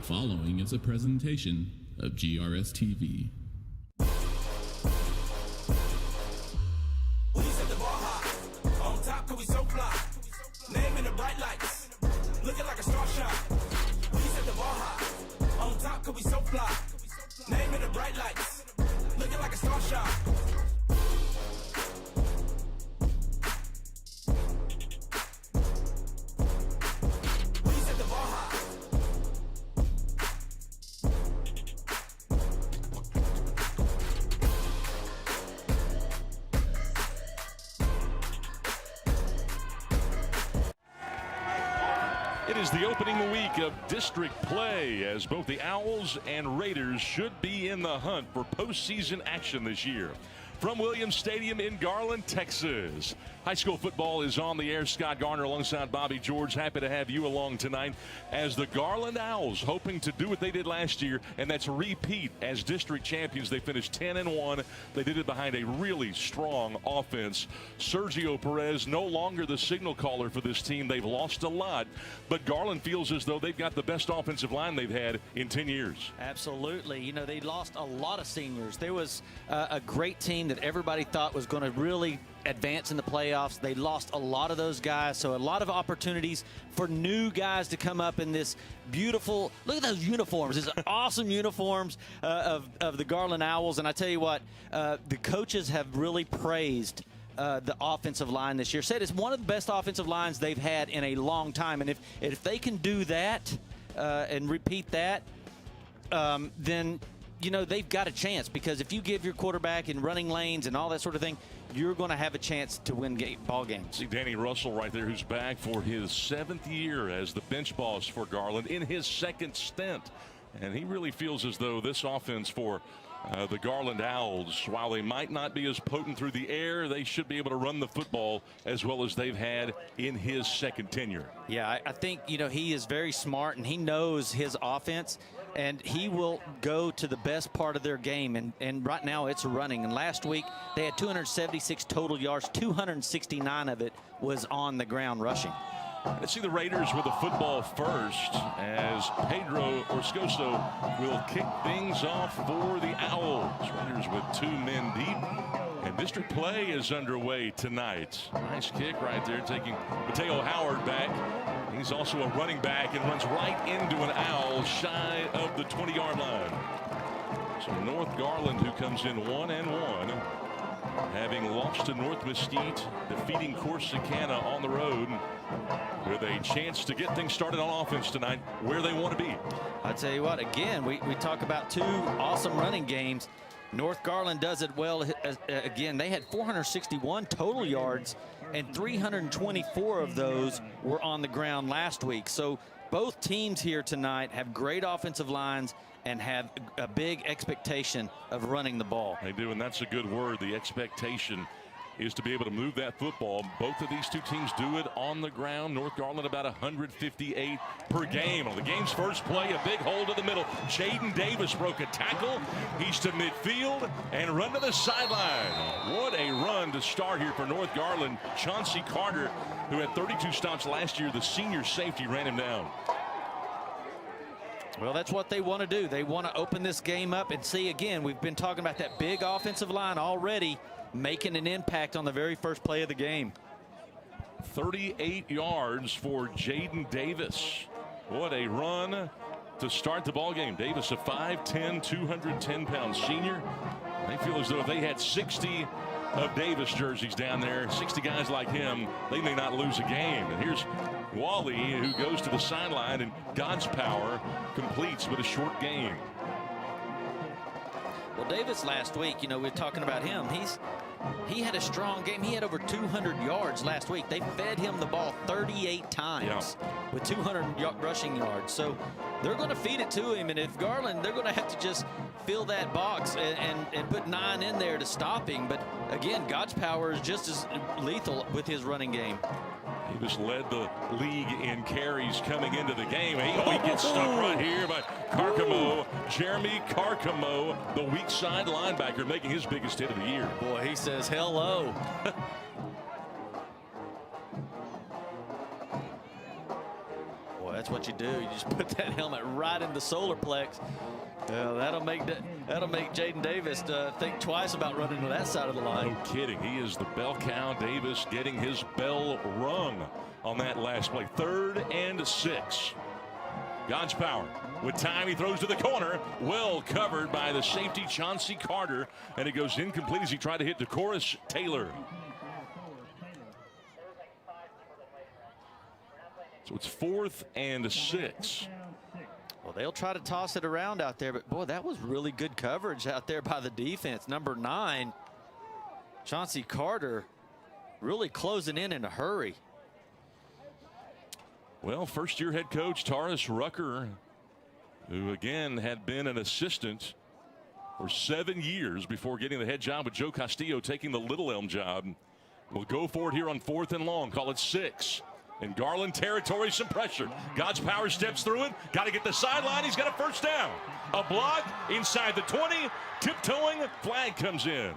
following is a presentation of GRS-TV. We set the bar high. On top, cause we so fly. Name in the bright lights. Looking like a star shine. We set the bar high. On top, cause we so fly. Name in the bright lights. Looking like a star shine. It is the opening week of district play as both the Owls and Raiders should be in the hunt for postseason action this year. From Williams Stadium in Garland, Texas. High school football is on the air. Scott Garner alongside Bobby George. Happy to have you along tonight as the Garland Owls hoping to do what they did last year, and that's repeat as district champions. They finished 10-1. They did it behind a really strong offense. Sergio Perez no longer the signal caller for this team. They've lost a lot, but Garland feels as though they've got the best offensive line they've had in 10 years. Absolutely. You know, they lost a lot of seniors. There was a great team that everybody thought was going to really advance in the playoffs. They lost a lot of those guys, so a lot of opportunities for new guys to come up in this beautiful, look at those uniforms, these awesome uniforms of the Garland Owls. And I tell you what, the coaches have really praised the offensive line this year. Said it's one of the best offensive lines they've had in a long time, and if they can do that and repeat that, then you know they've got a chance, because if you give your quarterback in running lanes and all that sort of thing, you're going to have a chance to win ball games. See Danny Russell right there, who's back for his 7th year as the bench boss for Garland in his 2nd stint. And he really feels as though this offense for the Garland Owls, while they might not be as potent through the air, they should be able to run the football as well as they've had in his 2nd tenure. Yeah, I think, you know, he is very smart and he knows his offense, and he will go to the best part of their game. And right now it's running. And last week they had 276 total yards, 269 of it was on the ground rushing. Let's see the Raiders with the football first as Pedro Oroscoso will kick things off for the Owls. Raiders with 2 men deep. And district play is underway tonight. Nice kick right there, taking Mateo Howard back. He's also a running back and runs right into an Owl shy of the 20-yard line. So North Garland, who comes in 1-1, having lost to North Mesquite, defeating Corsicana on the road, with a chance to get things started on offense tonight where they want to be. I tell you what, again, we talk about 2 awesome running games. North Garland does it well. Again, they had 461 total yards, and 324 of those were on the ground last week. So both teams here tonight have great offensive lines and have a big expectation of running the ball. They do, and that's a good word. The expectation is to be able to move that football. Both of these 2 teams do it on the ground. North Garland about 158 per game. On the game's first play, a big hole to the middle. Jaden Davis broke a tackle. He's to midfield and run to the sideline. What a run to start here for North Garland. Chauncey Carter, who had 32 stops last year, the senior safety, ran him down. Well, that's what they want to do. They want to open this game up and see, again, we've been talking about that big offensive line already making an impact on the very first play of the game. 38 yards for Jaden Davis. What a run to start the ball game. Davis, a 5'10", 210-pound senior. They feel as though if they had 60 of Davis jerseys down there, 60 guys like him, they may not lose a game. And here's Wally, who goes to the sideline, and God's power completes with a short game. Well, Davis last week, you know, we were talking about him. He had a strong game. He had over 200 yards last week. They fed him the ball 38 times with 200 rushing yards. So they're going to feed it to him. And if Garland, they're going to have to just fill that box and put 9 in there to stop him. But again, God's power is just as lethal with his running game. Davis led the league in carries coming into the game. He gets stuck right here by Carcamo. Jeremy Carcamo, the weak side linebacker, making his biggest hit of the year. Boy, he says hello. Boy, that's what you do. You just put that helmet right in the solar plex. That'll make Jaden Davis think twice about running to that side of the line. No kidding. He is the bell cow. Davis getting his bell rung on that last play. 3rd and 6. God's power. With time, he throws to the corner. Well covered by the safety, Chauncey Carter. And it goes incomplete as he tried to hit DeCoris Taylor. So it's 4th and 6. Well, they'll try to toss it around out there, but boy, that was really good coverage out there by the defense. Number 9, Chauncey Carter, really closing in a hurry. Well, first-year head coach Taurus Rucker, who again had been an assistant for 7 years before getting the head job with Joe Castillo taking the Little Elm job, will go for it here on 4th and long. Call it 6. In Garland territory, some pressure. God's power steps through it. Got to get the sideline. He's got a first down. A block inside the 20. Tiptoeing. Flag comes in.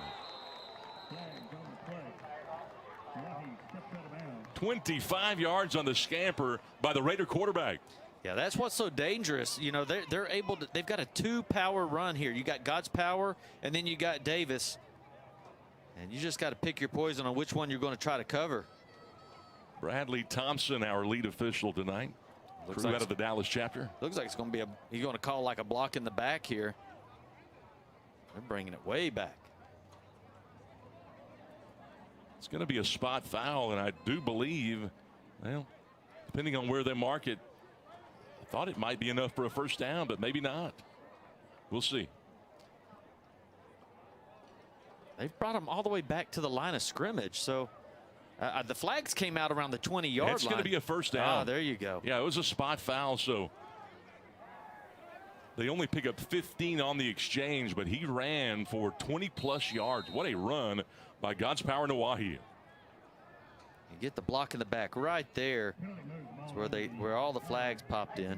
25 yards on the scamper by the Raider quarterback. Yeah, that's what's so dangerous. You know, they're able to. They've got a 2-power run here. You got God's power, and then you got Davis, and you just got to pick your poison on which one you're going to try to cover. Bradley Thompson, our lead official tonight. Looks like out of the Dallas chapter. Looks like it's going to be he's going to call like a block in the back here. They're bringing it way back. It's going to be a spot foul, and I do believe, well, depending on where they mark it, I thought it might be enough for a first down, but maybe not. We'll see. They've brought them all the way back to the line of scrimmage, so the flags came out around the 20-yard line. It's going to be a first down. Ah, there you go. Yeah, it was a spot foul, so they only pick up 15 on the exchange, but he ran for 20-plus yards. What a run by God's power Nawahi. You get the block in the back right there. That's where all the flags popped in.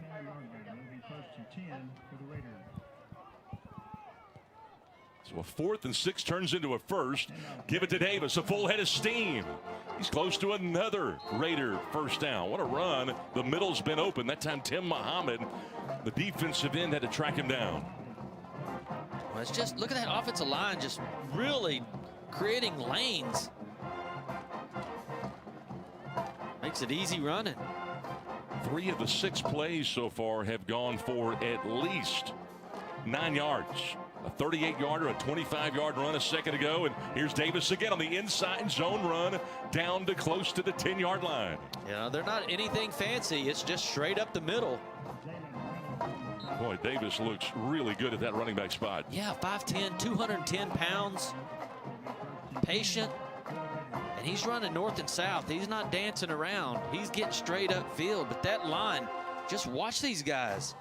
So a 4th and 6 turns into a first. Give it to Davis, a full head of steam. He's close to another Raider first down. What a run. The middle's been open. That time Tim Muhammad, the defensive end, had to track him down. Well, it's just, look at that offensive line just really creating lanes. Makes it easy running. 3 of the 6 plays so far have gone for at least 9 yards. A 38-yarder, a 25-yard run a second ago, and here's Davis again on the inside zone run down to close to the 10-yard line. Yeah, they're not anything fancy. It's just straight up the middle. Boy, Davis looks really good at that running back spot. Yeah, 5'10", 210 pounds, patient, and he's running north and south. He's not dancing around. He's getting straight up field, but that line, just watch these guys.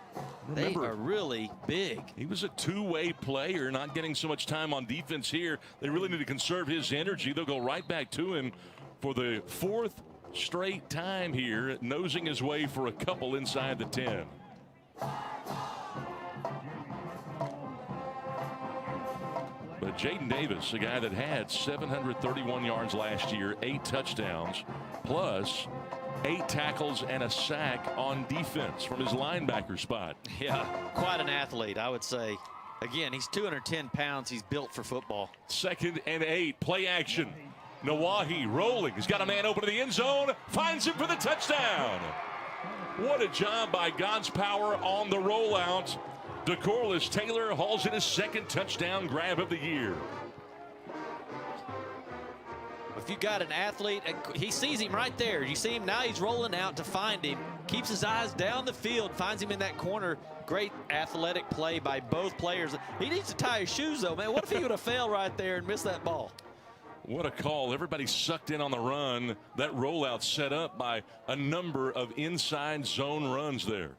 Remember, they are really big. He was a two-way player, not getting so much time on defense here. They really need to conserve his energy. They'll go right back to him for the 4th straight time here, nosing his way for a couple inside the 10. But Jaden Davis, a guy that had 731 yards last year, 8 touchdowns, plus 8 tackles and a sack on defense from his linebacker spot. Yeah, quite an athlete, I would say. Again, he's 210 pounds. He's built for football. 2nd and 8, play action. Nawahi rolling. He's got a man open to the end zone. Finds him for the touchdown. What a job by God's power on the rollout. DeCoris Taylor hauls in his 2nd touchdown grab of the year. If you got an athlete, he sees him right there. You see him now, he's rolling out to find him. Keeps his eyes down the field, finds him in that corner. Great athletic play by both players. He needs to tie his shoes, though, man. What if he would have failed right there and missed that ball? What a call. Everybody sucked in on the run. That rollout set up by a number of inside zone runs there.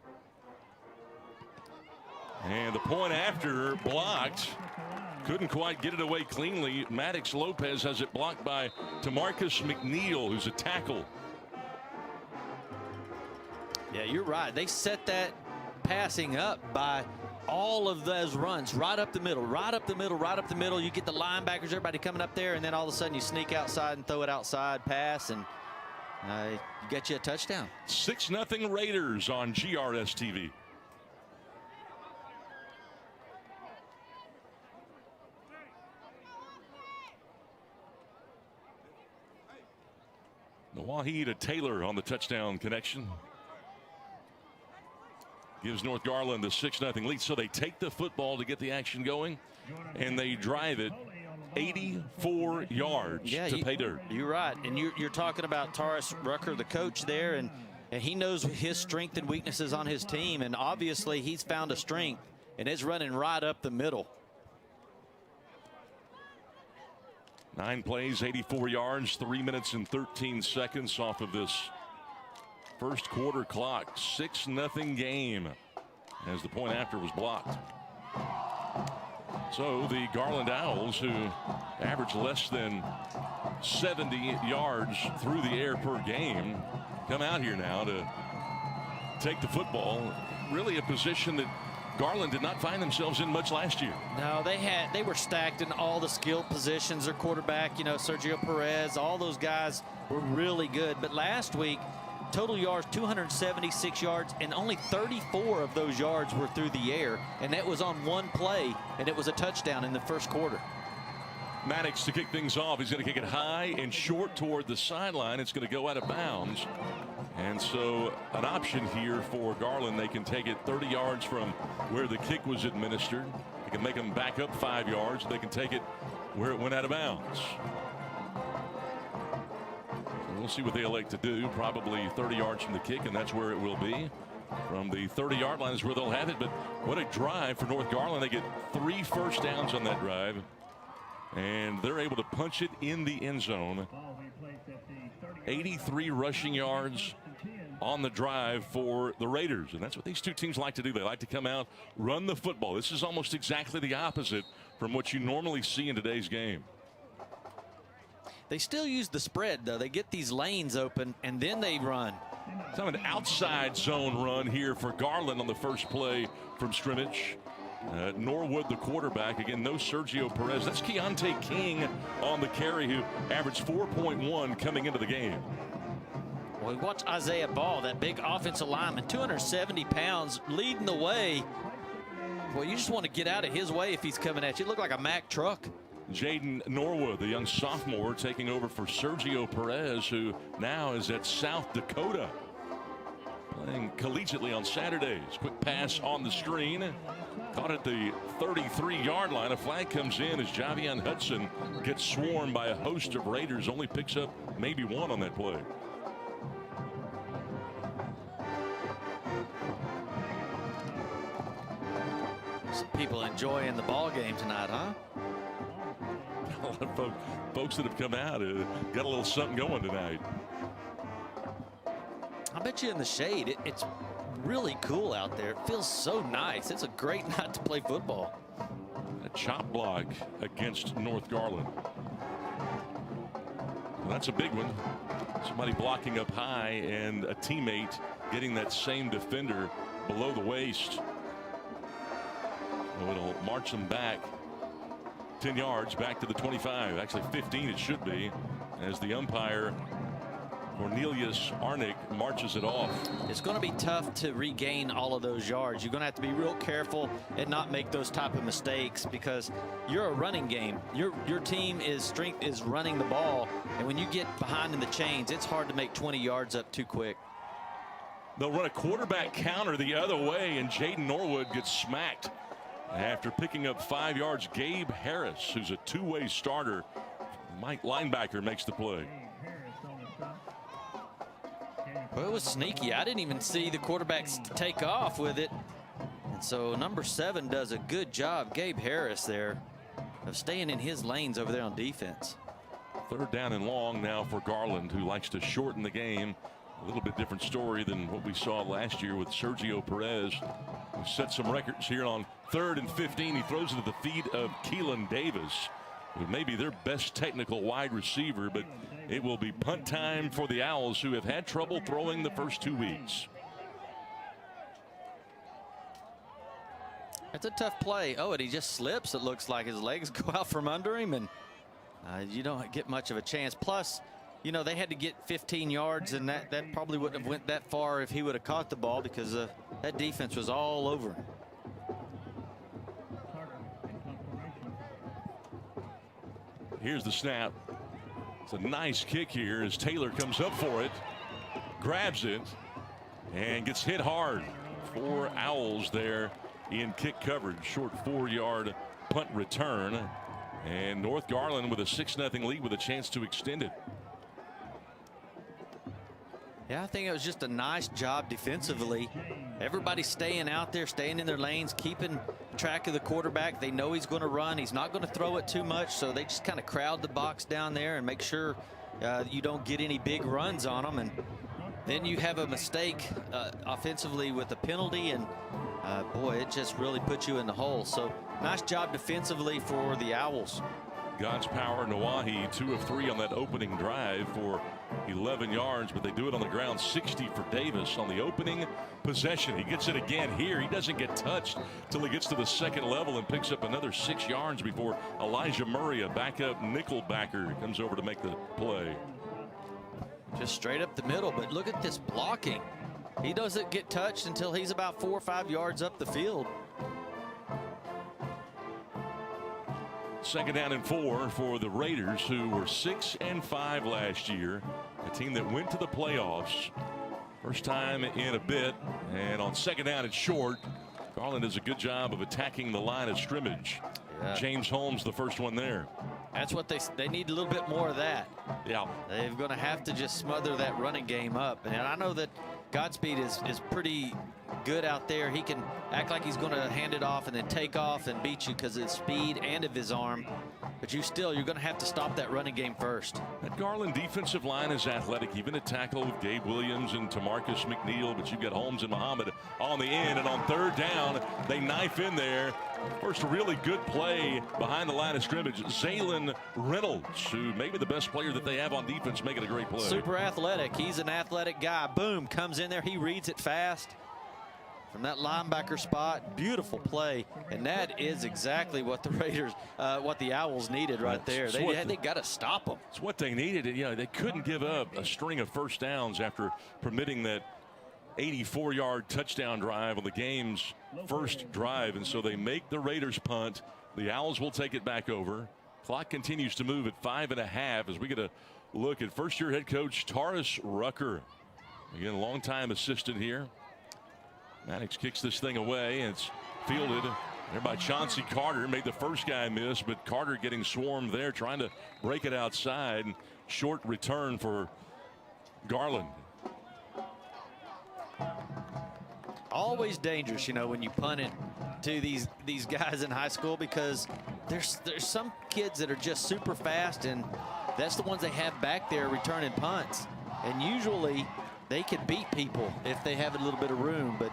And the point after blocked. Couldn't quite get it away cleanly. Maddox Lopez has it blocked by Tamarcus McNeil, who's a tackle. Yeah, you're right. They set that passing up by all of those runs right up the middle, right up the middle, right up the middle. You get the linebackers, everybody coming up there, and then all of a sudden you sneak outside and throw it outside pass. And Get you a touchdown. 6-0 Raiders on GRS TV. Nawahi to Taylor on the touchdown connection. Gives North Garland the 6-0 lead. So they take the football to get the action going, and they drive it 84 yards to pay dirt. You're right. And you're talking about Taurus Rucker, the coach there, and he knows his strength and weaknesses on his team. And obviously he's found a strength, and it's running right up the middle. 9 plays, 84 yards, 3 minutes and 13 seconds off of this first quarter clock. 6-0 game as the point after was blocked. So the Garland Owls, who average less than 70 yards through the air per game, come out here now to take the football. Really a position that Garland did not find themselves in much last year. No, they were stacked in all the skill positions. Their quarterback, Sergio Perez, all those guys were really good. But last week, total yards 276 yards, and only 34 of those yards were through the air, and that was on one play, and it was a touchdown in the first quarter. Maddox to kick things off. He's going to kick it high and short toward the sideline. It's going to go out of bounds. And so an option here for Garland. They can take it 30 yards from where the kick was administered. They can make them back up 5 yards. They can take it where it went out of bounds. So we'll see what they elect to do. Probably 30 yards from the kick, and that's where it will be. From the 30-yard line is where they'll have it. But what a drive for North Garland. They get 3 first downs on that drive, and they're able to punch it in the end zone. 83 rushing yards on the drive for the Raiders, and that's what these two teams like to do. They like to come out, run the football. This is almost exactly the opposite from what you normally see in today's game. They still use the spread, though. They get these lanes open, and then they run. It's an outside zone run here for Garland on the first play from scrimmage. Norwood, the quarterback. Again, no Sergio Perez. That's Keontae King on the carry, who averaged 4.1 coming into the game. Well, watch Isaiah Ball, that big offensive lineman, 270 pounds, leading the way. Well, you just want to get out of his way if he's coming at you. It looked like a Mack truck. Jaden Norwood, the young sophomore, taking over for Sergio Perez, who now is at South Dakota, playing collegiately on Saturdays. Quick pass on the screen. Caught at the 33-yard line. A flag comes in as Javion Hudson gets swarmed by a host of Raiders. Only picks up maybe one on that play. Some people enjoying the ball game tonight, huh? A lot of folks that have come out got a little something going tonight. I bet you in the shade, it's really cool out there. It feels so nice. It's a great night to play football. A chop block against North Garland. Well, that's a big one. Somebody blocking up high and a teammate getting that same defender below the waist. So it'll march them back 10 yards back to the 25. Actually 15 it should be, as the umpire Cornelius Arnick marches it off. It's going to be tough to regain all of those yards. You're going to have to be real careful and not make those type of mistakes, because you're a running game. Your team is strength is running the ball, and when you get behind in the chains, it's hard to make 20 yards up too quick. They'll run a quarterback counter the other way, and Jaden Norwood gets smacked after picking up 5 yards. Gabe Harris, who's a two-way starter, Mike linebacker, makes the play. Well, it was sneaky. I didn't even see the quarterbacks take off with it. And so number 7 does a good job, Gabe Harris, there, of staying in his lanes over there on defense. 3rd down and long now for Garland, who likes to shorten the game. A little bit different story than what we saw last year with Sergio Perez, who set some records here on 3rd and 15. He throws it at the feet of Keelan Davis, who may be their best technical wide receiver, but it will be punt time for the Owls, who have had trouble throwing the first 2 weeks. It's a tough play. Oh, and he just slips. It looks like his legs go out from under him, and you don't get much of a chance. Plus, you know, they had to get 15 yards, and that probably wouldn't have went that far if he would have caught the ball, because that defense was all over him. Here's the snap. It's a nice kick here as Taylor comes up for it, grabs it, and gets hit hard. 4 Owls there in kick coverage. Short 4-yard punt return. And North Garland with a 6-0 lead with a chance to extend it. Yeah, I think it was just a nice job defensively. Everybody staying out there, staying in their lanes, keeping track of the quarterback. They know he's going to run. He's not going to throw it too much, so they just kind of crowd the box down there and make sure you don't get any big runs on them. And then you have a mistake offensively with a penalty, and boy, it just really puts you in the hole. So nice job defensively for the Owls. God's power, Nawahi, 2 of 3 on that opening drive for 11 yards, but they do it on the ground. 60 for Davis on the opening possession. He gets it again here. He doesn't get touched till he gets to the second level and picks up another 6 yards before Elijah Murray, a backup nickel backer, comes over to make the play. Just straight up the middle, but look at this blocking. He doesn't get touched until he's about 4 or 5 yards up the field. 2nd down and 4 for the Raiders, who were 6-5 last year. A team that went to the playoffs. First time in a bit. And on 2nd down and short, Garland does a good job of attacking the line of scrimmage. Yeah. James Holmes, the first one there. That's what they need, a little bit more of that. Yeah. They're going to have to just smother that running game up. And I know that Godspeed is pretty good out there. He can act like he's going to hand it off and then take off and beat you because of his speed and of his arm. But you're going to have to stop that running game first. That Garland defensive line is athletic, even a tackle with Gabe Williams and Tamarcus McNeil. But you've got Holmes and Muhammad on the end. And on 3rd down, they knife in there. First really good play behind the line of scrimmage. Zaylen Reynolds, who may be the best player that they have on defense, making a great play. Super athletic. He's an athletic guy. Boom, comes in there. He reads it fast from that linebacker spot. Beautiful play. And that is exactly what the Raiders, what the Owls needed right there. They got to stop them. It's what they needed. You know, they couldn't give up a string of first downs after permitting that 84-yard touchdown drive on the game's first drive. And so they make the Raiders punt. The Owls will take it back over. Clock continues to move at 5.5 as we get a look at first-year head coach Taurus Rucker. Again, longtime assistant here. Maddox kicks this thing away, and it's fielded there by Chauncey Carter. Made the first guy miss, but Carter getting swarmed there, trying to break it outside. Short return for Garland. Always dangerous, you know, when you punt it to these guys in high school, because there's some kids that are just super fast, and that's the ones they have back there returning punts. And usually they can beat people if they have a little bit of room, but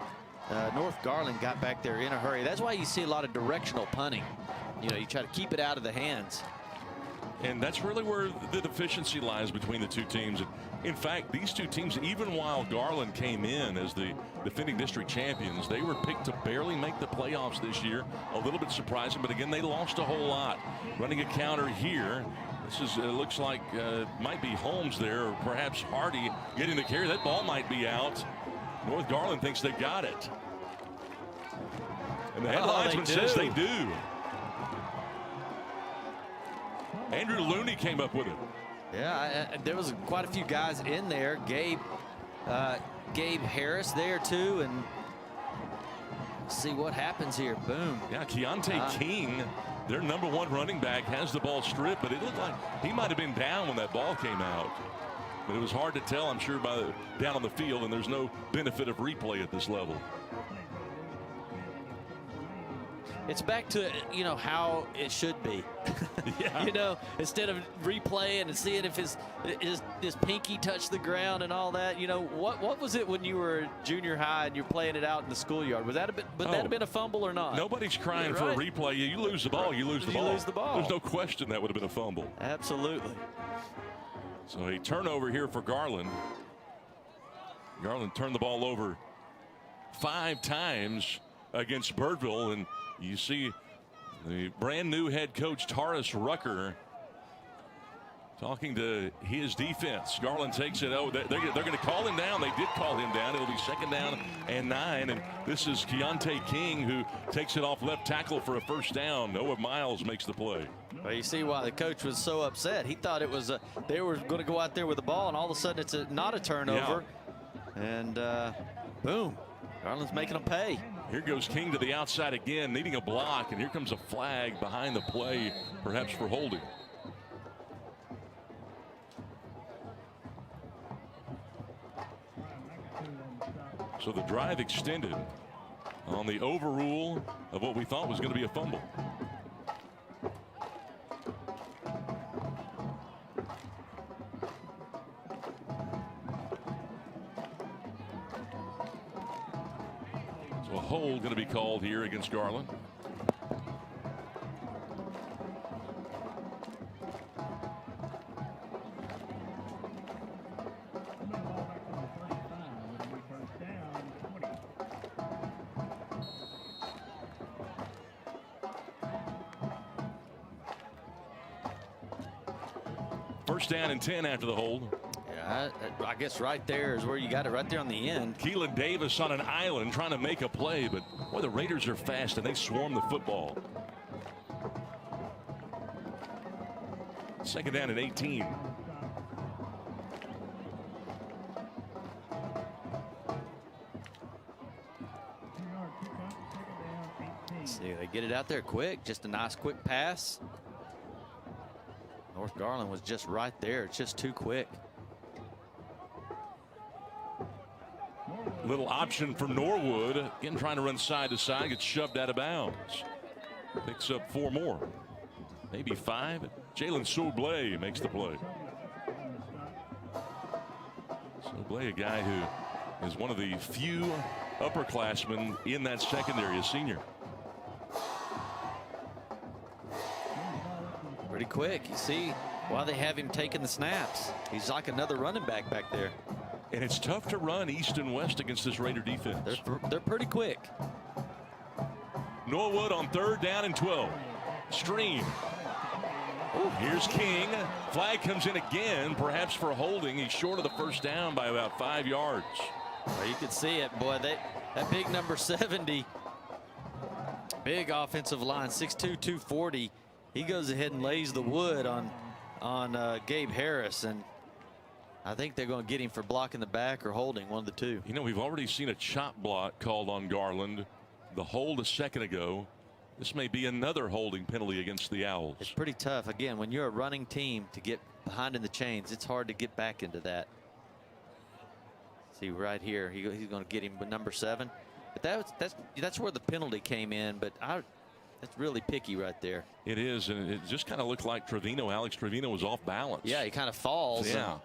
North Garland got back there in a hurry. That's why you see a lot of directional punting. You know, you try to keep it out of the hands. And that's really where the deficiency lies between the two teams. In fact, these two teams, even while Garland came in as the defending district champions, they were picked to barely make the playoffs this year. A little bit surprising, but again, they lost a whole lot. Running a counter here. This is, it looks like, might be Holmes there, or perhaps Hardy getting the carry. That ball might be out. North Garland thinks they got it. And the head linesman says they do. Andrew Looney came up with it. Yeah, there was quite a few guys in there. Gabe Harris there too, and see what happens here. Boom. Yeah, Keontae King, their #1 running back, has the ball stripped, but it looked like he might have been down when that ball came out. But it was hard to tell, I'm sure, by down on the field, and there's no benefit of replay at this level. It's back to, you know, how it should be. Yeah. You know, instead of replaying and seeing if his pinky touched the ground and all that. You know, what was it when you were junior high and you're playing it out in the schoolyard? Would that have been a fumble or not? Nobody's crying for a replay. You lose the ball, you lose the ball. You lose the ball. There's no question that would have been a fumble. Absolutely. So a turnover here for Garland. Garland turned the ball over 5 times against Birdville, and you see the brand new head coach Taurus Rucker talking to his defense. Garland takes it. Oh, they're going to call him down. They did call him down. It'll be 2nd down and 9. And this is Keontae King who takes it off left tackle for a 1st down. Noah Miles makes the play. Well, you see why the coach was so upset. He thought it was they were going to go out there with the ball, and all of a sudden it's not a turnover. Yeah. And boom, Garland's making them pay. Here goes King to the outside again, needing a block, and here comes a flag behind the play, perhaps for holding. So the drive extended on the overrule of what we thought was going to be a fumble. So a hold going to be called here against Garland. First down and 10 after the hold. Yeah, I guess right there is where you got it, right there on the end. Keelan Davis on an island trying to make a play, but boy, the Raiders are fast and they swarm the football. 2nd down and 18. See, they get it out there quick. Just a nice quick pass. North Garland was just right there. It's just too quick. Little option for Norwood. Again, trying to run side to side. Gets shoved out of bounds. Picks up 4 more. Maybe 5. Jalen Soblay makes the play. Soblay, a guy who is one of the few upperclassmen in that secondary, a senior. Pretty quick. You see why they have him taking the snaps. He's like another running back there. And it's tough to run east and west against this Raider defense. They're pretty quick. Norwood on 3rd down and 12. Stream. Ooh, here's King. Flag comes in again, perhaps for holding. He's short of the 1st down by about 5 yards. Well, you can see it, boy. That big number 70, big offensive line, 6'2", 240. He goes ahead and lays the wood on Gabe Harris, and I think they're going to get him for blocking the back or holding, one of the two. You know, we've already seen a chop block called on Garland. The hold a second ago. This may be another holding penalty against the Owls. It's pretty tough. Again, when you're a running team, to get behind in the chains, it's hard to get back into that. See right here, he's going to get him with number 7. But that's where the penalty came in. But that's really picky right there. It is, and it just kind of looked like Trevino. Alex Trevino was off balance. Yeah, he kind of falls. Yeah.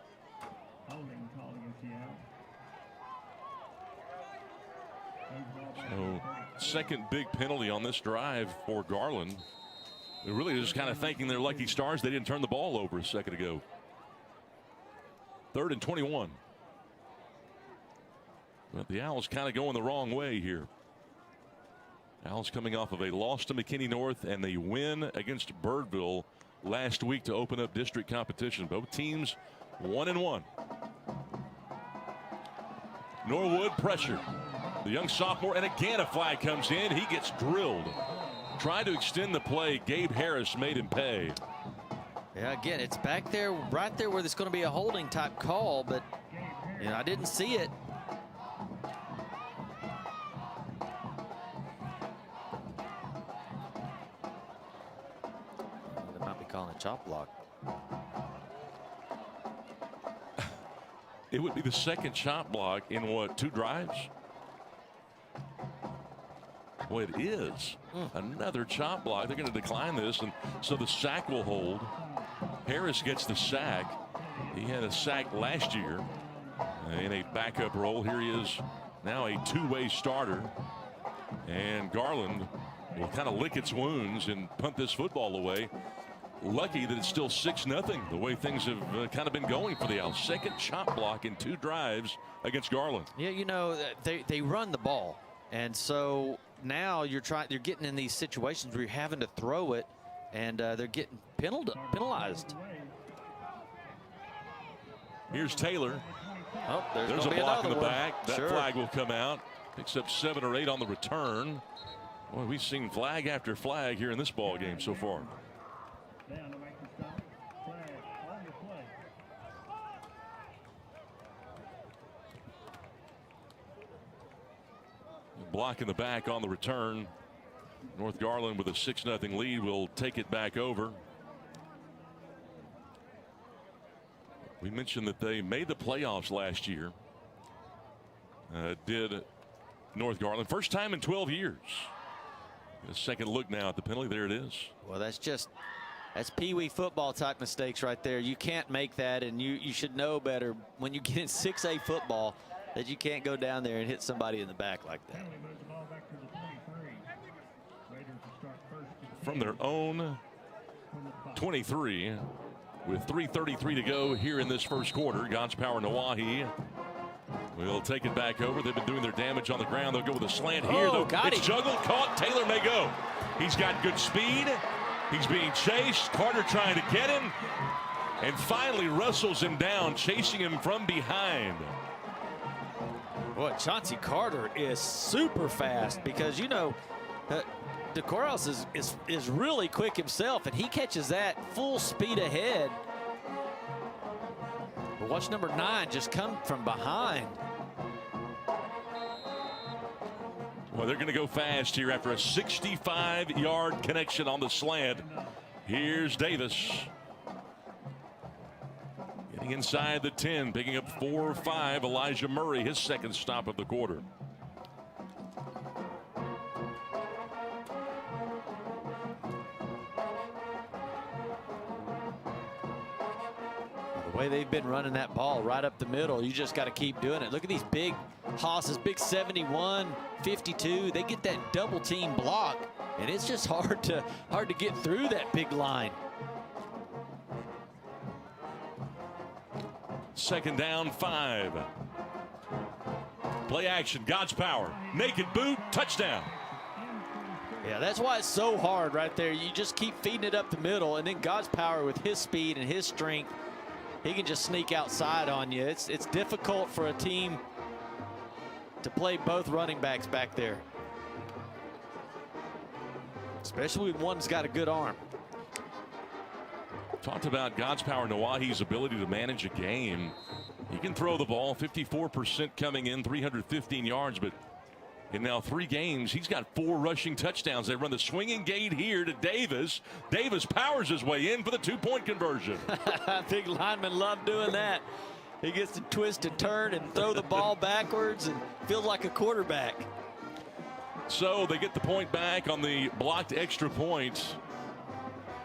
So, second big penalty on this drive for Garland. They're really just kind of thanking their lucky stars they didn't turn the ball over a second ago. 3rd and 21. But the Owls kind of going the wrong way here. Owls coming off of a loss to McKinney North and they win against Birdville last week to open up district competition. Both teams 1-1. Norwood pressure. The young sophomore, and again a flag comes in. He gets drilled. Trying to extend the play. Gabe Harris made him pay. Yeah, again, it's back there, right there where there's going to be a holding type call, but you know, I didn't see it. They might be calling a chop block. It would be the second chop block in what, 2 drives? Well, it is another chop block. They're going to decline this, and so the sack will hold. Harris gets the sack. He had a sack last year in a backup role. Here he is now, a 2-way starter, and Garland will kind of lick its wounds and punt this football away. Lucky that it's still 6-0 the way things have kind of been going for the Owls. Second chop block in 2 drives against Garland. Yeah, you know, they run the ball, and so now you're getting in these situations where you're having to throw it, and they're getting penalized. Here's Taylor. Oh, there's a block in the back. That Sure. flag will come out. Picks up 7 or 8 on the return. Well, we've seen flag after flag here in this ball game so far. Block in the back on the return. North Garland with a 6-0 lead will take it back over. We mentioned that they made the playoffs last year. Did North Garland. First time in 12 years. A second look now at the penalty. There it is. Well, that's Pee-wee football type mistakes right there. You can't make that, and you should know better when you get in 6A football that you can't go down there and hit somebody in the back like that. From their own 23 with 3:33 to go here in this first quarter. God's Power Nawahi will take it back over. They've been doing their damage on the ground. They'll go with a slant here. Oh, got it's him. juggled, caught. Taylor may go. He's got good speed. He's being chased. Carter trying to get him. And finally wrestles him down, chasing him from behind. Boy, Chauncey Carter is super fast because, you know, DeCoros is really quick himself, and he catches that full speed ahead. But watch number 9 just come from behind. Well, they're going to go fast here after a 65-yard connection on the slant. Here's Davis. Getting inside the 10, picking up 4 or 5. Elijah Murray, his second stop of the quarter. The way they've been running that ball right up the middle, you just got to keep doing it. Look at these big hosses, big 71, 52. They get that double team block, and it's just hard to get through that big line. Second down, 5. Play action, God's Power. Naked boot, touchdown. Yeah, that's why it's so hard right there. You just keep feeding it up the middle, and then God's Power with his speed and his strength, he can just sneak outside on you. It's difficult for a team to play both running backs back there, especially when one's got a good arm. Talked about God's Power Nawahi's ability to manage a game. He can throw the ball, 54% coming in, 315 yards, but in now 3 games, he's got 4 rushing touchdowns. They run the swinging gate here to Davis. Davis powers his way in for the 2-point conversion. Big linemen love doing that. He gets to twist and turn and throw the ball backwards and feels like a quarterback. So they get the point back on the blocked extra point.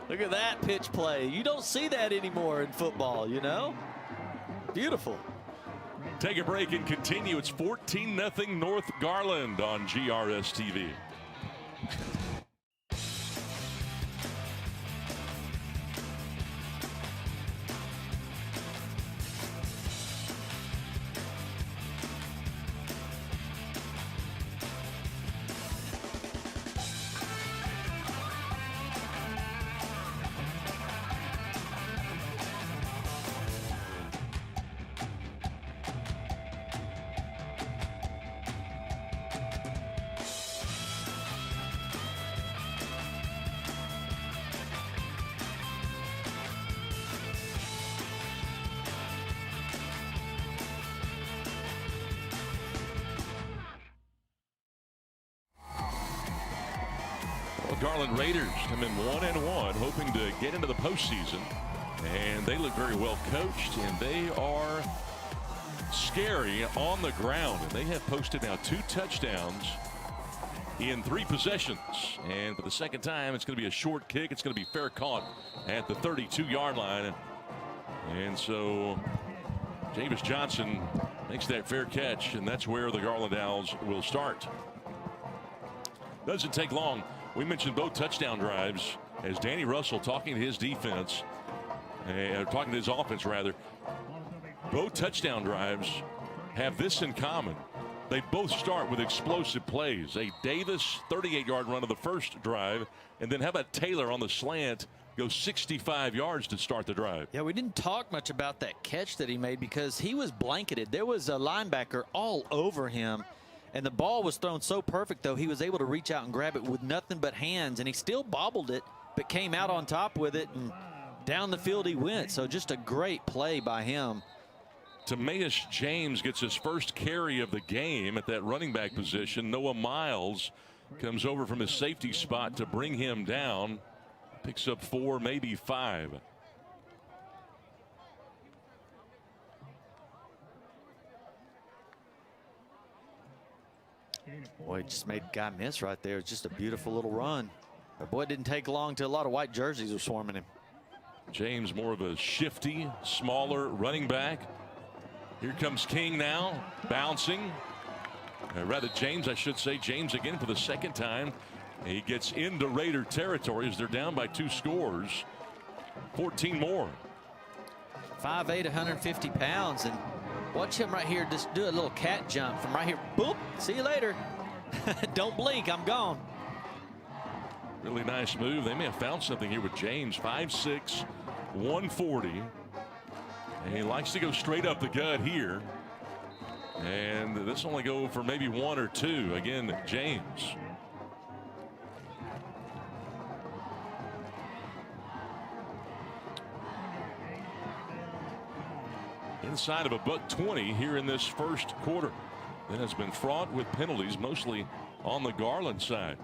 Look at that pitch play. You don't see that anymore in football, you know? Beautiful. Take a break and continue. It's 14-0 North Garland on GRS TV. Garland Raiders come in 1-1, hoping to get into the postseason, and they look very well coached, and they are scary on the ground, and they have posted now 2 touchdowns in 3 possessions, and for the second time it's going to be a short kick. It's going to be fair caught at the 32-yard line, and so James Johnson makes that fair catch, and that's where the Garland Owls will start. Doesn't take long. We mentioned both touchdown drives as Danny Russell talking to his defense, talking to his offense rather. Both touchdown drives have this in common. They both start with explosive plays. A Davis 38-yard run of the first drive, and then how about Taylor on the slant go 65 yards to start the drive. Yeah, we didn't talk much about that catch that he made because he was blanketed. There was a linebacker all over him, and the ball was thrown so perfect, though, he was able to reach out and grab it with nothing but hands, and he still bobbled it, but came out on top with it, and down the field he went. So just a great play by him. Timaeus James gets his first carry of the game at that running back position. Noah Miles comes over from his safety spot to bring him down. Picks up 4, maybe 5. Boy, just made a guy miss right there. It's just a beautiful little run. But boy, it didn't take long till a lot of white jerseys were swarming him. James, more of a shifty, smaller running back. Here comes King now, bouncing. Rather, James, I should say. James again for the second time. He gets into Raider territory as they're down by 2 scores. 14 more. 5'8", 150 pounds. And watch him right here just do a little cat jump from right here. Boop. See you later. Don't blink. I'm gone. Really nice move. They may have found something here with James. 5'6", 140. And he likes to go straight up the gut here. And this only go for maybe 1 or 2. Again, James. Inside of a $120 here in this first quarter. That has been fraught with penalties, mostly on the Garland side.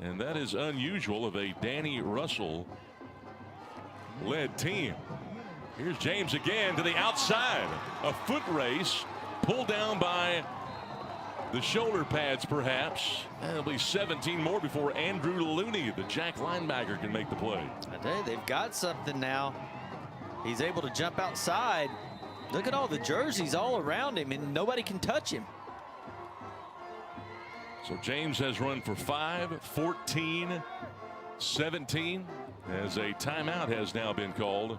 And that is unusual of a Danny Russell led team. Here's James again to the outside. A foot race pulled down by the shoulder pads, perhaps. That'll be 17 more before Andrew Looney, the Jack linebacker, can make the play. I tell you, they've got something now. He's able to jump outside. Look at all the jerseys all around him, and nobody can touch him. So James has run for 5, 14, 17, as a timeout has now been called.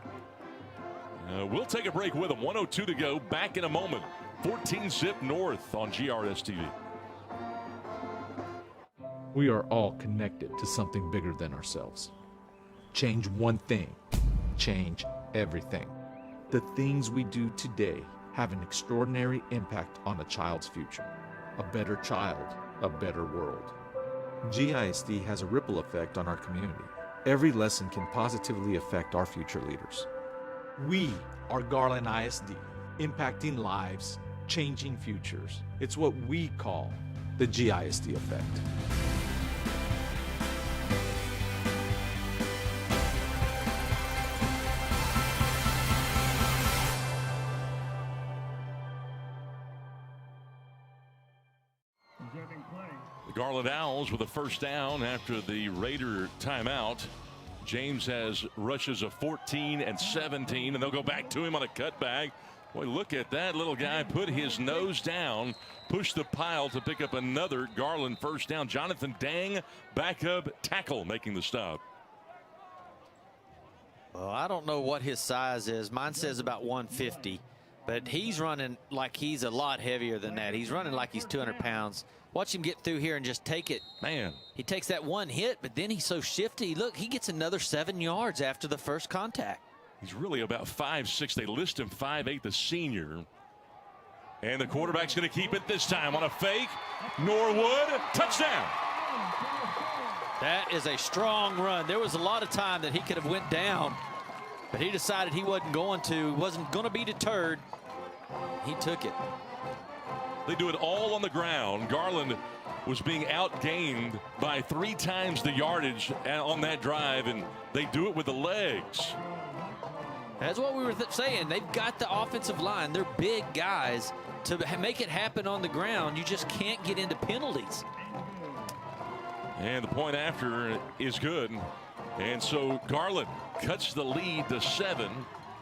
We'll take a break with him. 1:02 to go. Back in a moment. 14-zip North on GRS TV. We are all connected to something bigger than ourselves. Change one thing, change everything. The things we do today have an extraordinary impact on a child's future. A better child, a better world. GISD has a ripple effect on our community. Every lesson can positively affect our future leaders. We are Garland ISD, impacting lives, changing futures. It's what we call the GISD effect. The Garland Owls with a first down after the Raider timeout. James has rushes of 14 and 17, and they'll go back to him on a cutback. Boy, look at that little guy put his nose down, push the pile to pick up another Garland first down. Jonathan Dang, backup tackle, making the stop. Well, I don't know what his size is. Mine says about 150, but he's running like he's a lot heavier than that. He's running like he's 200 pounds. Watch him get through here and just take it. Man. He takes that one hit, but then he's so shifty. Look, he gets another 7 yards after the first contact. He's really about 5'6". They list him 5'8", the senior. And the quarterback's going to keep it this time on a fake. Norwood, touchdown. That is a strong run. There was a lot of time that he could have went down, but he decided he wasn't going to be deterred. He took it. They do it all on the ground. Garland was being outgained by 3 times the yardage on that drive, and they do it with the legs. That's what we were saying. They've got the offensive line. They're big guys. To make it happen on the ground, you just can't get into penalties. And the point after is good. And so Garland cuts the lead to 7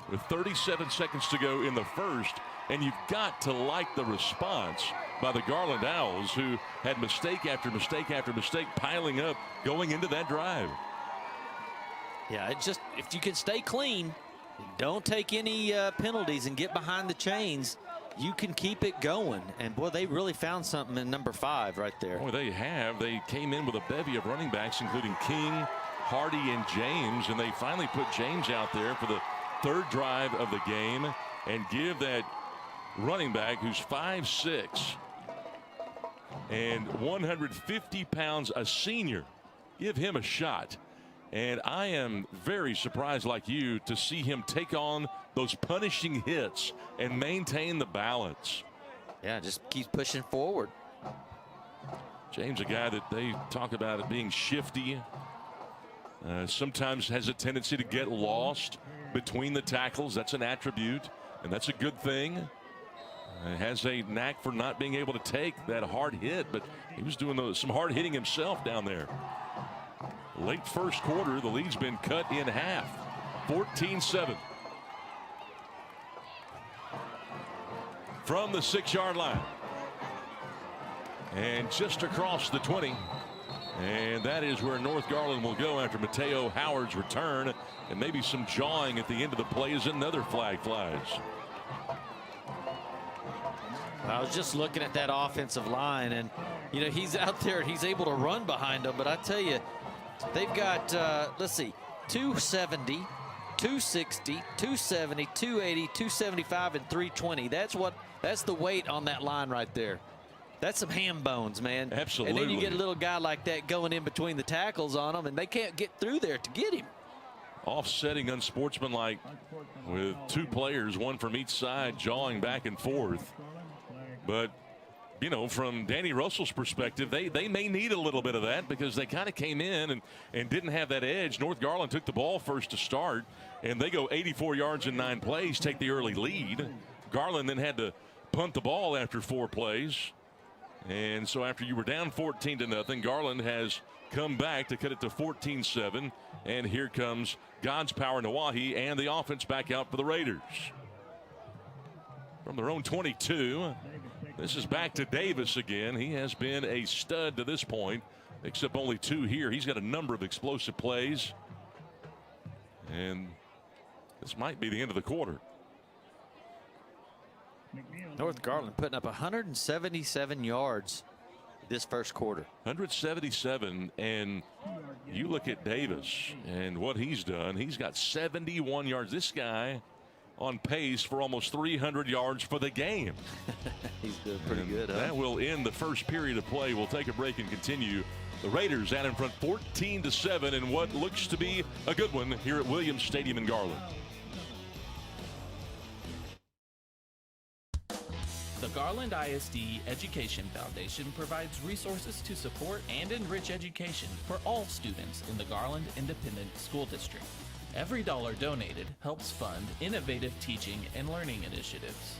with 37 seconds to go in the first. And you've got to like the response by the Garland Owls, who had mistake after mistake after mistake piling up going into that drive. Yeah, it's just, if you can stay clean, don't take any penalties and get behind the chains, you can keep it going. And boy, they really found something in number 5 right there. Boy, they have. They came in with a bevy of running backs, including King, Hardy and James, and they finally put James out there for the third drive of the game and give that running back, who's 5'6" and 150 pounds, a senior, give him a shot. And I am very surprised, like you, to see him take on those punishing hits and maintain the balance. Yeah, just keeps pushing forward. James, a guy that they talk about it being shifty, sometimes has a tendency to get lost between the tackles. That's an attribute, and that's a good thing. Has a knack for not being able to take that hard hit, but he was doing some hard hitting himself down there. Late first quarter, the lead's been cut in half, 14-7. From the 6-yard line. And just across the 20. And that is where North Garland will go after Mateo Howard's return. And maybe some jawing at the end of the play as another flag flies. I was just looking at that offensive line, and you know, he's out there and he's able to run behind them, but I tell you, they've got let's see, 270, 260, 270, 280, 275, and 320. That's the weight on that line right there. That's some ham bones, man. Absolutely. And then you get a little guy like that going in between the tackles on them, and they can't get through there to get him. Offsetting, unsportsmanlike, with two players, one from each side, jawing back and forth. But, you know, from Danny Russell's perspective, they may need a little bit of that because they kind of came in and didn't have that edge. North Garland took the ball first to start, and they go 84 yards in 9 plays, take the early lead. Garland then had to punt the ball after 4 plays. And so after you were down 14-0, Garland has come back to cut it to 14-7. And here comes God's Power Nawahi and the offense back out for the Raiders. From their own 22, this is back to Davis again. He has been a stud to this point, picks up only 2 here. He's got a number of explosive plays. And this might be the end of the quarter. North Garland putting up 177 yards this first quarter. 177, and you look at Davis and what he's done. He's got 71 yards. This guy on pace for almost 300 yards for the game. He's doing pretty good, huh? That will end the first period of play. We'll take a break and continue. The Raiders out in front 14-7 in what looks to be a good one here at Williams Stadium in Garland. The Garland ISD Education Foundation provides resources to support and enrich education for all students in the Garland Independent School District. Every dollar donated helps fund innovative teaching and learning initiatives.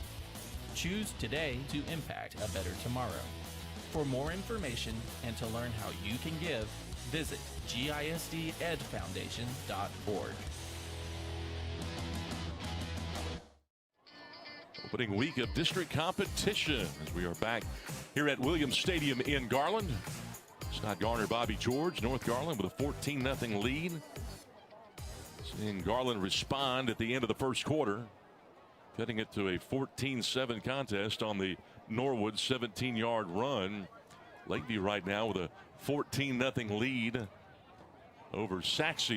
Choose today to impact a better tomorrow. For more information and to learn how you can give, visit gisdedfoundation.org. Opening week of district competition as we are back here at Williams Stadium in Garland. Scott Garner, Bobby George, North Garland with a 14-0 lead. Seeing Garland respond at the end of the first quarter, cutting it to a 14-7 contest on the Norwood 17-yard run. Lakeview right now with a 14-0 lead over Saxe.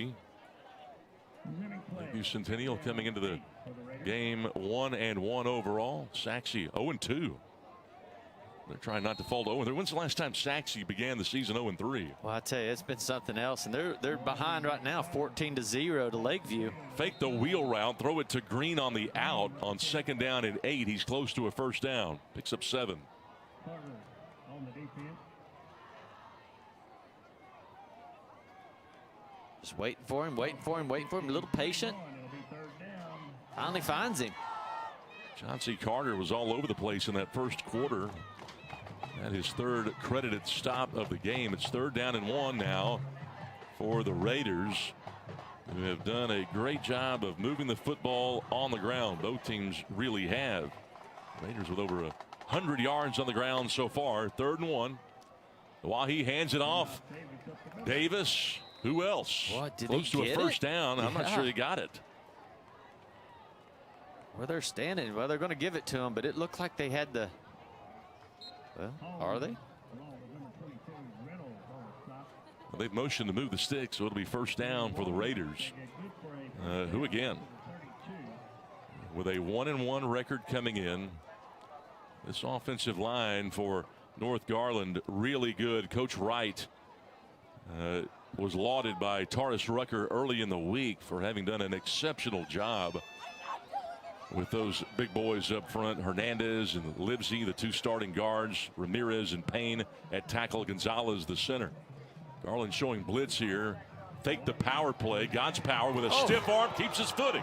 Lakeview Centennial coming into the game 1-1 overall. Saxe 0-2. They're trying not to fall to 0-3. When's the last time Saxe began the season 0-3? Well, I tell you, it's been something else, and they're behind right now, 14-0 to Lakeview. Fake the wheel route, throw it to Green on the out on 2nd down and 8. He's close to a first down. Picks up 7. Just waiting for him, waiting for him, waiting for him. A little patient. Finally finds him. Chauncey Carter was all over the place in that first quarter. At his 3rd credited stop of the game. It's 3rd down and 1 now for the Raiders, who have done a great job of moving the football on the ground. Both teams really have. Raiders with over 100 yards on the ground so far. 3rd and 1. Wahi hands it off. Davis. Who else? What, did Close he to get a first it? down. I'm not sure he got it. Where they're standing, well, they're going to give it to him, but it looked like they had the. Well, are they? they've motioned to move the sticks, so it'll be first down for the Raiders. Who again, with a 1-1 record coming in. This offensive line for North Garland really good. Coach Wright was lauded by Taurus Rucker early in the week for having done an exceptional job with those big boys up front. Hernandez and Livesey, the 2 starting guards. Ramirez and Payne at tackle. Gonzalez, the center. Garland showing blitz here. Fake the power play. God's power with a stiff arm. Keeps his footing.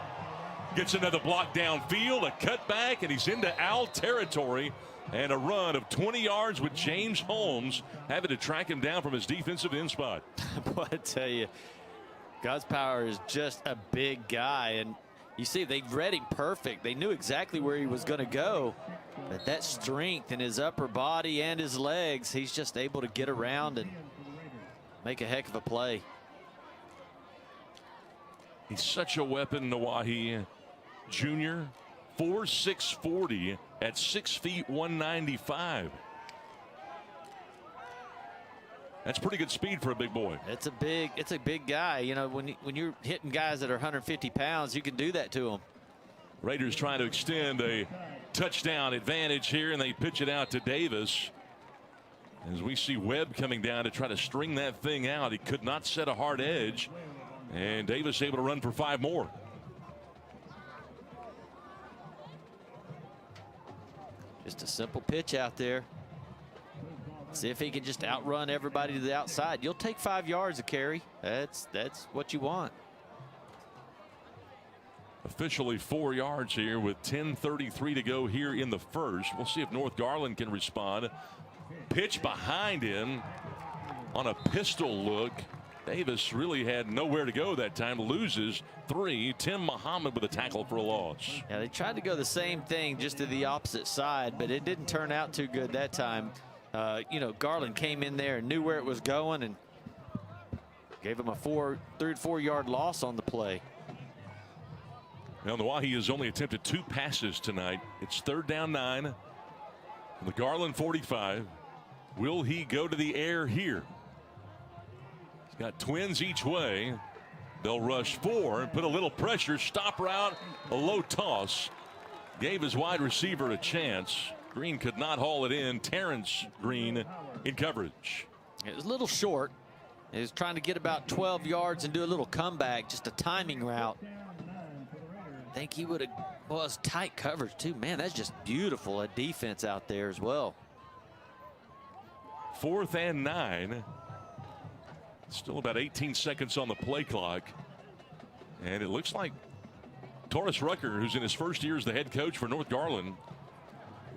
Gets another block downfield. A cutback, and he's into Owl territory. And a run of 20 yards with James Holmes having to track him down from his defensive end spot. Boy, I tell you, God's power is just a big guy. And you see, they read him perfect. They knew exactly where he was going to go. But that strength in his upper body and his legs, he's just able to get around and make a heck of a play. He's such a weapon, Nawahi Jr. 4'6" 40 at 6 feet 195. That's pretty good speed for a big boy. It's a big guy. You know, when you're hitting guys that are 150 pounds, you can do that to them. Raiders trying to extend a touchdown advantage here, and they pitch it out to Davis. As we see Webb coming down to try to string that thing out. He could not set a hard edge, and Davis able to run for 5 more. Just a simple pitch out there. See if he can just outrun everybody to the outside. You'll take 5 yards a carry. That's what you want. Officially 4 yards here with 10:33 to go here in the first. We'll see if North Garland can respond. Pitch behind him on a pistol look. Davis really had nowhere to go that time. Loses 3. Tim Muhammad with a tackle for a loss. Yeah, they tried to go the same thing just to the opposite side, but it didn't turn out too good that time. You know, Garland came in there and knew where it was going and gave him a 3 or 4 yard loss on the play. Now, Nawahi has only attempted 2 passes tonight. It's 3rd down 9. From the Garland 45. Will he go to the air here? He's got twins each way. They'll rush 4 and put a little pressure. Stop route, a low toss. Gave his wide receiver a chance. Green could not haul it in. Terrence Green in coverage. It was a little short. He was trying to get about 12 yards and do a little comeback, just a timing route. I think he would have, well, it's tight coverage too. Man, that's just beautiful. A defense out there as well. 4th and 9. Still about 18 seconds on the play clock. And it looks like Taurus Rucker, who's in his first year as the head coach for North Garland,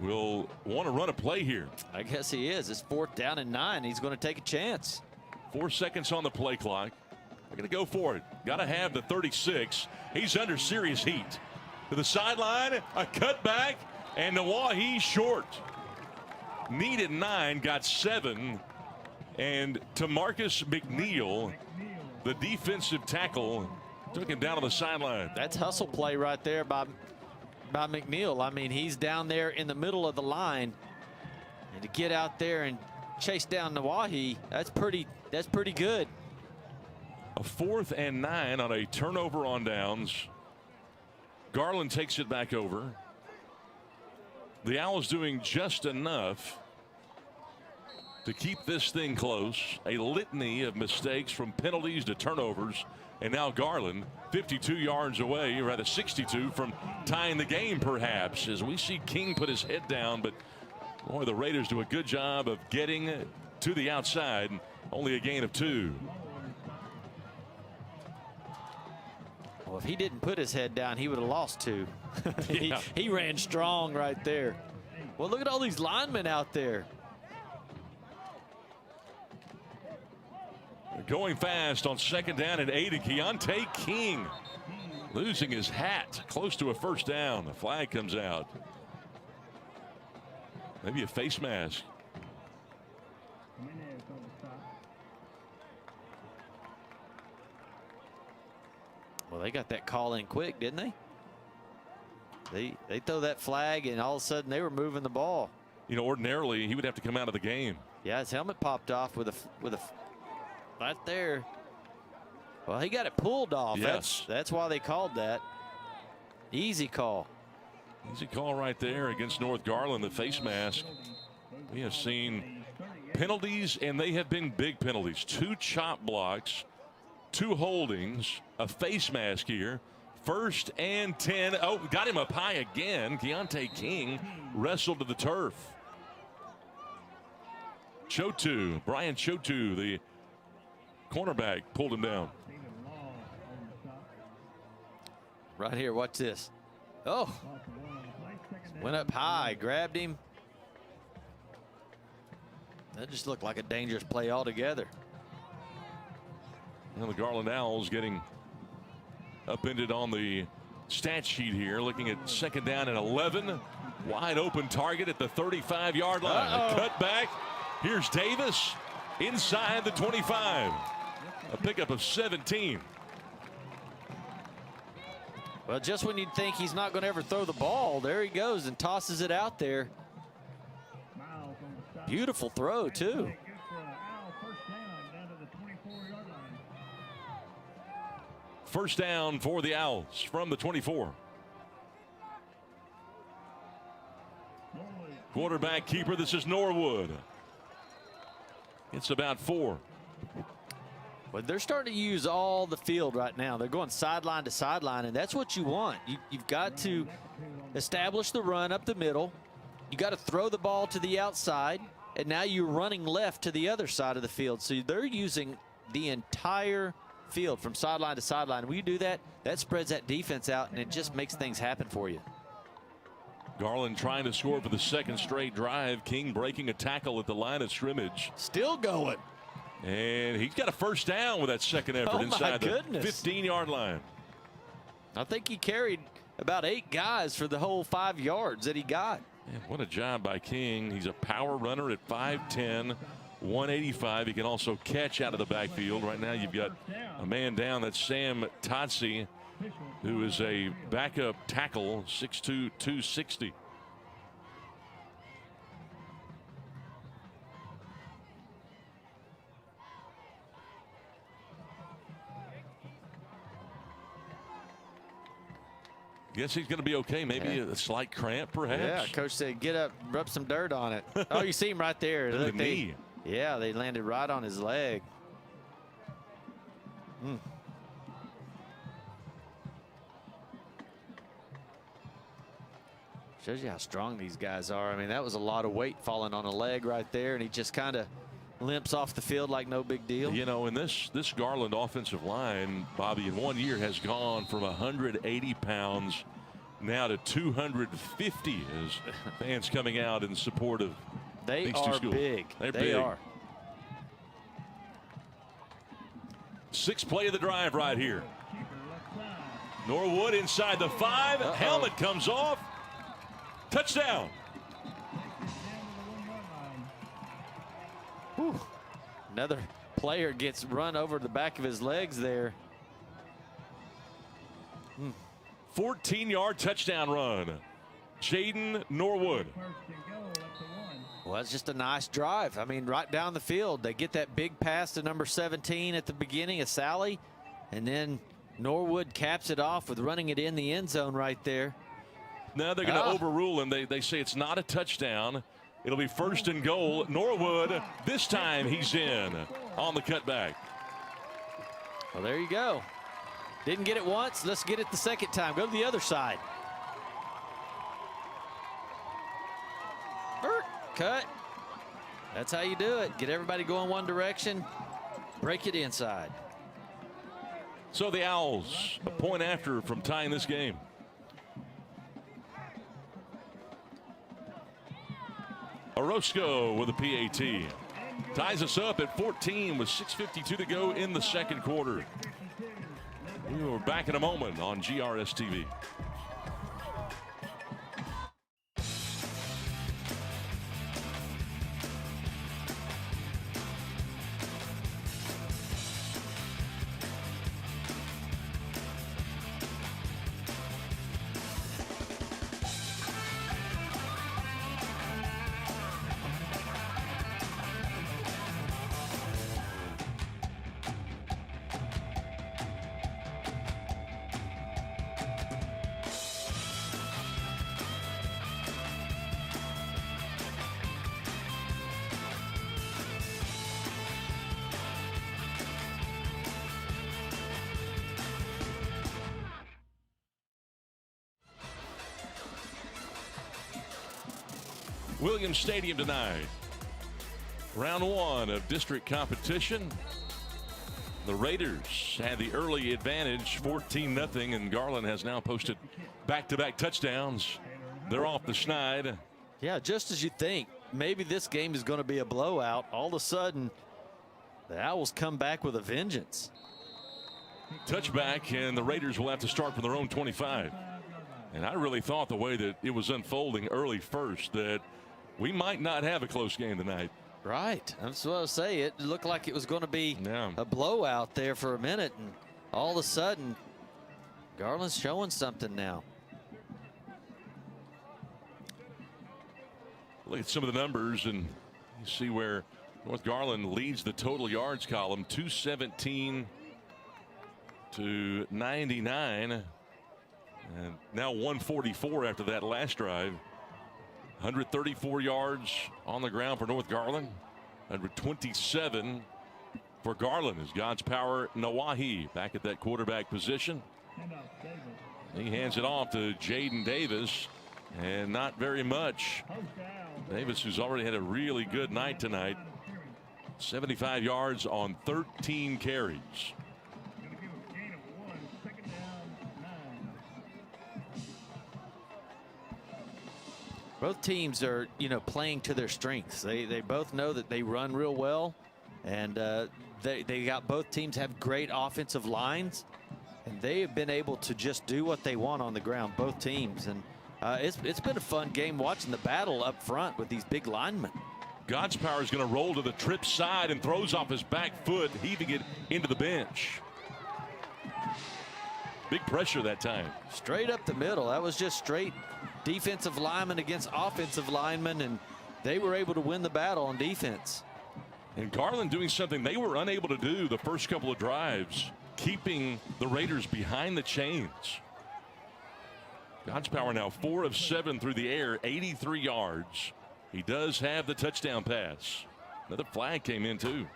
will want to run a play here. I guess he is. It's 4th down and 9. He's going to take a chance. 4 seconds on the play clock. They're going to go for it. Got to have the 36. He's under serious heat. To the sideline, a cutback, and Nawahi short. Needed 9, got 7. And Tamarcus McNeil, the defensive tackle, took him down on the sideline. That's hustle play right there by McNeil. I mean, he's down there in the middle of the line. And to get out there and chase down Nawahi, that's pretty good. A 4th and 9 on a turnover on downs. Garland takes it back over. The Owls doing just enough to keep this thing close. A litany of mistakes from penalties to turnovers. And now Garland 52 yards away, or rather 62 from tying the game perhaps, as we see King put his head down. But boy, the Raiders do a good job of getting to the outside. Only a gain of 2. Well, if he didn't put his head down, he would have lost 2. Yeah. he ran strong right there. Well, look at all these linemen out there. Going fast on 2nd down and 8, and Keontae King losing his hat close to a first down. The flag comes out. Maybe a face mask. Well, they got that call in quick, didn't they? They throw that flag, and all of a sudden they were moving the ball. You know, ordinarily he would have to come out of the game. Yeah, his helmet popped off with a right there. Well, he got it pulled off. Yes. That's why they called that. Easy call. Easy call right there against North Garland, the face mask. We have seen penalties, and they have been big penalties. 2 chop blocks, 2 holdings, a face mask here. 1st and 10. Oh, got him up high again. Keontae King wrestled to the turf. Brian Chotu, the cornerback, pulled him down. Right here, watch this. Oh, went up high, grabbed him. That just looked like a dangerous play altogether. And the Garland Owls getting upended on the stat sheet here, looking at 2nd down and 11. Wide open target at the 35-yard line. A cut back. Here's Davis inside the 25. A pickup of 17. Well, just when you'd think he's not going to ever throw the ball, there he goes and tosses it out there. Beautiful throw, too. First down for the Owls from the 24. Quarterback keeper, this is Norwood. It's about 4. Well, they're starting to use all the field right now. They're going sideline to sideline, and that's what you want. You've got to establish the run up the middle. You got to throw the ball to the outside, and now you're running left to the other side of the field. So they're using the entire field from sideline to sideline. When you do that, that spreads that defense out, and it just makes things happen for you. Garland trying to score for the 2nd straight drive. King breaking a tackle at the line of scrimmage. Still going. And he's got a first down with that 2nd effort inside the 15-yard line. I think he carried about 8 guys for the whole 5 yards that he got. Man, what a job by King. He's a power runner at 5'10", 185. He can also catch out of the backfield. Right now you've got a man down. That's Sam Totsi, who is a backup tackle, 6'2", 260. Guess he's going to be okay. Maybe a slight cramp, perhaps. Yeah, coach said, get up, rub some dirt on it. Oh, you see him right there. The knee. Yeah, they landed right on his leg. Shows you how strong these guys are. I mean, that was a lot of weight falling on a leg right there, and he just kind of limps off the field like no big deal. You know, and this Garland offensive line, Bobby, in 1 year has gone from 180 pounds now to 250 as fans coming out in support of these two schools. Big. They're they big. are. 6th play of the drive right here. Norwood inside the 5. Helmet comes off. Touchdown. Whew. Another player gets run over the back of his legs there. 14-yard touchdown run. Jaden Norwood. Well, it's just a nice drive. I mean, right down the field. They get that big pass to number 17 at the beginning of Sally, and then Norwood caps it off with running it in the end zone right there. Now they're going to overrule him. They say it's not a touchdown. It'll be 1st and goal. Norwood, this time he's in on the cutback. Well, there you go. Didn't get it once. Let's get it the 2nd time. Go to the other side. Cut. That's how you do it. Get everybody going one direction. Break it inside. So the Owls a point after from tying this game. Orozco with a PAT. Ties us up at 14 with 6:52 to go in the 2nd quarter. We will be back in a moment on GRS TV. Williams Stadium tonight. Round one of district competition. The Raiders had the early advantage, 14-0, and Garland has now posted back-to-back touchdowns. They're off the schneid. Yeah, just as you think, maybe this game is going to be a blowout. All of a sudden, the Owls come back with a vengeance. Touchback, and the Raiders will have to start from their own 25. And I really thought the way that it was unfolding early first that we might not have a close game tonight. Right. That's what I was saying. It looked like it was going to be a blowout there for a minute, and all of a sudden, Garland's showing something now. Look at some of the numbers, and you see where North Garland leads the total yards column, 217 to 99, and now 144 after that last drive. 134 yards on the ground for North Garland. 127 for Garland as God's Power Nawahi back at that quarterback position. He hands it off to Jaden Davis, and not very much. Davis, who's already had a really good night tonight. 75 yards on 13 carries. Both teams are, playing to their strengths. They both know that they run real well, and they got both teams have great offensive lines, and they have been able to just do what they want on the ground, both teams. And it's been a fun game watching the battle up front with these big linemen. God's Power is going to roll to the trip side and throws off his back foot, heaving it into the bench. Big pressure that time. Straight up the middle. That was just straight defensive lineman against offensive lineman, and they were able to win the battle on defense. And Garland doing something they were unable to do the first couple of drives, keeping the Raiders behind the chains. God's Power now 4 of 7 through the air, 83 yards. He does have the touchdown pass. Another flag came in too.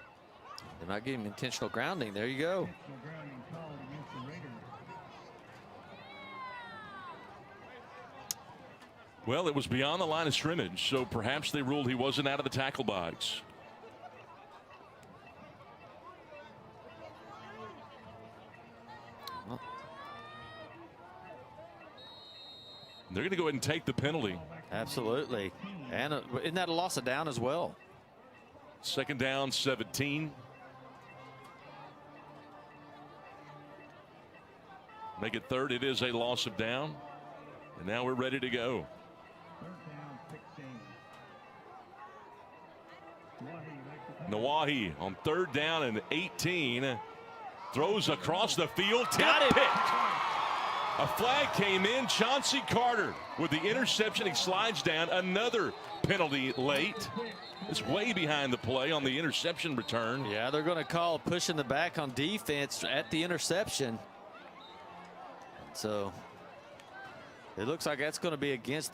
They might give him intentional grounding. There you go. Well, it was beyond the line of scrimmage, so perhaps they ruled he wasn't out of the tackle box. Well, they're going to go ahead and take the penalty. Absolutely. And isn't that a loss of down as well? Second down, 17. Make it third. It is a loss of down. And now we're ready to go. Nawahi on third down and 18. Throws across the field. Got it. Picked. A flag came in. Chauncey Carter with the interception. He slides down. Another penalty late. It's way behind the play on the interception return. Yeah, they're going to call pushing the back on defense at the interception. So it looks like that's going to be against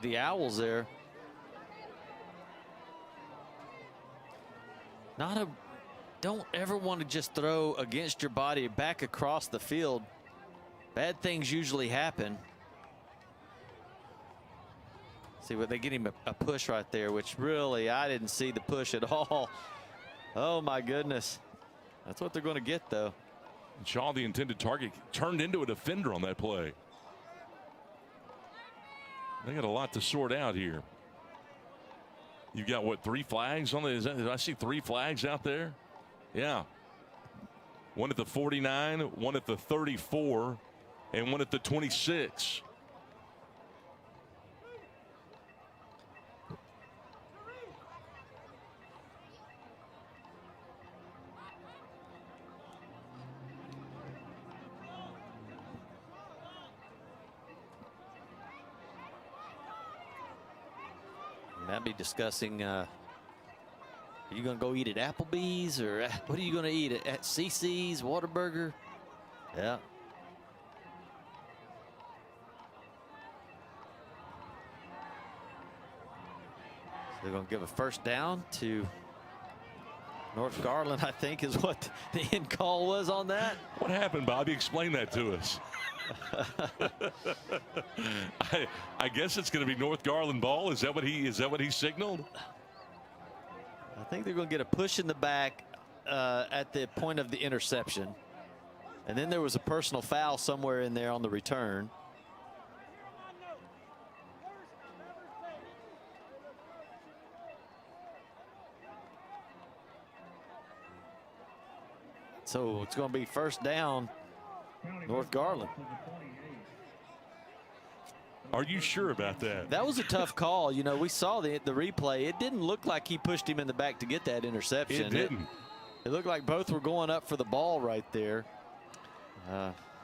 the Owls there. Don't ever want to just throw against your body back across the field. Bad things usually happen. See what they get him a push right there, which really I didn't see the push at all. Oh my goodness. That's what they're going to get though. Shaw, the intended target, turned into a defender on that play. They got a lot to sort out here. You've got what, 3 flags on the, did I see 3 flags out there? Yeah. One at the 49, one at the 34, and one at the 26. Might be discussing, are you going to go eat at Applebee's, or what are you going to eat at CC's, Whataburger? Yeah. So they're going to give a first down to North Garland, I think is what the end call was on that. What happened, Bobby? Explain that to us. I guess it's going to be North Garland ball. Is that what he signaled? I think they're going to get a push in the back at the point of the interception. And then there was a personal foul somewhere in there on the return. So it's going to be first down, North Garland. Are you sure about that? That was a tough call. You know, we saw the replay. It didn't look like he pushed him in the back to get that interception. It didn't. It looked like both were going up for the ball right there.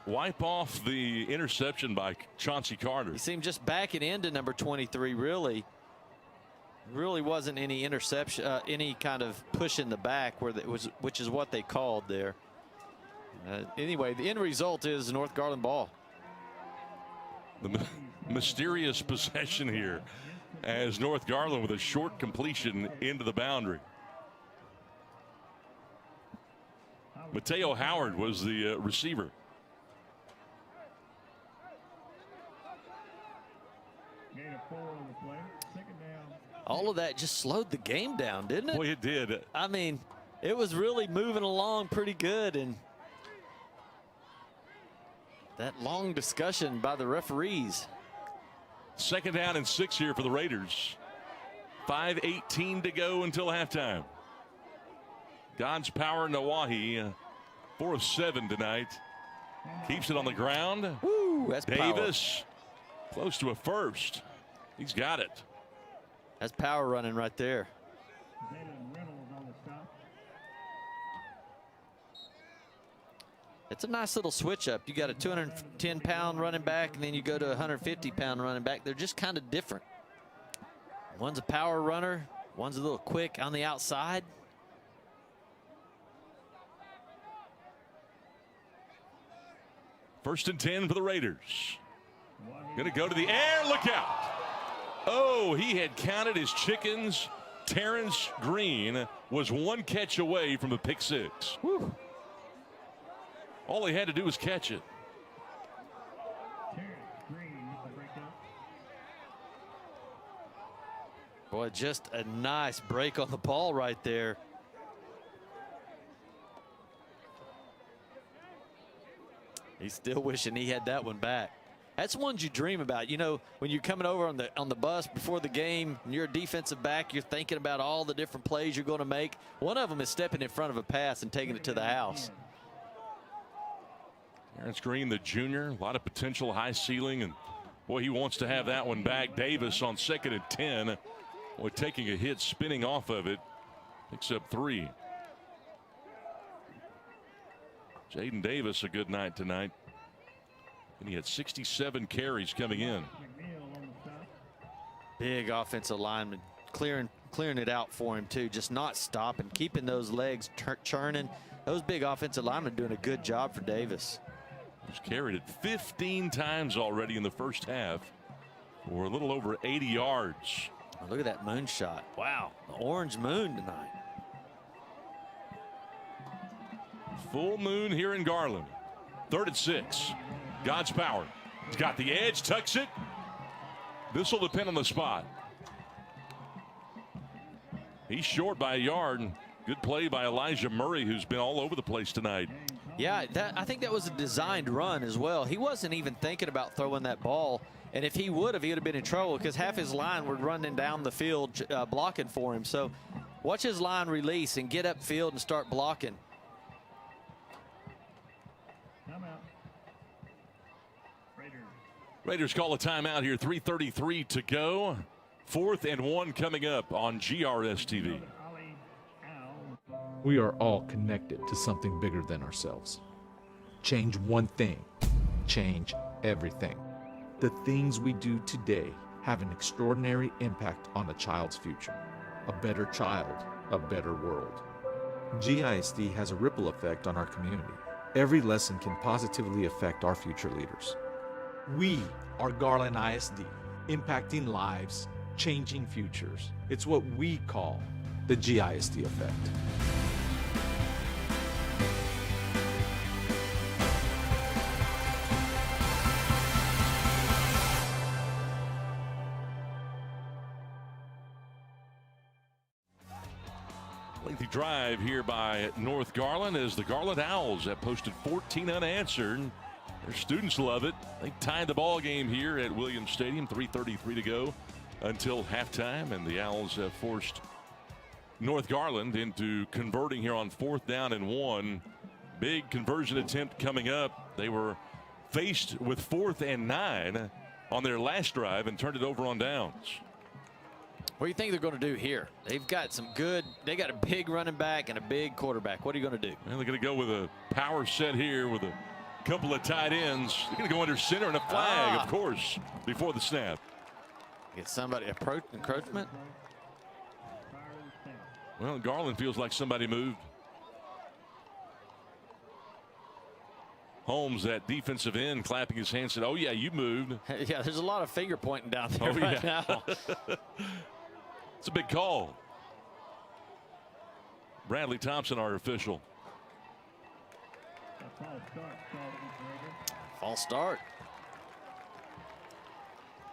Wipe off the interception by Chauncey Carter. He seemed just backing into number 23, really wasn't any interception, any kind of push in the back which is what they called there. Anyway, the end result is North Garland ball. The mysterious possession here as North Garland with a short completion into the boundary. Mateo Howard was the receiver. All of that just slowed the game down, didn't it? Boy, it did. I mean, it was really moving along pretty good, and that long discussion by the referees. Second down and 6 here for the Raiders. 5:18 to go until halftime. God's power Nawahi, 4 of 7 tonight. Keeps it on the ground. Woo, that's Davis close to a first. He's got it. That's power running right there. It's a nice little switch up. You got a 210-pound running back, and then you go to a 150-pound running back. They're just kind of different. One's a power runner. One's a little quick on the outside. First and 10 for the Raiders. Going to go to the air. Look out. Oh, he had counted his chickens. Terrence Green was one catch away from a pick six. Whew. All he had to do was catch it. Boy, just a nice break on the ball right there. He's still wishing he had that one back. That's ones you dream about. You know, when you're coming over on the bus before the game and you're a defensive back, you're thinking about all the different plays you're going to make. One of them is stepping in front of a pass and taking it to the house. Terrence Green, the junior, a lot of potential, high ceiling, and boy, he wants to have that one back. Davis on 2nd and 10. Boy, taking a hit, spinning off of it, picks up 3. Jaden Davis, a good night tonight. And he had 67 carries coming in. Big offensive lineman clearing it out for him too, just not stopping, keeping those legs churning. Those big offensive linemen doing a good job for Davis. He's carried it 15 times already in the first half for a little over 80 yards. Oh, look at that moonshot. Wow, the orange moon tonight. Full moon here in Garland. 3rd and 6. God's power. He's got the edge, tucks it. This will depend on the spot. He's short by a yard. Good play by Elijah Murray, who's been all over the place tonight. Yeah, I think that was a designed run as well. He wasn't even thinking about throwing that ball. And if he would have, he would have been in trouble because half his line were running down the field blocking for him. So watch his line release and get upfield and start blocking. Raiders call a timeout here. 3:33 to go. 4th and 1 coming up on GRS TV. We are all connected to something bigger than ourselves. Change one thing, change everything. The things we do today have an extraordinary impact on a child's future. A better child, a better world. GISD has a ripple effect on our community. Every lesson can positively affect our future leaders. We are Garland ISD, impacting lives, changing futures. It's what we call the GISD effect. Lengthy drive here by North Garland as the Garland Owls have posted 14 unanswered. Their students love it. They tied the ball game here at Williams Stadium, 3:33 to go until halftime, and the Owls have forced North Garland into converting here on 4th down and 1. Big conversion attempt coming up. They were faced with 4th and 9 on their last drive and turned it over on downs. What do you think they're going to do here? They've got they got a big running back and a big quarterback. What are you going to do? Well, they're going to go with a power set here with a couple of tight ends. They're going to go under center and a flag, of course, before the snap. Get somebody encroachment. Well, Garland feels like somebody moved. Holmes, that defensive end, clapping his hands, said, "Oh yeah, you moved." Yeah, there's a lot of finger pointing down there right now. It's a big call. Bradley Thompson, our official. False start.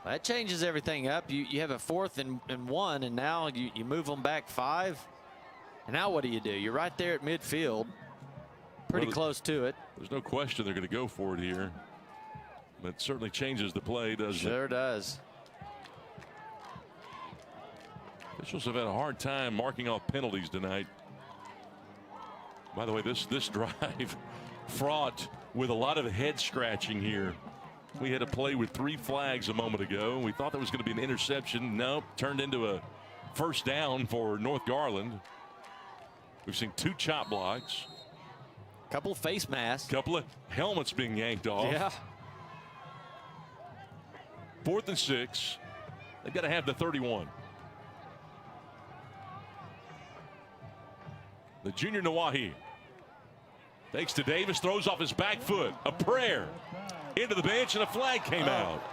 That changes everything up. You have a 4th and 1, and now you move them back 5. And now what do? You're right there at midfield. Pretty close to it. There's no question they're going to go for it here. But it certainly changes the play, doesn't it? Sure does. Officials have had a hard time marking off penalties tonight. By the way, this drive fraught with a lot of head scratching here. We had a play with 3 flags a moment ago. We thought that was going to be an interception. Nope, turned into a first down for North Garland. We've seen 2 chop blocks. Couple of face masks. Couple of helmets being yanked off. Yeah. 4th and 6. They've got to have the 31. The junior Nawahi takes to Davis, throws off his back foot. A prayer into the bench, and a flag came out.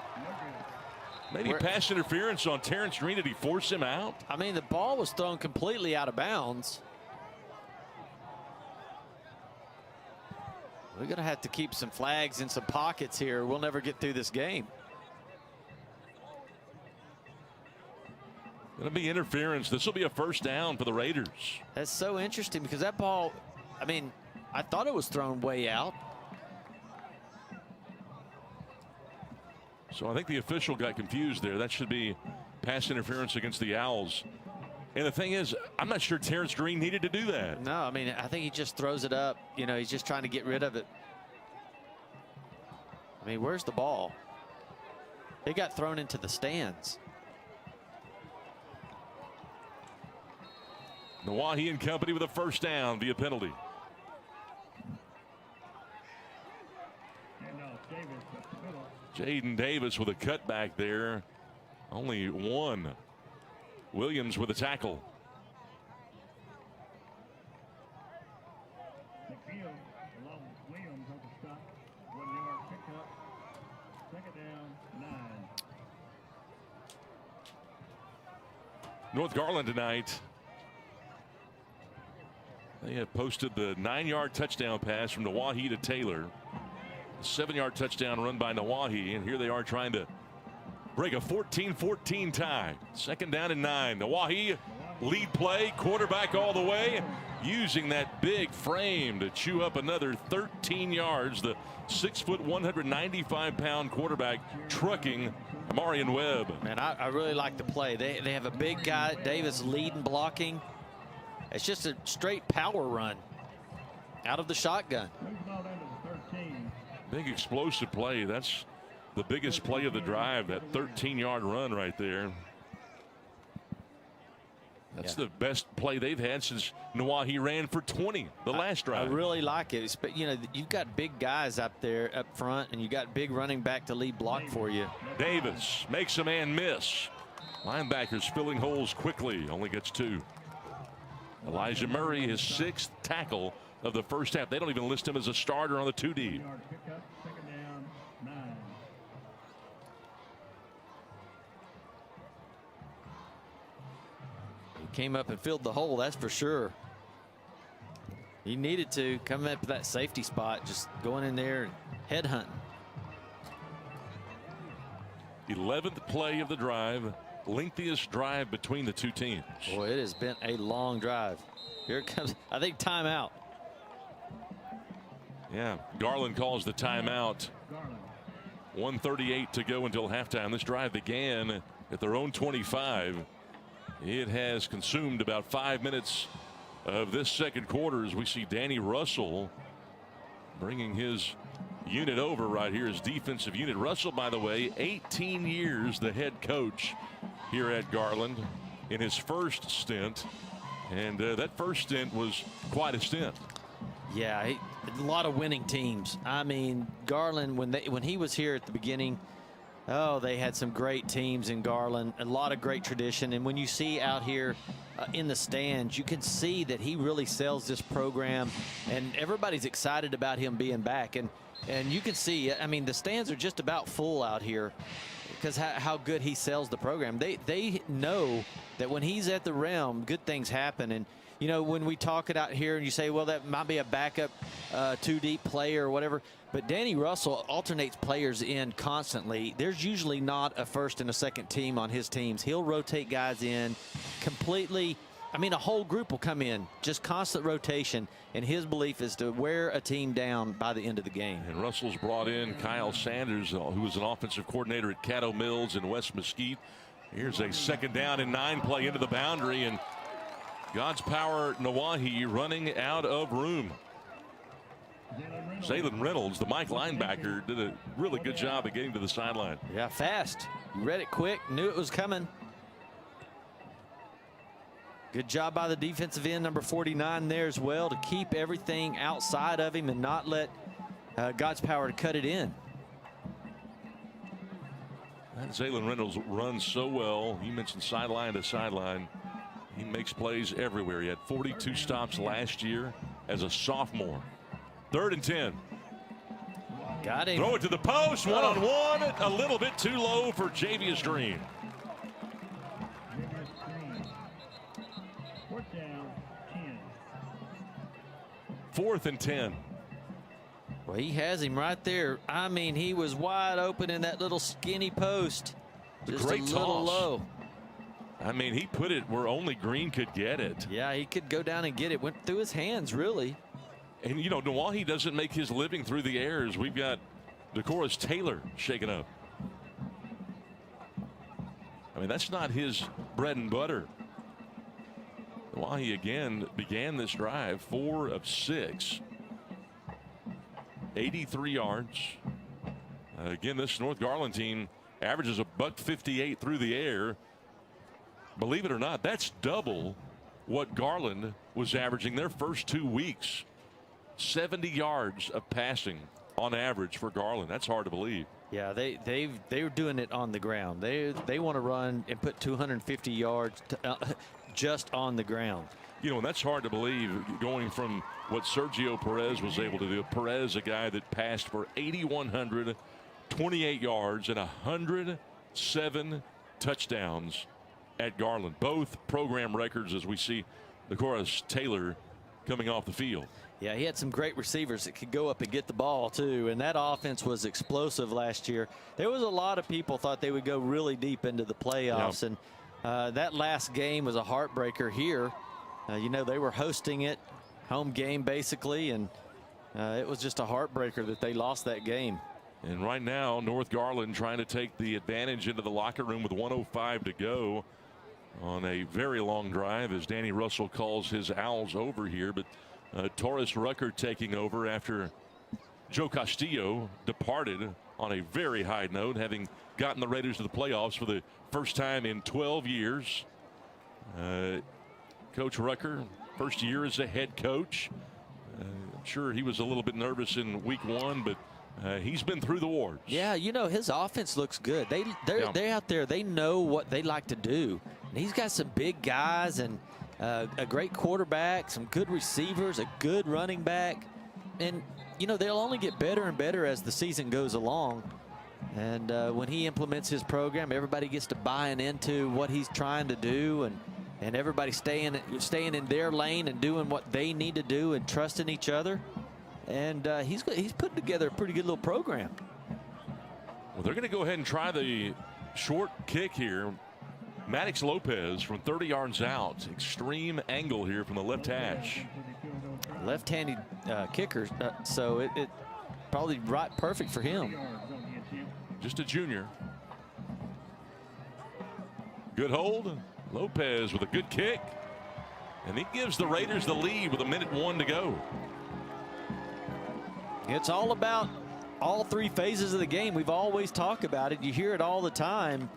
Maybe pass interference on Terrence Green. Did he force him out? I mean, the ball was thrown completely out of bounds. We're going to have to keep some flags in some pockets here. We'll never get through this game. Going to be interference. This will be a first down for the Raiders. That's so interesting because that ball, I mean, I thought it was thrown way out. So I think the official got confused there. That should be pass interference against the Owls. And the thing is, I'm not sure Terrence Green needed to do that. No, I mean, I think he just throws it up. You know, he's just trying to get rid of it. I mean, where's the ball? It got thrown into the stands. Nawahi and company with a first down via penalty. Jaden Davis with a cutback there. Only 1. Williams with a tackle. North Garland tonight. They have posted the 9-yard touchdown pass from Nawahi to Taylor. A 7-yard touchdown run by Nawahi, and here they are trying to break a 14-14 tie. 2nd down and 9. Nawahi lead play, quarterback all the way, using that big frame to chew up another 13 yards. The 6-foot, 195-pound quarterback trucking Marion Webb. Man, I really like the play. They have a big guy, Davis, leading, blocking. It's just a straight power run out of the shotgun. Big explosive play. That's the biggest play of the drive, that 13-yard run right there. That's the best play they've had since Nawahi ran for 20 the last drive. I really like it. But, you know, you've got big guys up there up front, and you got big running back to lead block for you. Davis makes a man miss. Linebackers filling holes quickly, only gets 2. Elijah Murray, his 6th tackle of the first half. They don't even list him as a starter on the 2 deep. He came up and filled the hole, that's for sure. He needed to come up to that safety spot, just going in there and head hunting. 11th play of the drive. lengthiest drive between the two teams. Boy, it has been a long drive. Here it comes. I think timeout. Yeah, Garland calls the timeout. 1:38 to go until halftime. This drive began at their own 25. It has consumed about 5 minutes of this second quarter as we see Danny Russell bringing his unit over right here, his defensive unit. Russell, by the way, 18 years the head coach here at Garland in his first stint. And that first stint was quite a stint. Yeah, a lot of winning teams. I mean, Garland, when he was here at the beginning, oh, they had some great teams in Garland, a lot of great tradition. And when you see out here in the stands, you can see that he really sells this program, and everybody's excited about him being back. And you can see, I mean, the stands are just about full out here because how good he sells the program. They know that when he's at the realm, good things happen. And you know, when we talk it out here and you say, well, that might be a backup too deep player or whatever, but Danny Russell alternates players in constantly. There's usually not a first and a second team on his teams. He'll rotate guys in completely. I mean, a whole group will come in, just constant rotation, and his belief is to wear a team down by the end of the game. And Russell's brought in Kyle Sanders, who was an offensive coordinator at Caddo Mills in West Mesquite. Here's a 2nd down and 9 play into the boundary, and God's Power Nawahi running out of room. Zaylen Reynolds, the Mike linebacker, did a really good job of getting to the sideline. Yeah, fast. You read it quick, knew it was coming. Good job by the defensive end, number 49 there as well, to keep everything outside of him and not let God's Power to cut it in. And Zaylen Reynolds runs so well. You mentioned sideline to sideline. He makes plays everywhere. He had 42 stops last year as a sophomore. 3rd and 10. Got him. Throw it to the post, one-on-one. A little bit too low for Javius Green. Fourth and 10. Well, he has him right there. I mean, he was wide open in that little skinny post. Just Great a little toss. Low. I mean, he put it where only Green could get it. Yeah, he could go down and get it. Went through his hands, really. And, you know, Nawahi doesn't make his living through the airs. We've got DeCoris Taylor shaken up. I mean, that's not his bread and butter. Nawahi again began this drive 4 of 6. 83 yards. Again, this North Garland team averages $158 through the air. Believe it or not, that's double what Garland was averaging their first 2 weeks. 70 yards of passing on average for Garland. That's hard to believe. Yeah, they were doing it on the ground. They want to run and put 250 yards just on the ground. You know, and that's hard to believe, going from what Sergio Perez was able to do. Perez, a guy that passed for 8,128 yards and 107 touchdowns at Garland. Both program records as we see DeCoris Taylor coming off the field. Yeah, he had some great receivers that could go up and get the ball too, and that offense was explosive last year. There was a lot of people thought they would go really deep into the playoffs, and that last game was a heartbreaker here. You know, they were hosting it, home game basically, and it was just a heartbreaker that they lost that game. And right now, North Garland trying to take the advantage into the locker room with 1:05 to go on a very long drive as Danny Russell calls his Owls over here. But Taurus Rucker taking over after Joe Castillo departed on a very high note, having gotten the Raiders to the playoffs for the first time in 12 years. Coach Rucker, first year as a head coach. I'm sure he was a little bit nervous in week 1, but he's been through the wars. Yeah, you know, his offense looks good. They're out there. They know what they like to do. And he's got some big guys and a great quarterback, some good receivers, a good running back. And, you know, they'll only get better and better as the season goes along. And when he implements his program, everybody gets to buying into what he's trying to do, and everybody staying in their lane and doing what they need to do and trusting each other. And he's put together a pretty good little program. Well, they're going to go ahead and try the short kick here. Maddox Lopez from 30 yards out. Extreme angle here from the left hash. Left-handed kicker, so it probably perfect for him. Just a junior. Good hold. Lopez with a good kick. And he gives the Raiders the lead with 1:01 to go. It's all about all three phases of the game. We've always talked about it. You hear it all the time.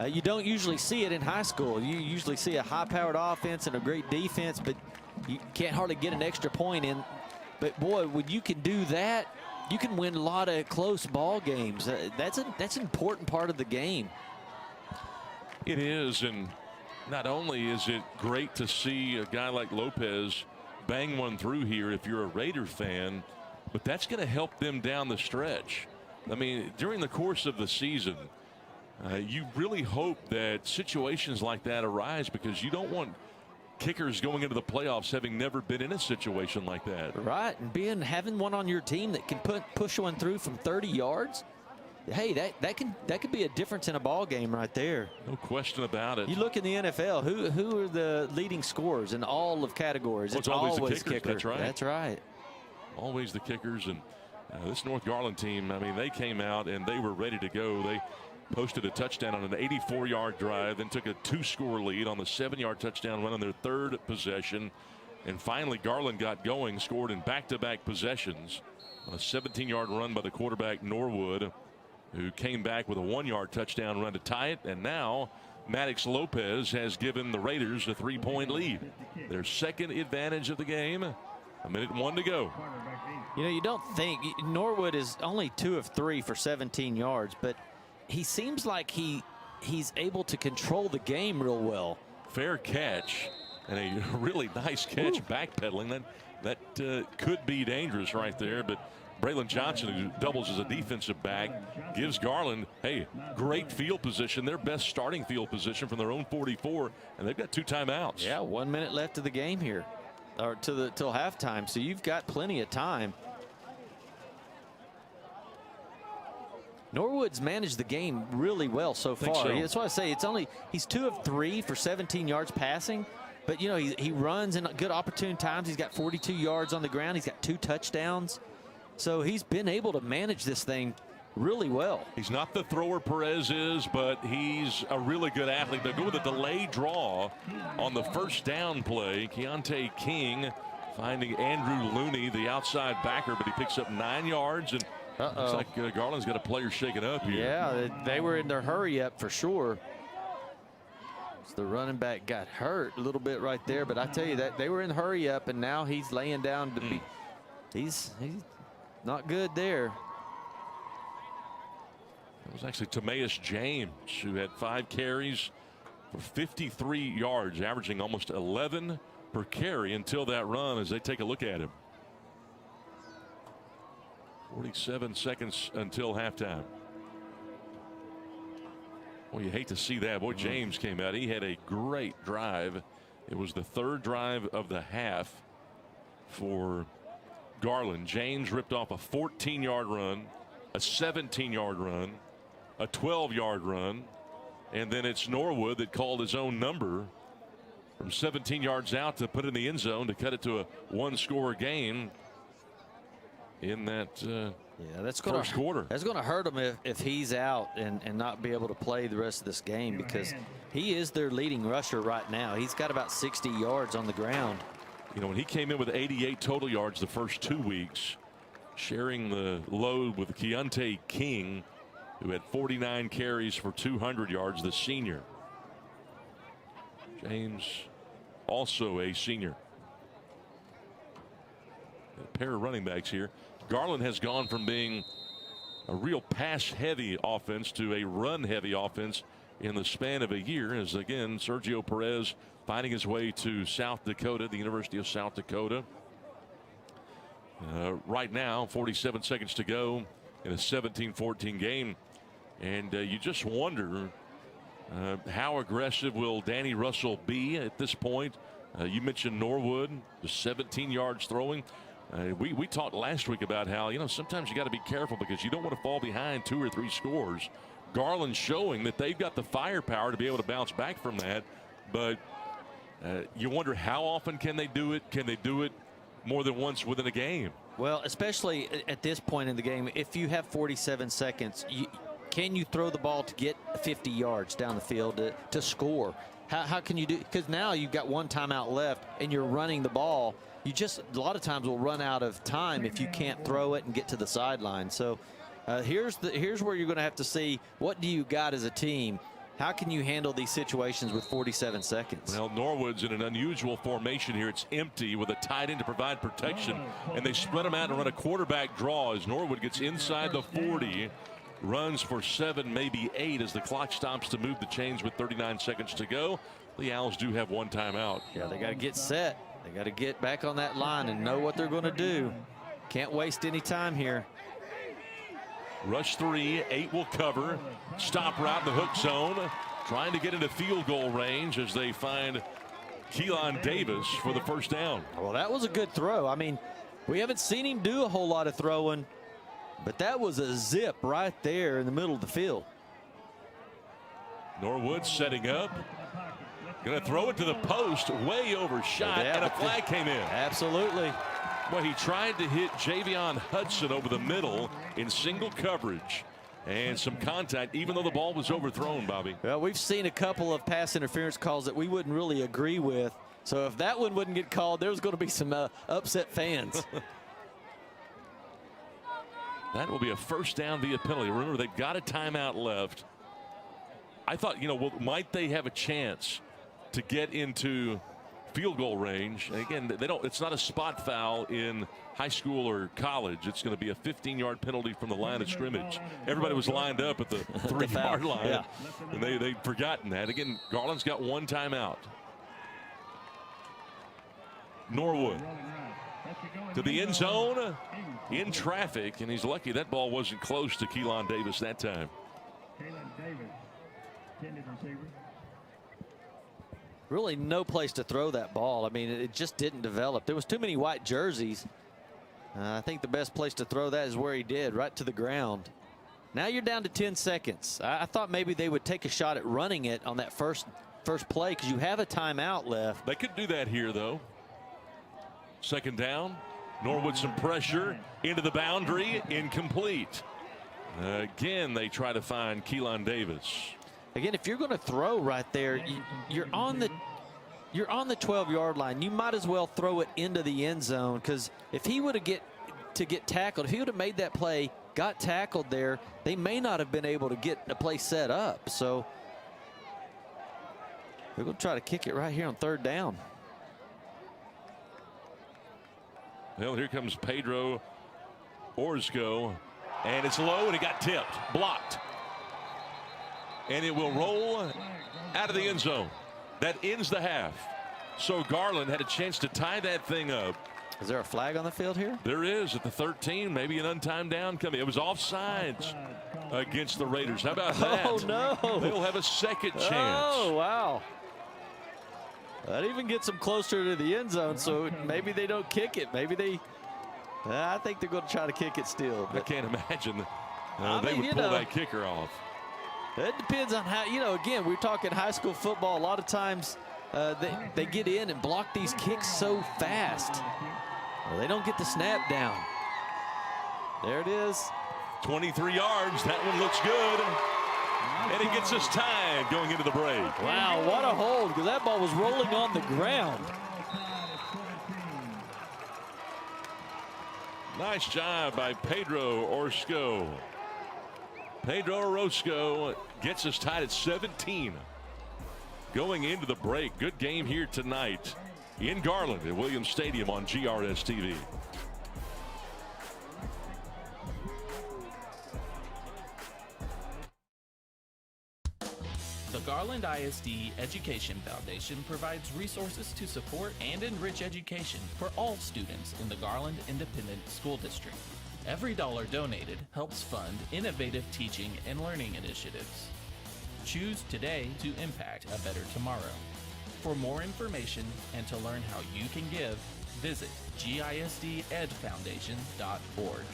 You don't usually see it in high school. You usually see a high-powered offense and a great defense, but you can't hardly get an extra point in. But, boy, when you can do that, you can win a lot of close ball games. That's an important part of the game. It is, and not only is it great to see a guy like Lopez bang one through here if you're a Raider fan, but that's going to help them down the stretch. I mean, during the course of the season, you really hope that situations like that arise, because you don't want kickers going into the playoffs having never been in a situation like that. Right, and having one on your team that can push one through from 30 yards. Hey, that could be a difference in a ball game right there. No question about it. You look in the NFL, who are the leading scorers in all of categories? Well, it's always the kickers. kicker. That's right. That's right. Always the kickers. And this North Garland team, I mean, they came out and they were ready to go. They posted a touchdown on an 84-yard drive, then took a 2-score lead on the 7-yard touchdown run on their third possession. And finally, Garland got going, scored in back-to-back possessions on a 17-yard run by the quarterback Norwood, who came back with a 1-yard touchdown run to tie it. And now Maddox Lopez has given the Raiders a 3-point lead. Their second advantage of the game. 1:01 to go. You know, you don't think Norwood is only 2 of 3 for 17 yards, but he seems like he's able to control the game real well. Fair catch and a really nice catch. Ooh. Backpedaling. That could be dangerous right there, but Braylon Johnson, who doubles as a defensive back, gives Garland, hey, great field position, their best starting field position from their own 44, and they've got 2 timeouts. Yeah, 1 minute left of the game here, or till halftime, so you've got plenty of time. Norwood's managed the game really well so far. So. That's why I say he's 2 of 3 for 17 yards passing, but you know he runs in good opportune times. He's got 42 yards on the ground. He's got 2 touchdowns. So he's been able to manage this thing really well. He's not the thrower Perez is, but he's a really good athlete. They go with a delayed draw on the first down play. Keontae King finding Andrew Looney, the outside backer, but he picks up 9 yards. And looks like Garland's got a player shaken up here. Yeah, they were in their hurry up for sure. The running back got hurt a little bit right there, but I tell you that they were in hurry up, and now he's laying down to be. He's not good there. It was actually Timaeus James who had 5 carries for 53 yards, averaging almost 11 per carry until that run as they take a look at him. 47 seconds until halftime. Well, you hate to see that. Boy, James came out. He had a great drive. It was the 3rd drive of the half for Garland. James ripped off a 14-yard run, a 17-yard run, a 12-yard run, and then it's Norwood that called his own number from 17 yards out to put it in the end zone to cut it to a 1-score game in that that's first quarter. That's going to hurt him if he's out and not be able to play the rest of this game, because he is their leading rusher right now. He's got about 60 yards on the ground. You know, when he came in with 88 total yards the first 2 weeks, sharing the load with Keontae King, who had 49 carries for 200 yards, the senior. James, also a senior. A pair of running backs here. Garland has gone from being a real pass-heavy offense to a run-heavy offense in the span of a year, as again Sergio Perez finding his way to South Dakota, the University of South Dakota. Right now, 47 seconds to go in a 17-14 game, and you just wonder how aggressive will Danny Russell be at this point. You mentioned Norwood, just 17 yards throwing. We talked last week about how, you know, sometimes you got to be careful because you don't want to fall behind 2 or 3 scores. Garland showing that they've got the firepower to be able to bounce back from that. But you wonder how often can they do it? Can they do it more than once within a game? Well, especially at this point in the game, if you have 47 seconds, can you throw the ball to get 50 yards down the field to score? How can you do? Because now you've got one timeout left and you're running the ball. You just a lot of times will run out of time if you can't throw it and get to the sideline. So here's where you're going to have to see what do you got as a team. How can you handle these situations with 47 seconds? Well, Norwood's in an unusual formation here. It's empty with a tight end to provide protection, and they spread them out and run a quarterback draw as Norwood gets inside the 40, runs for 7, maybe 8 as the clock stops to move the chains with 39 seconds to go. The Owls do have one timeout. Yeah, they got to get set. They got to get back on that line and know what they're going to do. Can't waste any time here. Rush 3, 8 will cover. Stop route in the hook zone. Trying to get into field goal range as they find Keelan Davis for the first down. Well, that was a good throw. I mean, we haven't seen him do a whole lot of throwing, but that was a zip right there in the middle of the field. Norwood setting up. Going to throw it to the post, way overshot, and a flag came in. Absolutely. Well, he tried to hit Javion Hudson over the middle in single coverage and some contact, even though the ball was overthrown, Bobby. Well, we've seen a couple of pass interference calls that we wouldn't really agree with. So if that one wouldn't get called, there's going to be some upset fans. That will be a first down via penalty. Remember, they've got a timeout left. I thought, well, might they have a chance to get into field goal range? And again, they don't. It's not a spot foul in high school or college. It's going to be a 15-yard penalty from the line of scrimmage. Everybody was lined up at the 3-yard line, yeah. And they'd forgotten that. Again, Garland's got one timeout. Norwood to the end zone in traffic, and he's lucky that ball wasn't close to Keelan Davis that time. Really no place to throw that ball. I mean, it just didn't develop. There was too many white jerseys. I think the best place to throw that is where he did, right to the ground. Now you're down to 10 seconds. I thought maybe they would take a shot at running it on that first play because you have a timeout left. They could do that here, though. Second down. Norwood some pressure into the boundary. Incomplete. Again, they try to find Keelan Davis. Again, if you're going to throw right there, you're on the 12-yard line. You might as well throw it into the end zone because if he would have get tackled, if he would have made that play, got tackled there, they may not have been able to get a play set up. So they're going to try to kick it right here on third down. Well, here comes Pedro Orozco, and it's low, and it got tipped, blocked. And it will roll out of the end zone. That ends the half. So Garland had a chance to tie that thing up. Is there a flag on the field here? There is at the 13, maybe an untimed down coming. It was offsides against the Raiders. How about that? Oh, no. They'll have a second chance. Oh, wow. That even gets them closer to the end zone, so maybe they don't kick it. Maybe they – I think they're going to try to kick it still. I can't imagine they would pull that kicker off. It depends on how, again, we're talking high school football. A lot of times they get in and block these kicks so fast. Well, they don't get the snap down. There it is. 23 yards. That one looks good. And it gets us tied going into the break. Wow, what a hold, because that ball was rolling on the ground. Nice job by Pedro Orozco. Pedro Orozco gets us tied at 17 going into the break. Good game here tonight in Garland at Williams Stadium on GRS-TV. The Garland ISD Education Foundation provides resources to support and enrich education for all students in the Garland Independent School District. Every dollar donated helps fund innovative teaching and learning initiatives. Choose today to impact a better tomorrow. For more information and to learn how you can give, visit GISDEdFoundation.org.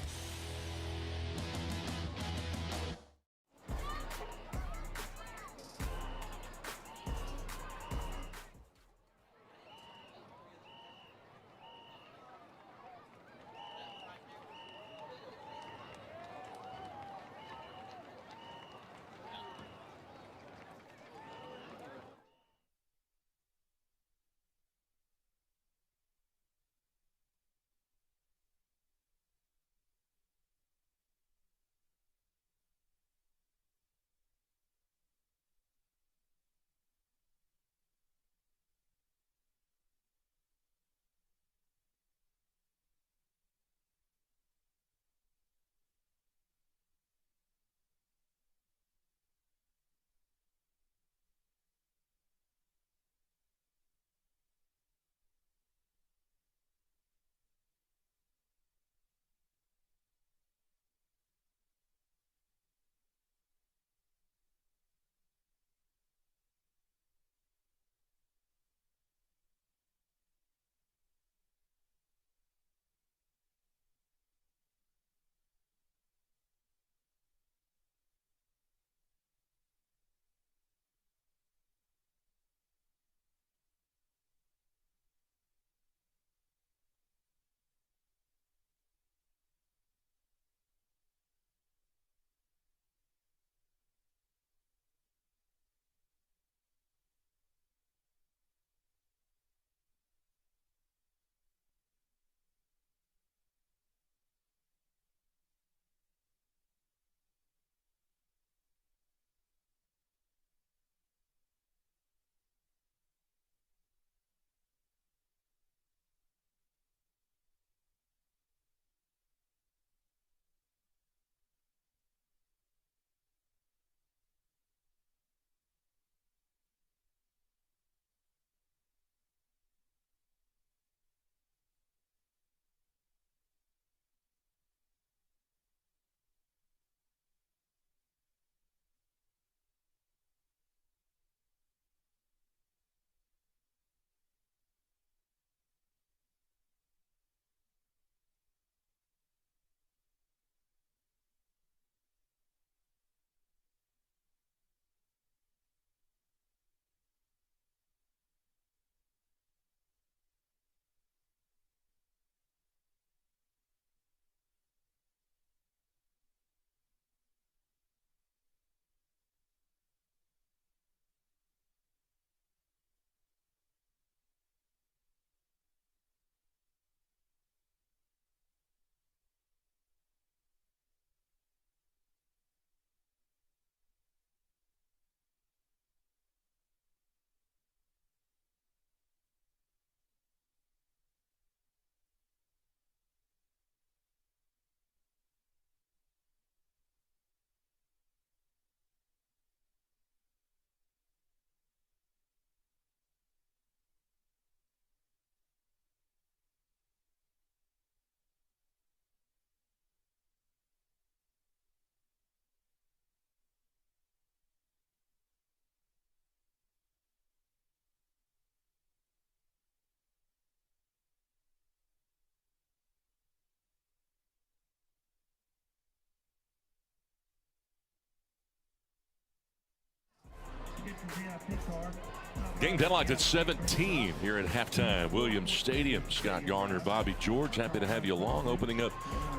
Game deadline at 17 here at halftime. Williams Stadium. Scott Garner, Bobby George, happy to have you along, opening up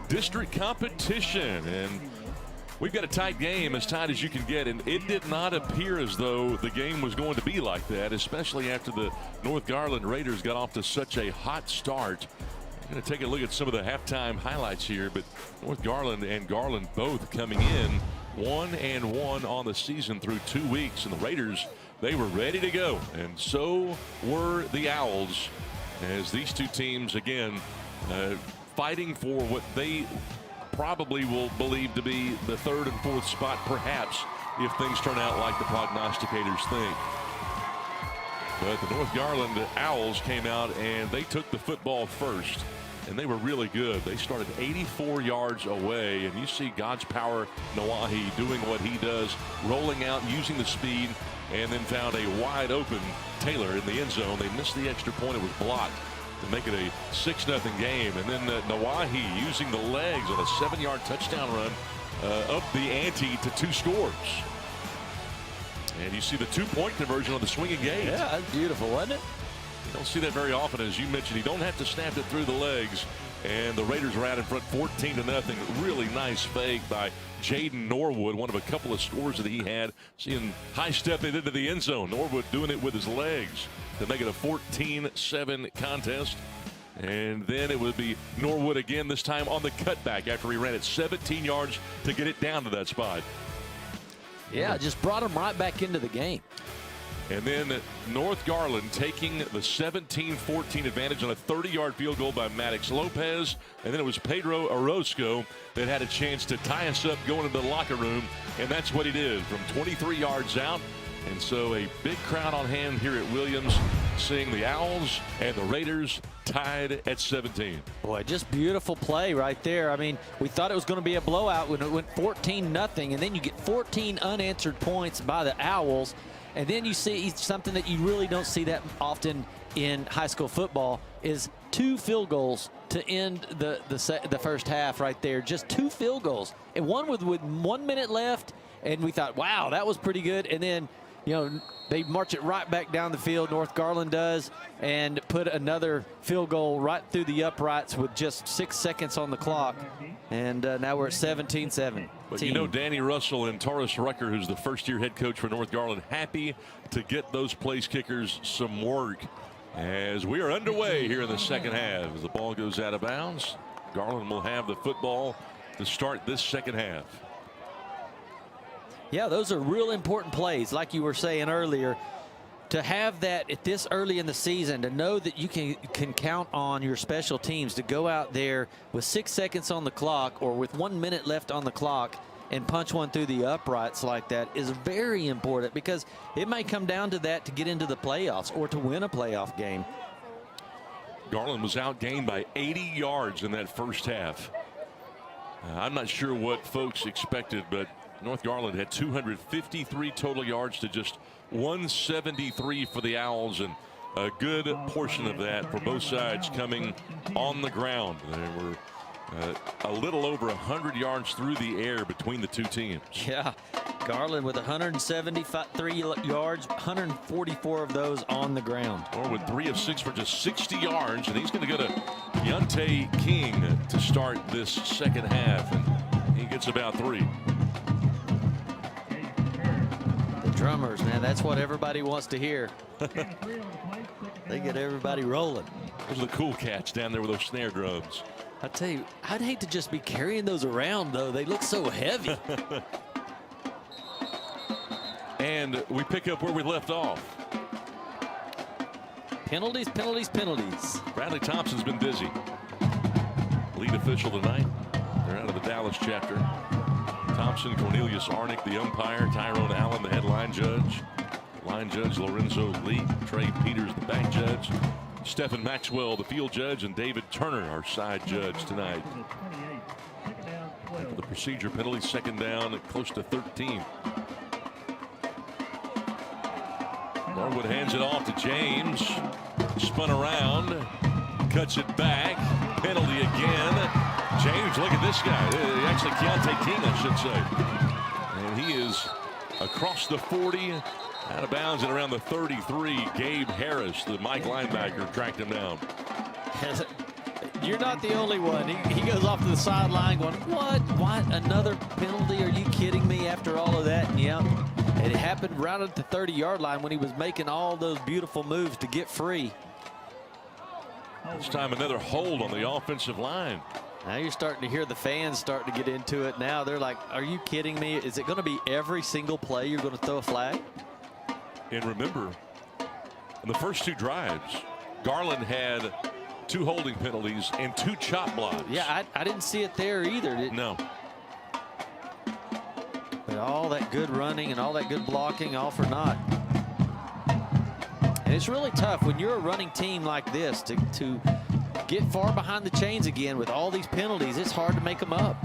district competition. And we've got a tight game, as tight as you can get, and it did not appear as though the game was going to be like that, especially after the North Garland Raiders got off to such a hot start. I'm going to take a look at some of the halftime highlights here, but North Garland and Garland both coming in 1-1 on the season through 2 weeks, and the Raiders, they were ready to go, and so were the Owls, as these two teams again fighting for what they probably will believe to be the third and fourth spot, perhaps, if things turn out like the prognosticators think. But the North Garland Owls came out and they took the football first, and they were really good. They started 84 yards away, and you see God's power, Nawahi, doing what he does, rolling out, using the speed, and then found a wide open Taylor in the end zone. They missed the extra point. It was blocked to make it a 6-0 game. And then Nawahi using the legs on a 7-yard touchdown run up the ante to 2 scores. And you see the 2-point conversion on the swinging gate. Yeah, that's beautiful, wasn't it? You don't see that very often, as you mentioned. You don't have to snap it through the legs. And the Raiders are out in front 14-0. Really nice fake by Jaden Norwood, one of a couple of scores that he had. Seeing high step it into the end zone. Norwood doing it with his legs to make it a 14-7 contest. And then it would be Norwood again, this time on the cutback after he ran it 17 yards to get it down to that spot. Yeah, just brought him right back into the game. And then North Garland taking the 17-14 advantage on a 30-yard field goal by Maddox Lopez. And then it was Pedro Orozco that had a chance to tie us up going into the locker room. And that's what he did from 23 yards out. And so a big crowd on hand here at Williams, seeing the Owls and the Raiders tied at 17. Boy, just beautiful play right there. I mean, we thought it was going to be a blowout when it went 14-0, and then you get 14 unanswered points by the Owls. And then you see something that you really don't see that often in high school football is 2 field goals to end the first half right there. Just 2 field goals, and one with 1 minute left. And we thought, wow, that was pretty good. And then, you know, they march it right back down the field, North Garland does, and put another field goal right through the uprights with just 6 seconds on the clock. And now we're at 17-7. But you know, Danny Russell and Taurus Rucker, who's the first-year head coach for North Garland, happy to get those place kickers some work as we are underway here in the second half. As the ball goes out of bounds, Garland will have the football to start this second half. Yeah, those are real important plays, like you were saying earlier. To have that at this early in the season, to know that you can count on your special teams to go out there with 6 seconds on the clock or with 1 minute left on the clock and punch one through the uprights like that is very important, because it may come down to that to get into the playoffs or to win a playoff game. Garland was outgained by 80 yards in that first half. I'm not sure what folks expected, but North Garland had 253 total yards to just 173 for the Owls, and a good portion of that for both sides coming on the ground. They were a little over 100 yards through the air between the two teams. Yeah, Garland with 173 yards, 144 of those on the ground. Norwood 3 of 6 for just 60 yards, and he's going to go to Yunte King to start this second half, and he gets about 3. Drummers, man, that's what everybody wants to hear. They get everybody rolling. Those are the cool cats down there with those snare drums. I tell you, I'd hate to just be carrying those around, though. They look so heavy. And we pick up where we left off. Penalties, penalties, penalties. Bradley Thompson's been busy. Lead official tonight. They're out of the Dallas chapter. Thompson, Cornelius Arnick, the umpire, Tyrone Allen, the headline judge, line judge Lorenzo Lee, Trey Peters, the back judge, Stephen Maxwell, the field judge, and David Turner, our side judge tonight. The procedure penalty, second down, close to 13. Norwood hands it off to James, spun around, cuts it back, penalty again. James, look at this guy. Actually, Keontae King, I should say. And he is across the 40 Out of bounds and around the 33. Gabe Harris, the Mike linebacker, tracked him down. You're not the only one. He goes off to the sideline going, what? Another penalty? Are you kidding me after all of that? And yeah, it happened right at the 30-yard line when he was making all those beautiful moves to get free. This time another hold on the offensive line. Now you're starting to hear the fans starting to get into it. Now they're like, are you kidding me? Is it going to be every single play you're going to throw a flag? And remember, in the first 2 drives, Garland had 2 holding penalties and 2 chop blocks. Yeah, I didn't see it there either. No. But all that good running and all that good blocking, all for naught. And it's really tough when you're a running team like this to get far behind the chains again with all these penalties. It's hard to make them up.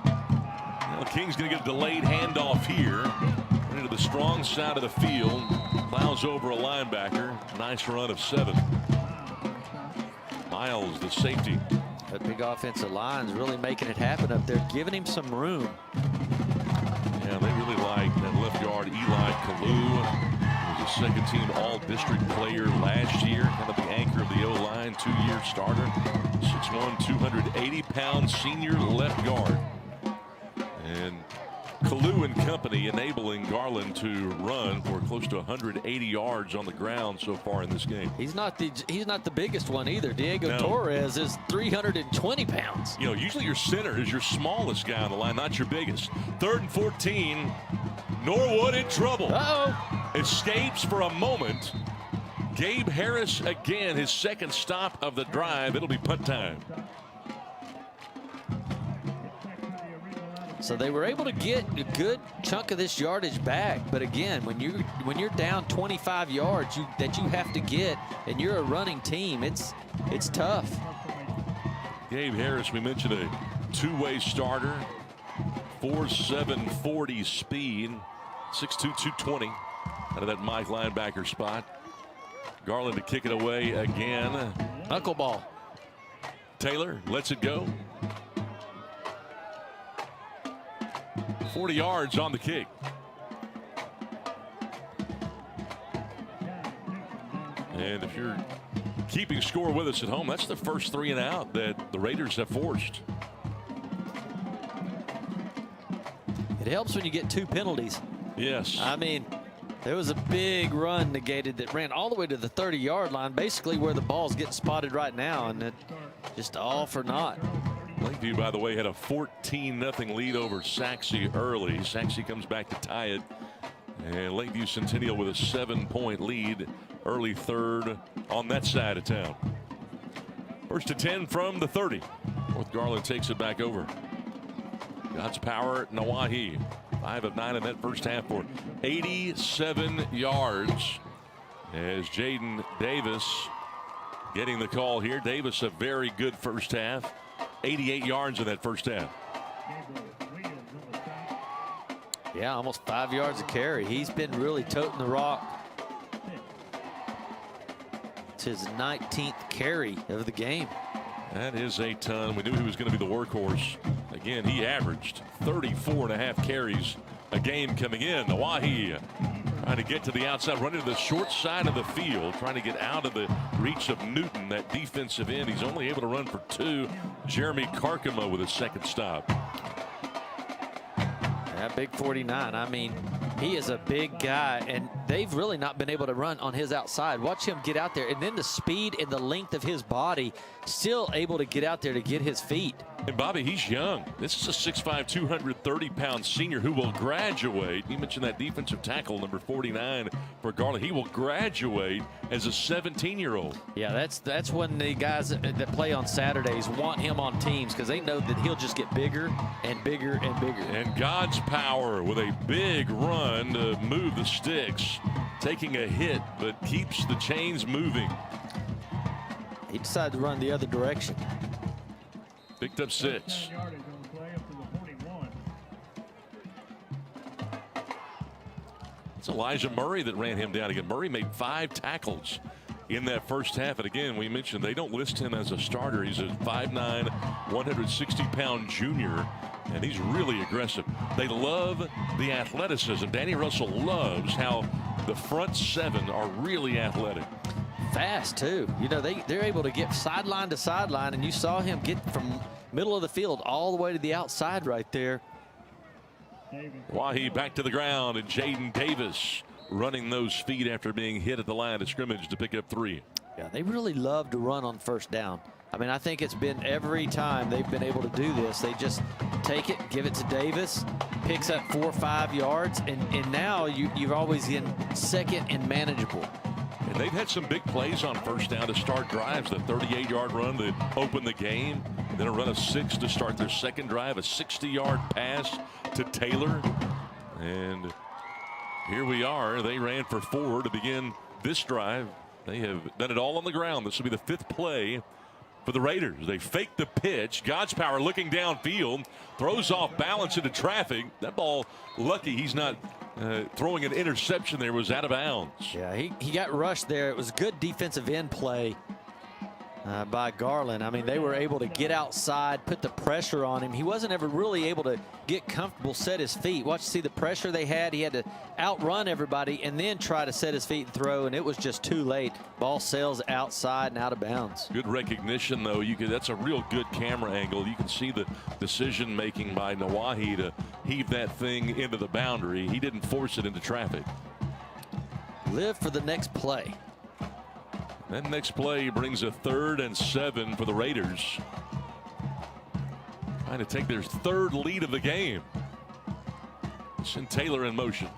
Well, King's going to get a delayed handoff here into the strong side of the field. Plows over a linebacker. Nice run of 7. Miles, the safety. That big offensive line is really making it happen up there, giving him some room. Yeah, they really like that left guard, Eli Kalu. He was a second-team all-district player last year, kind of the anchor of the O-line, 2-year starter. 6'1", 280-pound senior left guard. And Kalu and company enabling Garland to run for close to 180 yards on the ground so far in this game. He's not the biggest one either. Diego Torres is 320 pounds. You know, usually your center is your smallest guy on the line, not your biggest. 3rd and 14. Norwood in trouble. Escapes for a moment. Gabe Harris again, his second stop of the drive. It'll be punt time. So they were able to get a good chunk of this yardage back, but again, when you're down 25 yards that you have to get, and you're a running team, it's tough. Gabe Harris, we mentioned a 2-way starter, 4.7 40 speed, 6'2", 220 out of that Mike linebacker spot. Garland to kick it away again. Knuckleball. Taylor lets it go. 40 yards on the kick. And if you're keeping score with us at home, that's the first 3 and out that the Raiders have forced. It helps when you get 2 penalties. Yes. I mean, there was a big run negated that ran all the way to the 30-yard line, basically where the ball's getting spotted right now, and it just all for naught. Lakeview, by the way, had a 14-0 lead over Saxe early. Saxe comes back to tie it. And Lakeview Centennial with a 7-point lead early 3rd on that side of town. 1st and 10 from the 30. North Garland takes it back over. God's power, Nawahi. 5 of 9 in that first half for 87 yards. As Jaden Davis getting the call here. Davis, a very good first half. 88 yards in that first half. Yeah, almost 5 yards a carry. He's been really toting the rock. It's his 19th carry of the game. That is a ton. We knew he was going to be the workhorse. Again, he averaged 34.5 carries a game coming in. Nawahi trying to get to the outside, running to the short side of the field, trying to get out of the reach of Newton, that defensive end. He's only able to run for 2. Jeremy Karkema with a second stop. That big 49. I mean, he is a big guy, and they've really not been able to run on his outside. Watch him get out there, and then the speed and the length of his body, still able to get out there to get his feet. And Bobby, he's young. This is a 6'5", 230-pound senior who will graduate. You mentioned that defensive tackle, number 49 for Garland. He will graduate as a 17-year-old. Yeah, that's when the guys that play on Saturdays want him on teams, because they know that he'll just get bigger and bigger and bigger. And God's power with a big run to move the sticks. Taking a hit, but keeps the chains moving. He decided to run the other direction. Picked up 6. It's Elijah Murray that ran him down again. Murray made 5 tackles in that first half. And again, we mentioned they don't list him as a starter. He's a 5'9", 160-pound junior, and he's really aggressive. They love the athleticism. Danny Russell loves how the front seven are really athletic. Fast, too. You know, they're able to get sideline to sideline, and you saw him get from middle of the field all the way to the outside right there. Wahi back to the ground, and Jaden Davis running those feet after being hit at the line of scrimmage to pick up 3. Yeah, they really love to run on first down. I mean, I think it's been every time they've been able to do this. They just take it, give it to Davis, picks up 4 or 5 yards, and now you're always in second and manageable. And they've had some big plays on first down to start drives. The 38-yard run that opened the game, and then a run of 6 to start their second drive, a 60-yard pass to Taylor. And here we are. They ran for 4 to begin this drive. They have done it all on the ground. This will be the 5th play for the Raiders. They fake the pitch. God's power looking downfield, throws off balance into traffic. That ball, lucky he's not throwing an interception there, was out of bounds. Yeah, he got rushed there. It was good defensive end play by Garland. I mean, they were able to get outside, put the pressure on him. He wasn't ever really able to get comfortable, set his feet. Watch, see the pressure they had. He had to outrun everybody and then try to set his feet and throw, and it was just too late. Ball sails outside and out of bounds. Good recognition, though. That's a real good camera angle. You can see the decision making by Nawahi to heave that thing into the boundary. He didn't force it into traffic. Live for the next play. That next play brings a 3rd and 7 for the Raiders. Trying to take their 3rd lead of the game. Send Taylor in motion.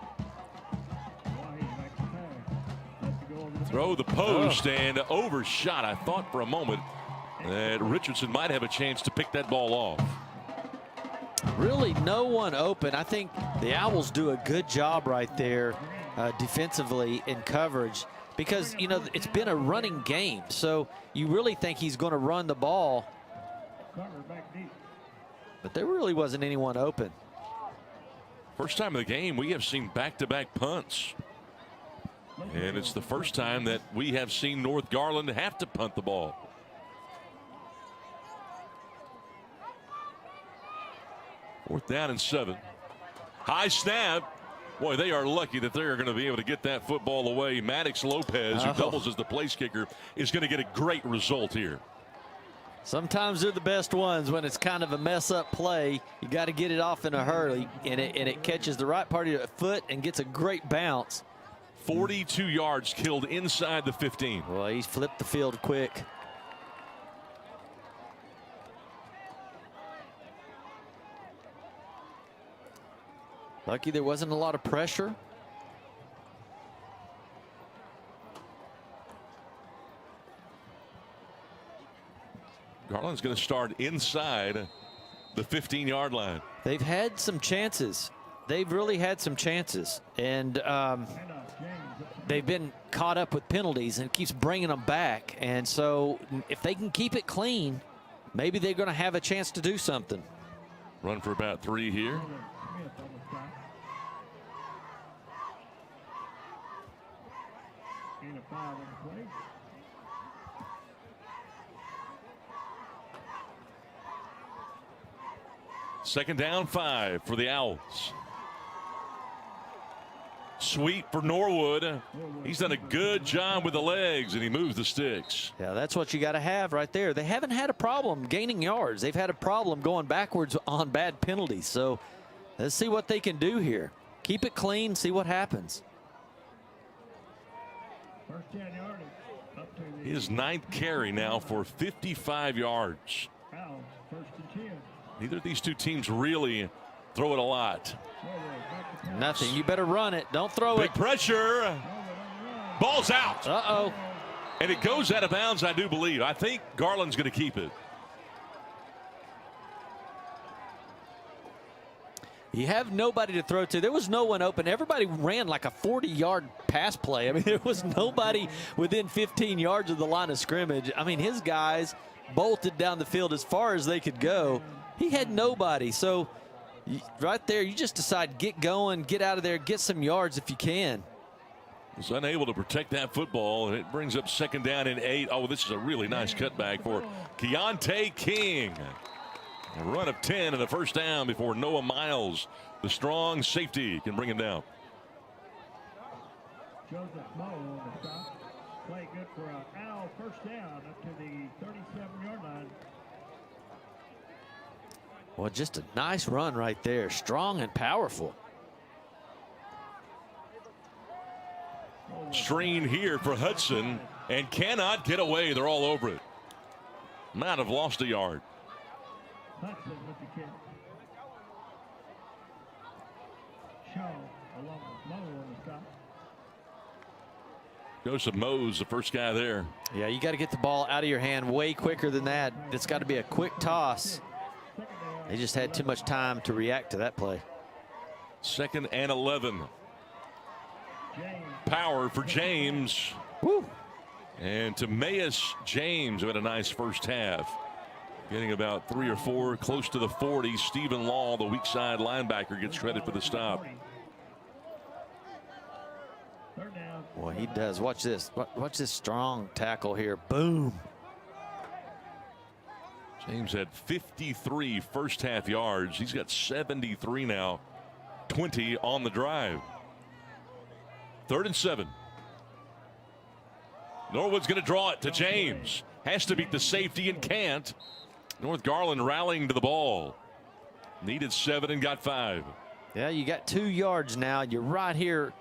Throw the post and overshot. I thought for a moment that Richardson might have a chance to pick that ball off. Really no one open. I think the Owls do a good job right there defensively in coverage. Because, you know, it's been a running game, so you really think he's going to run the ball. But there really wasn't anyone open. First time of the game, we have seen back-to-back punts. And it's the first time that we have seen North Garland have to punt the ball. Fourth down and 7. High snap. Boy, they are lucky that they're going to be able to get that football away. Maddox Lopez, who doubles as the place kicker, is going to get a great result here. Sometimes they're the best ones when it's kind of a mess-up play. You got to get it off in a hurry, and it catches the right part of your foot and gets a great bounce. 42 yards killed inside the 15. Well, he's flipped the field quick. Lucky there wasn't a lot of pressure. Garland's going to start inside the 15-yard line. They've had some chances. They've really had some chances. And they've been caught up with penalties and keeps bringing them back. And so if they can keep it clean, maybe they're going to have a chance to do something. Run for about 3 here. Second down 5 for the Owls. Sweep for Norwood. He's done a good job with the legs, and he moves the sticks. Yeah, that's what you got to have right there. They haven't had a problem gaining yards. They've had a problem going backwards on bad penalties. So let's see what they can do here. Keep it clean, see what happens. His 9th carry now for 55 yards. Neither of these two teams really throw it a lot. Nothing. You better run it. Don't throw it. Big pressure. Ball's out. Uh-oh. And it goes out of bounds, I do believe. I think Garland's going to keep it. You have nobody to throw to. There was no one open. Everybody ran like a 40-yard pass play. I mean, there was nobody within 15 yards of the line of scrimmage. I mean, his guys bolted down the field as far as they could go. He had nobody. So right there, you just decide, get going, get out of there, get some yards if you can. Was unable to protect that football, and it brings up second down and 8. Oh, this is a really nice cutback for Keontae King. A run of 10 and a first down before Noah Miles The strong safety can bring him down. Joseph Moe on the stop. Play good for an Owl first down up to the 37-yard line. Well, just a nice run right there. Strong and powerful. Screen here for Hudson and cannot get away. They're all over it. Might have lost a yard. Hudson with the kick. Shaw along with Moe on the stop. Joseph Moe's the first guy there. Yeah, you got to get the ball out of your hand way quicker than that. It's got to be a quick toss. They just had too much time to react to that play. 2nd and 11. Power for James. Woo. And Timaeus James had a nice first half. Getting about 3 or 4 close to the 40. Stephen Law, the weak side linebacker, gets credit for the stop. Boy, he does. Watch this. Watch this strong tackle here. Boom. James had 53 first half yards. He's got 73 now. 20 on the drive. 3rd and 7. Norwood's going to draw it to James. Has to beat the safety and can't. North Garland rallying to the ball. Needed 7 and got 5. Yeah, you got 2 yards now. You're right here,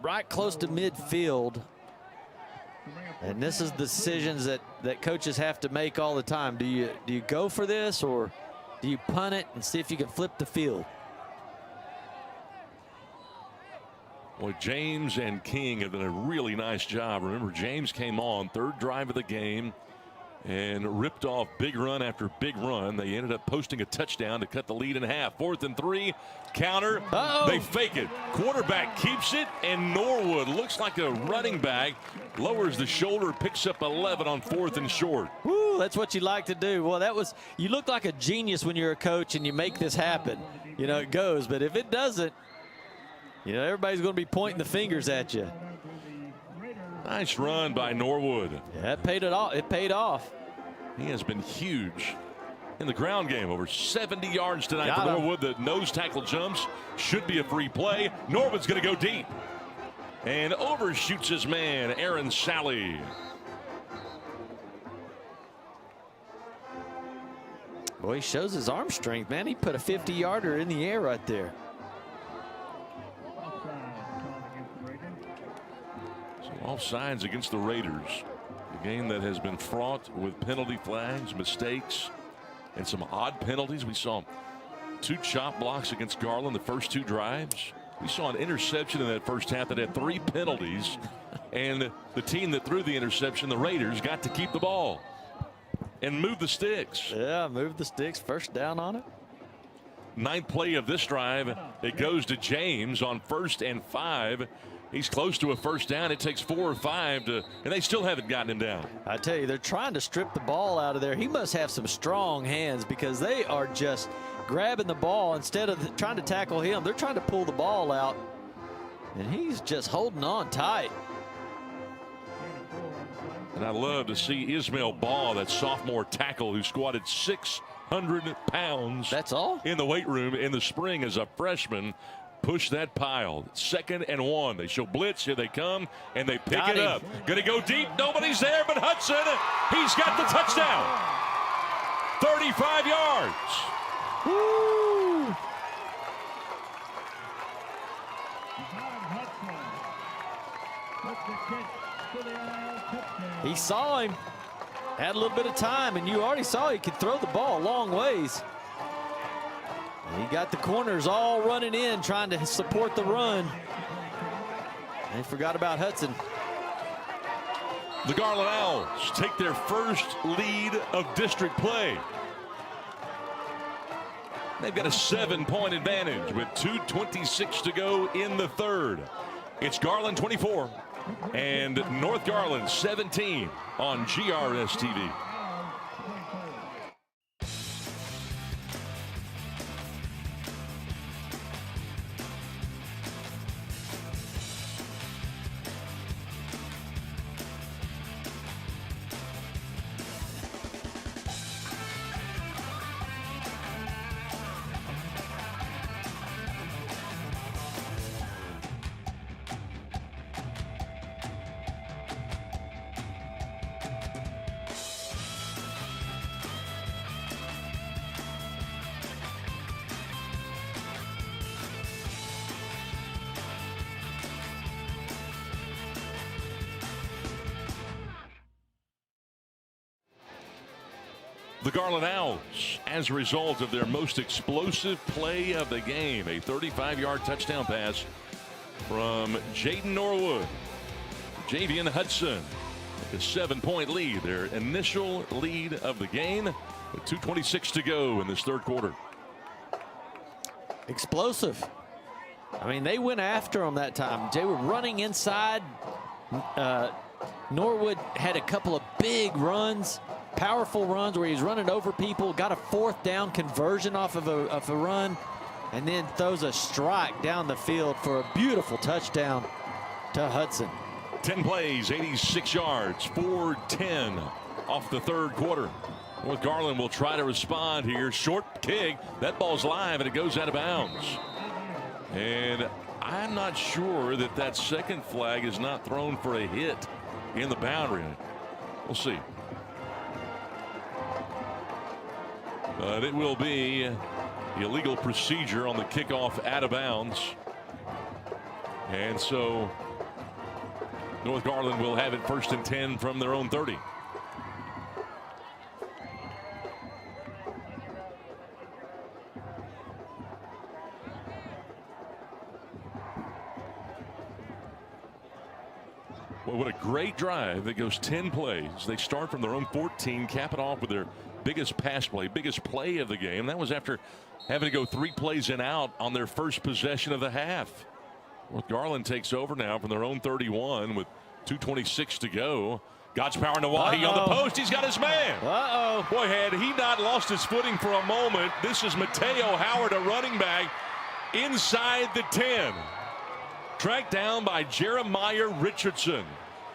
right close to midfield. And this is decisions that coaches have to make all the time. Do you go for this, or do you punt it and see if you can flip the field? Boy, James and King have done a really nice job. Remember, James came on 3rd drive of the game and ripped off big run after big run. They ended up posting a touchdown to cut the lead in half. 4th and 3, counter. They fake it. Quarterback keeps it, and Norwood looks like a running back. Lowers the shoulder, picks up 11 on 4th and short. Woo, that's what you like to do. Well, you look like a genius when you're a coach and you make this happen. You know, it goes, but if it doesn't, you know, everybody's going to be pointing the fingers at you. Nice run by Norwood. Yeah, it paid off. It paid off. He has been huge in the ground game. Over 70 yards tonight for Norwood. The nose tackle jumps. Should be a free play. Norwood's going to go deep. And overshoots his man, Aaron Sally. Boy, he shows his arm strength, man. He put a 50-yarder in the air right there. Offsides against the Raiders. A game that has been fraught with penalty flags, mistakes, and some odd penalties. We saw 2 chop blocks against Garland the first 2 drives. We saw an interception in that first half that had 3 penalties. And the team that threw the interception, the Raiders, got to keep the ball and move the sticks. Yeah, move the sticks. First down on it. 9th play of this drive. It goes to James on 1st and 5. He's close to a first down. It takes 4 or 5 and they still haven't gotten him down. I tell you, they're trying to strip the ball out of there. He must have some strong hands, because they are just grabbing the ball instead of trying to tackle him. They're trying to pull the ball out, and he's just holding on tight. And I love to see Ismail Ball, that sophomore tackle who squatted 600 pounds. That's all? In the weight room in the spring as a freshman. Push that pile. 2nd and 1. They show blitz. Here they come, and they pick it up. Going to go deep. Nobody's there but Hudson. He's got the touchdown. 35 yards. Woo! He saw him. Had a little bit of time, and you already saw he could throw the ball a long ways. He got the corners all running in, trying to support the run. They forgot about Hudson. The Garland Owls take their first lead of district play. They've got a 7-point advantage with 2:26 to go in the 3rd. It's Garland 24 and North Garland 17 on GRS TV. the Garland Owls as a result of their most explosive play of the game. A 35-yard touchdown pass from Jaden Norwood. Javian Hudson with a 7-point lead. Their initial lead of the game with 2:26 to go in this third quarter. Explosive. I mean, they went after them that time. They were running inside. Norwood had a couple of big runs, powerful runs where he's running over people, got a 4th down conversion off of a run, and then throws a strike down the field for a beautiful touchdown to Hudson. 10 plays, 86 yards, 4-10 off the third quarter. North Garland will try to respond here. Short kick. That ball's live, and it goes out of bounds. And I'm not sure that second flag is not thrown for a hit in the boundary. We'll see. But it will be illegal procedure on the kickoff out of bounds. And so North Garland will have it 1st and 10 from their own 30. Well, what a great drive that goes 10 plays. They start from their own 14, cap it off with their biggest pass play, biggest play of the game. That was after having to go 3 plays and out on their first possession of the half. North Garland takes over now from their own 31 with 2:26 to go. God's power Nawahi on the post. He's got his man. Boy, had he not lost his footing for a moment. This is Mateo Howard, a running back, inside the 10. Tracked down by Jeremiah Richardson.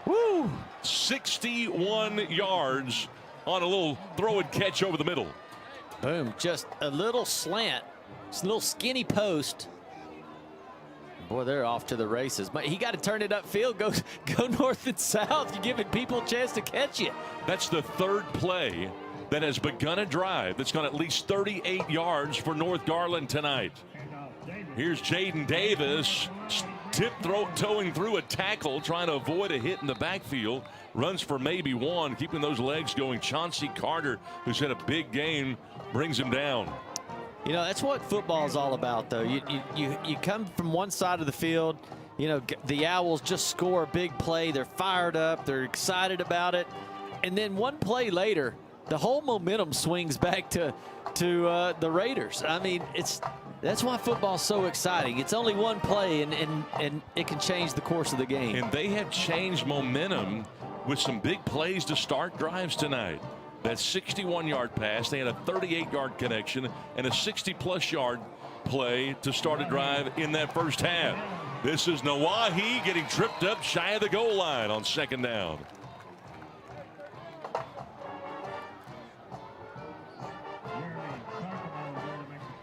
Woo! 61 yards on a little throw and catch over the middle. Boom, just a little slant, just a little skinny post. Boy, they're off to the races. But he got to turn it upfield, go north and south. You're giving people a chance to catch you. That's the 3rd play that has begun a drive that's gone at least 38 yards for North Garland tonight. Here's Jaden Davis, towing through a tackle, trying to avoid a hit in the backfield. Runs for maybe 1, keeping those legs going. Chauncey Carter, who's had a big game, brings him down. You know, that's what football is all about, though. You come from one side of the field, you know, the Owls just score a big play. They're fired up. They're excited about it. And then one play later, the whole momentum swings back to the Raiders. I mean, that's why football's so exciting. It's only one play, and it can change the course of the game. And they have changed momentum with some big plays to start drives tonight. That 61-yard pass, they had a 38-yard connection and a 60-plus yard play to start a drive in that first half. This is Nawahi getting tripped up shy of the goal line on 2nd down.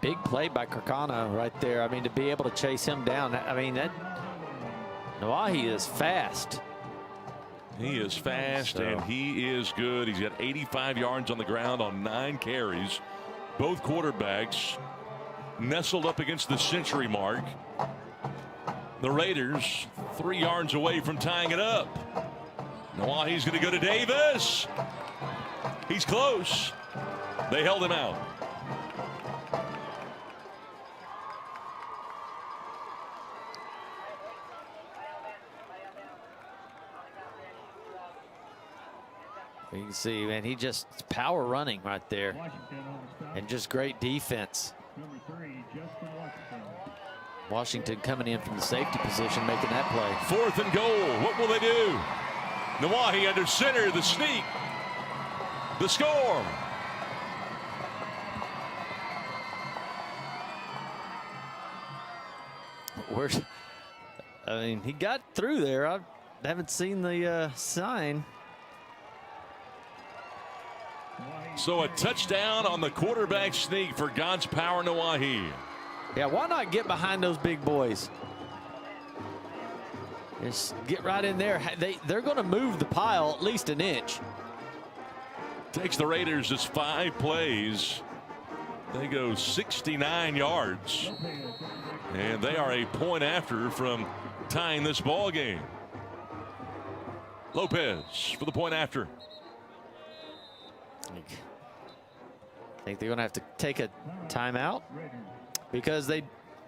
Big play by Kirkano right there. I mean, to be able to chase him down. I mean, Nawahi is fast. He is fast, and he is good. He's got 85 yards on the ground on 9 carries. Both quarterbacks nestled up against the century mark. The Raiders 3 yards away from tying it up. Nawahi's going to go to Davis. He's close. They held him out. You can see, man, he just power running right there. And just great defense. Washington coming in from the safety position, making that play. 4th and goal. What will they do? Nawahi under center, the sneak. The score. I mean, he got through there. I haven't seen the sign. So a touchdown on the quarterback sneak for God's power Nawahi. Yeah, why not get behind those big boys? Just get right in there. They're going to move the pile at least an inch. Takes the Raiders just 5 plays. They go 69 yards. And they are a point after from tying this ball game. Lopez for the point after. think they're going to have to take a timeout because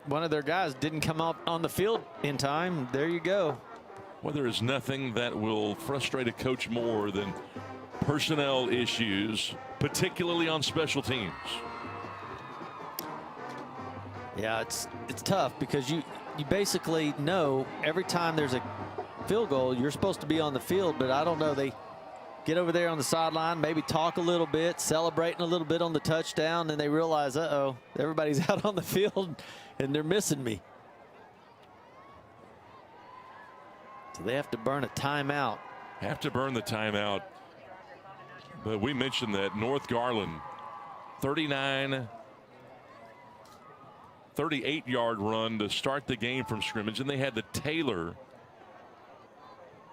one of their guys didn't come out on the field in time. There you go. Well, there is nothing that will frustrate a coach more than personnel issues, particularly on special teams. Yeah, it's tough because you basically know every time there's a field goal, you're supposed to be on the field, but I don't know. They get over there on the sideline, maybe talk a little bit, celebrating a little bit on the touchdown, and they realize, uh-oh, everybody's out on the field and they're missing me. So they have to burn a timeout. Have to burn the timeout. But we mentioned that North Garland, 38-yard run to start the game from scrimmage, and they had the Taylor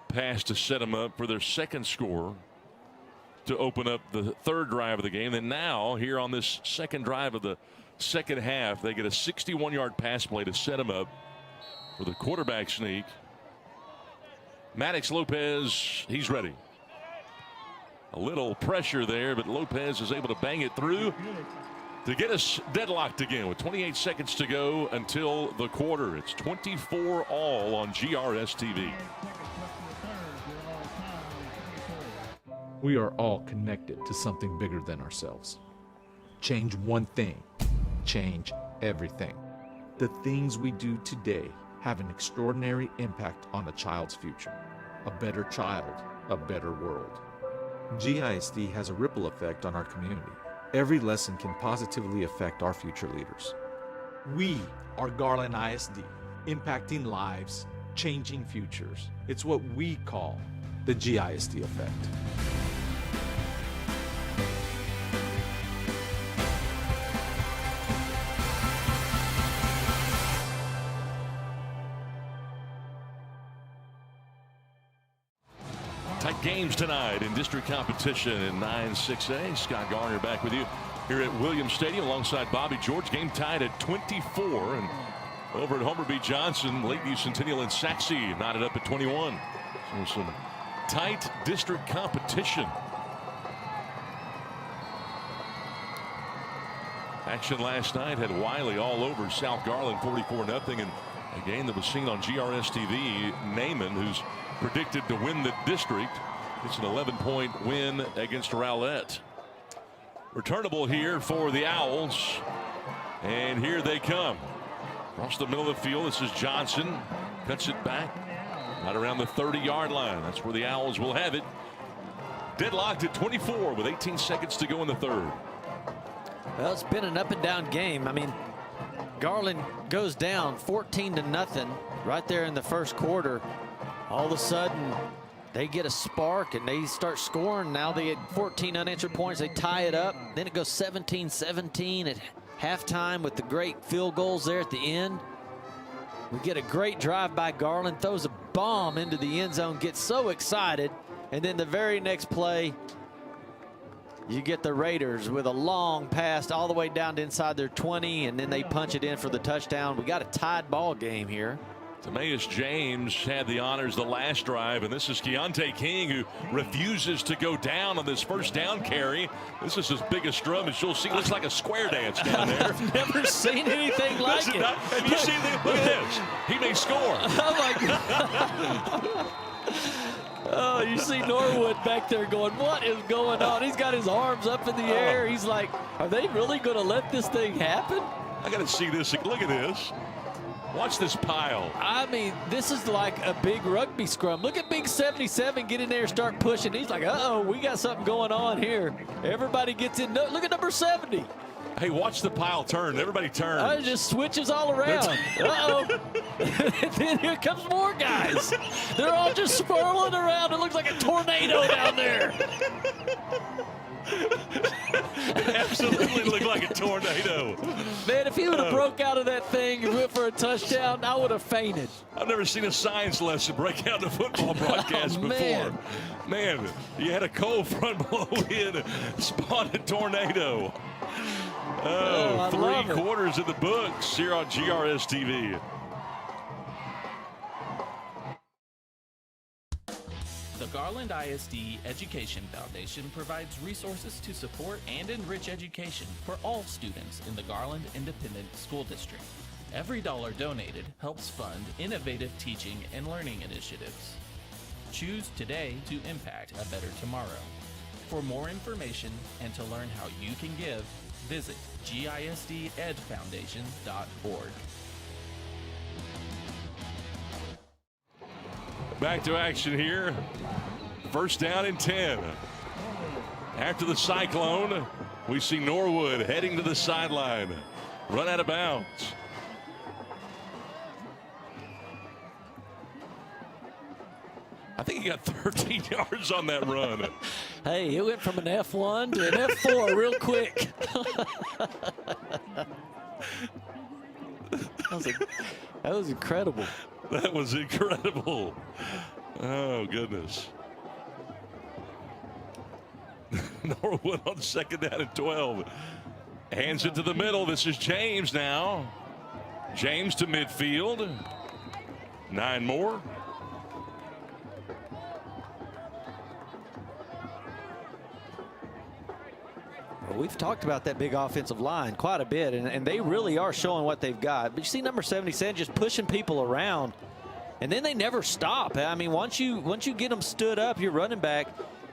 pass to set them up for their second score to open up the third drive of the game. And now here on this second drive of the second half, they get a 61-yard pass play to set them up for the quarterback sneak. Maddox Lopez, he's ready. A little pressure there, but Lopez is able to bang it through to get us deadlocked again with 28 seconds to go until the quarter. It's 24-all on GRS TV. We are all connected to something bigger than ourselves. Change one thing, change everything. The things we do today have an extraordinary impact on a child's future. A better child, a better world. GISD has a ripple effect on our community. Every lesson can positively affect our future leaders. We are Garland ISD, impacting lives, changing futures. It's what we call the GISD effect. Tight games tonight in district competition in 9-6A. Scott Garner back with you here at Williams Stadium alongside Bobby George. Game tied at 24. And over at Homer B. Johnson, Lakeview Centennial and Saxe knotted up at 21. So some tight district competition. Action last night had Wiley all over South Garland 44-0. And a game that was seen on GRS TV. Naaman, who's predicted to win the district. It's an 11-point win against Rowlett. Returnable here for the Owls. And here they come. Across the middle of the field, this is Johnson. Cuts it back right around the 30-yard line. That's where the Owls will have it. Deadlocked at 24 with 18 seconds to go in the third. Well, it's been an up and down game. I mean, Garland goes down 14-0 right there in the first quarter. All of a sudden, they get a spark and they start scoring. Now they had 14 unanswered points. They tie it up. Then it goes 17-17 at halftime with the great field goals there at the end. We get a great drive by Garland, throws a bomb into the end zone, gets so excited. And then the very next play, you get the Raiders with a long pass all the way down to inside their 20, and then they punch it in for the touchdown. We got a tied ball game here. Timaeus James had the honors the last drive, and this is Keontae King, who refuses to go down on this first down carry. This is as big a strum as you'll see. Looks like a square dance down there. I've never seen anything like it. Have you seen this? Look at this. He may score. Oh, my God. Oh, you see Norwood back there going, what is going on? He's got his arms up in the air. He's like, are they really going to let this thing happen? I got to see this. Look at this. Watch this pile. I mean, this is like a big rugby scrum. Look at Big 77 get in there and start pushing. He's like, uh-oh, we got something going on here. Everybody gets in. Look at number 70. Hey, watch the pile turn. Everybody turns. It just switches all around. Uh-oh. Then here comes more guys. They're all just swirling around. It looks like a tornado down there. Absolutely looked like a tornado. Man, if he would have broke out of that thing and went for a touchdown, I would have fainted. I've never seen a science lesson break out in a football broadcast before. Man, you had a cold front blow in, spawned a tornado. Oh, 3 quarters of the books here on GRS TV. The Garland ISD Education Foundation provides resources to support and enrich education for all students in the Garland Independent School District. Every dollar donated helps fund innovative teaching and learning initiatives. Choose today to impact a better tomorrow. For more information and to learn how you can give, visit gisdedfoundation.org. Back to action here. First down and 10. After the cyclone, we see Norwood heading to the sideline. Run out of bounds. I think he got 13 yards on that run. Hey, it went from an F1 to an F4 real quick. That was incredible. That was incredible. Oh, goodness. Norwood on second down and 12. Hands it to the middle. This is James now. James to midfield. 9 more. We've talked about that big offensive line quite a bit, and they really are showing what they've got. But you see number 77 just pushing people around, and then they never stop. I mean, once you get them stood up, your running back,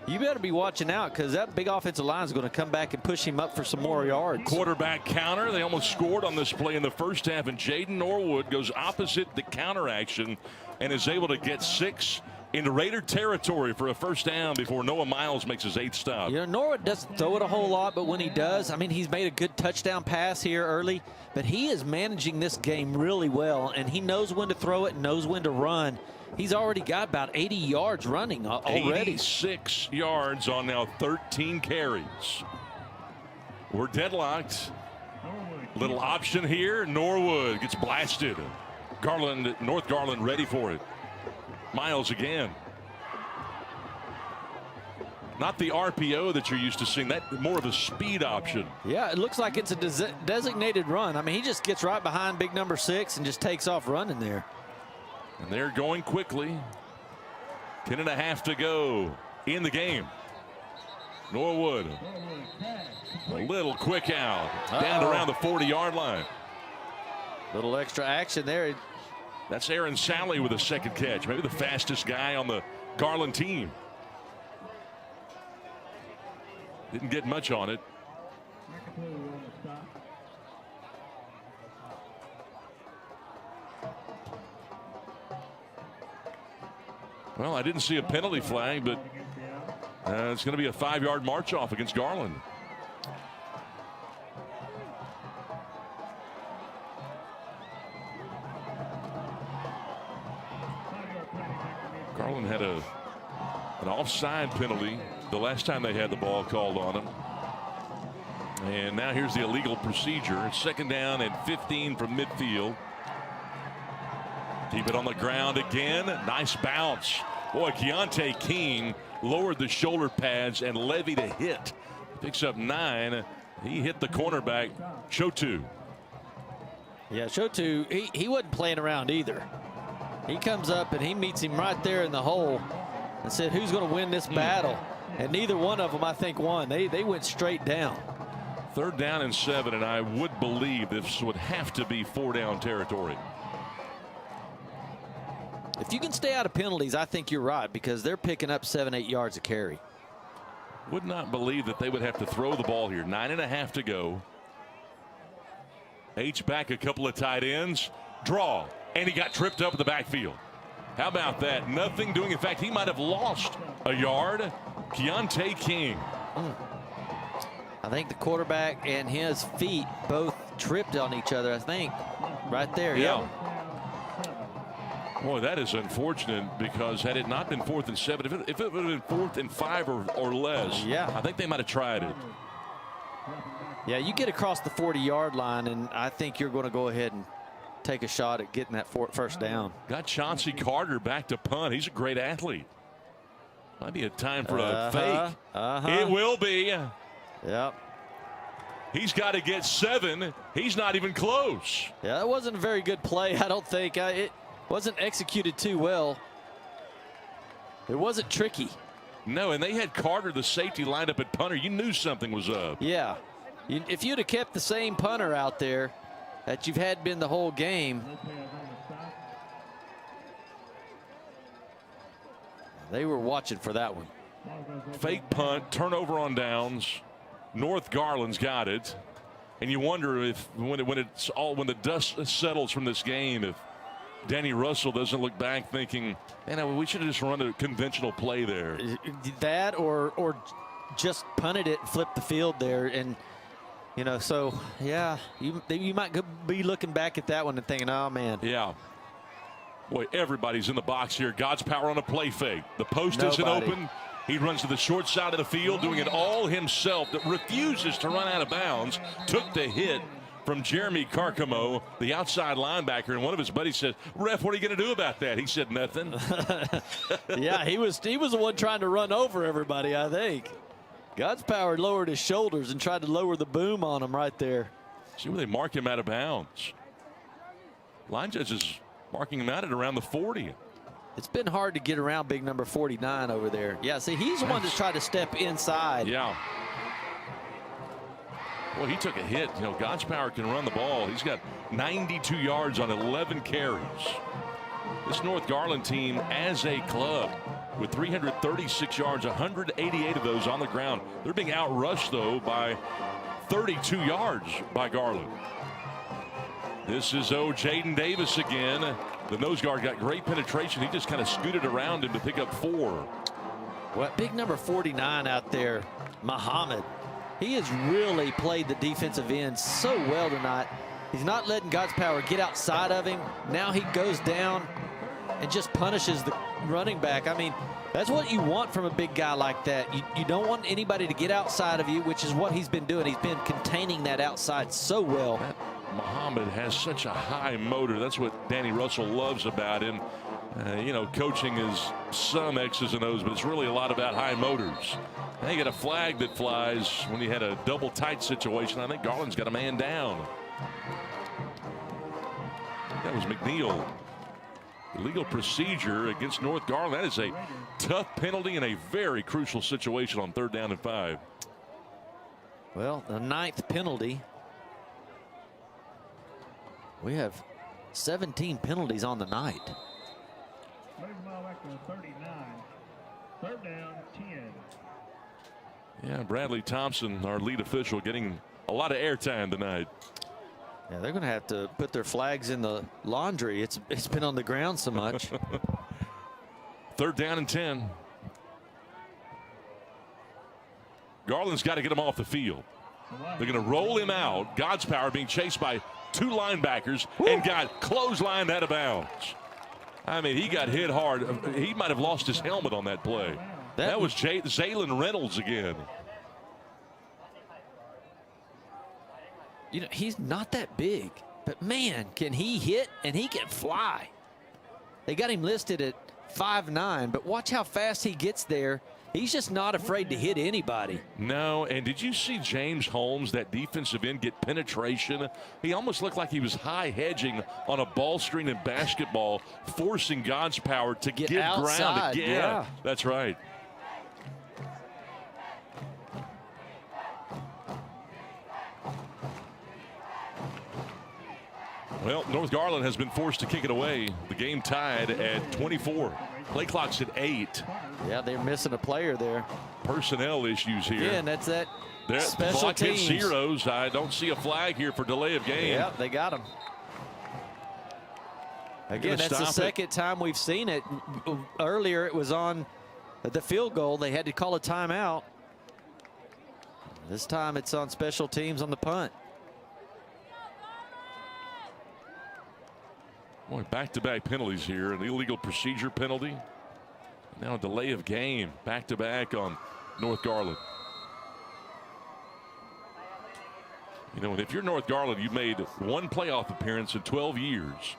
you better be watching out because that big offensive line is going to come back and push him up for some more yards. Quarterback counter. They almost scored on this play in the first half, and Jaden Norwood goes opposite the counter action and is able to get 6 into Raider territory for a first down before Noah Miles makes his 8th stop. You know, Norwood doesn't throw it a whole lot, but when he does, I mean, he's made a good touchdown pass here early, but he is managing this game really well, and he knows when to throw it and knows when to run. He's already got about 80 yards running already. 86 yards on now 13 carries. We're deadlocked. Little option here. Norwood gets blasted. North Garland ready for it. Miles again. Not the RPO that you're used to seeing. That more of a speed option. Yeah, it looks like it's a designated run. I mean, he just gets right behind big number 6 and just takes off running there. And they're going quickly. 10.5 to go in the game. Norwood. A little quick out. Down around the 40-yard line. Little extra action there. That's Aaron Sally with a second catch. Maybe the fastest guy on the Garland team. Didn't get much on it. Well, I didn't see a penalty flag, but it's going to be a 5-yard march off against Garland. Garland had an offside penalty the last time they had the ball called on them. And now here's the illegal procedure. It's second down and 15 from midfield. Keep it on the ground again. Nice bounce. Boy, Keontae King lowered the shoulder pads and levied a hit. Picks up 9. He hit the cornerback, Shotu. Yeah, Shotu, he wasn't playing around either. He comes up and he meets him right there in the hole and said, who's going to win this battle? And neither one of them, I think, won. They went straight down. Third down and 7, and I would believe this would have to be 4-down territory. If you can stay out of penalties, I think you're right, because they're picking up 7-8 yards a carry. Would not believe that they would have to throw the ball here. 9.5 to go. H-back a couple of tight ends. Draw. And he got tripped up in the backfield. How about that? Nothing doing. In fact, he might have lost a yard. Keontae King. I think the quarterback and his feet both tripped on each other, I think. Right there, yeah. Boy, that is unfortunate, because had it not been 4th and 7, if it would have been 4th and 5 or less, yeah, I think they might have tried it. Yeah, you get across the 40-yard line, and I think you're going to go ahead and take a shot at getting that first down. Got Chauncey Carter back to punt. He's a great athlete. Might be a time for a fake. It will be. Yep. He's got to get 7. He's not even close. Yeah, that wasn't a very good play, I don't think. It wasn't executed too well. It wasn't tricky. No, and they had Carter, the safety, lined up at punter. You knew something was up. Yeah. If you'd have kept the same punter out there that you've had been the whole game, they were watching for that one. Fake punt, turnover on downs. North Garland's got it. And you wonder if when the dust settles from this game, if Danny Russell doesn't look back thinking, man, we should have just run a conventional play there. That or just punted it and flipped the field there. And, you know, so, yeah, you might be looking back at that one and thinking, oh, man. Yeah. Boy, everybody's in the box here. God's power on a play fake. The post isn't open. He runs to the short side of the field, doing it all himself. That refuses to run out of bounds. Took the hit from Jeremy Carcamo, the outside linebacker, and one of his buddies said, "Ref, what are you going to do about that?" He said, "Nothing." Yeah, he was the one trying to run over everybody, I think. God's power lowered his shoulders and tried to lower the boom on him right there. See where they mark him out of bounds. Line judge is marking him out at around the 40. It's been hard to get around big number 49 over there. Yeah, see, he's the one that's tried to step inside. Yeah. Well, he took a hit. You know, God's power can run the ball. He's got 92 yards on 11 carries. This North Garland team as a club with 336 yards, 188 of those on the ground. They're being outrushed, though, by 32 yards by Garland. This is Jaden Davis again. The nose guard got great penetration. He just kind of scooted around him to pick up 4. Well, big number 49 out there, Muhammad. He has really played the defensive end so well tonight. He's not letting God's power get outside of him. Now he goes down and just punishes the running back. I mean, that's what you want from a big guy like that. You don't want anybody to get outside of you, which is what he's been doing. He's been containing that outside so well. Muhammad has such a high motor. That's what Danny Russell loves about him. You know, coaching is some X's and O's, but it's really a lot about high motors. They get a flag that flies when you had a double tight situation. I think Garland's got a man down. That was McNeil. Illegal procedure against North Garland. That is a tough penalty in a very crucial situation on 3rd down and 5. Well, the 9th penalty. We have 17 penalties on the night. Moving ball back to 39. 3rd down, 10. Yeah, Bradley Thompson, our lead official, getting a lot of airtime tonight. Yeah, they're going to have to put their flags in the laundry. It's been on the ground so much. 3rd down and 10. Garland's got to get him off the field. They're going to roll him out. God's power being chased by 2 linebackers and got clotheslined out of bounds. I mean, he got hit hard. He might have lost his helmet on that play. That was Zaylen Reynolds again. You know, he's not that big, but man, can he hit and he can fly. They got him listed at 5'9", but watch how fast he gets there. He's just not afraid to hit anybody. No, and did you see James Holmes, that defensive end, get penetration? He almost looked like he was high hedging on a ball screen in basketball, forcing God's power to get ground again. Yeah. That's right. Well, North Garland has been forced to kick it away. The game tied at 24. Play clock's at 8. Yeah, they're missing a player there. Personnel issues here. Yeah, and that's that special clock hit teams. zeros. I don't see a flag here for delay of game. Yeah, they got him. Again, that's the second time we've seen it. Earlier, it was on the field goal. They had to call a timeout. This time, it's on special teams on the punt. Boy, back-to-back penalties here. An illegal procedure penalty. Now a delay of game. Back-to-back on North Garland. You know, if you're North Garland, you've made 1 playoff appearance in 12 years.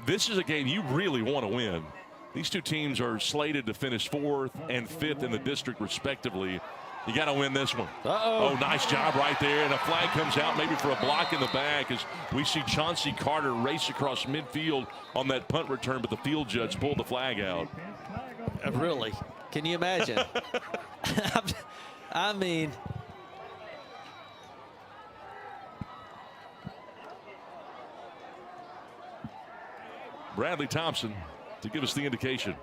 This is a game you really want to win. These 2 teams are slated to finish 4th and 5th in the district, respectively. You got to win this one. Oh, nice job right there. And a flag comes out maybe for a block in the back as we see Chauncey Carter race across midfield on that punt return, but the field judge pulled the flag out. Flag Really? Can you imagine? I mean, Bradley Thompson to give us the indication.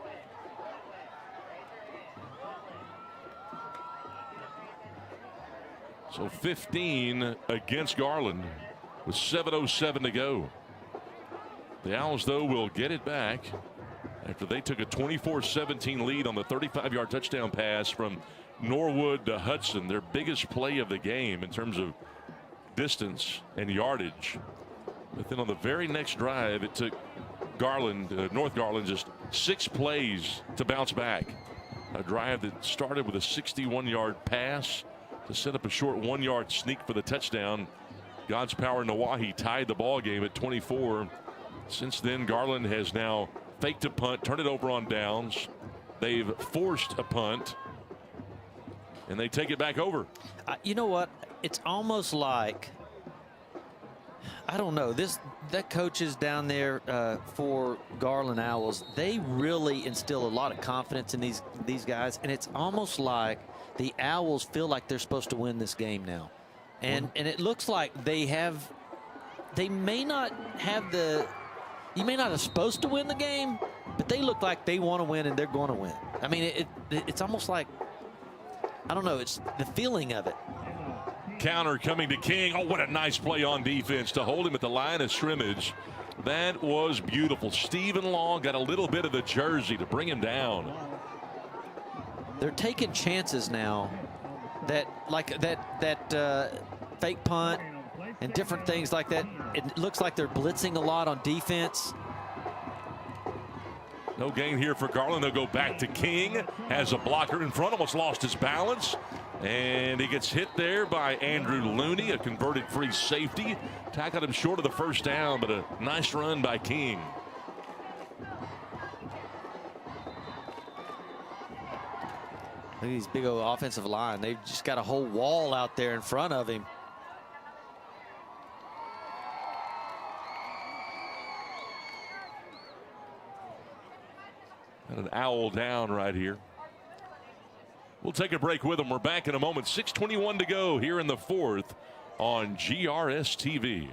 So 15 against Garland with 7:07 to go. The Owls, though, will get it back after they took a 24-17 lead on the 35-yard touchdown pass from Norwood to Hudson, their biggest play of the game in terms of distance and yardage. But then on the very next drive, it took North Garland, just 6 plays to bounce back. A drive that started with a 61-yard pass to set up a short 1-yard sneak for the touchdown. God's Power Nawahi tied the ball game at 24. Since then, Garland has now faked a punt, turned it over on downs. They've forced a punt, and they take it back over. You know what? It's almost like, I don't know, that coaches down there for Garland Owls, they really instill a lot of confidence in these guys, and it's almost like the Owls feel like they're supposed to win this game now. And it looks like they may not have you may not have supposed to win the game, but they look like they want to win and they're going to win. I mean, it's almost like, I don't know, it's the feeling of it. Counter coming to King. Oh, what a nice play on defense to hold him at the line of scrimmage. That was beautiful. Stephen Long got a little bit of the jersey to bring him down. They're taking chances now that fake punt and different things like that. It looks like they're blitzing a lot on defense. No gain here for Garland. They'll go back to King. Has a blocker in front. Almost lost his balance. And he gets hit there by Andrew Looney, a converted free safety. Tackled him short of the first down, but a nice run by King. Look at these big old offensive line. They've just got a whole wall out there in front of him. And an Owl down right here. We'll take a break with them. We're back in a moment. 6:21 to go here in the fourth on GRS TV.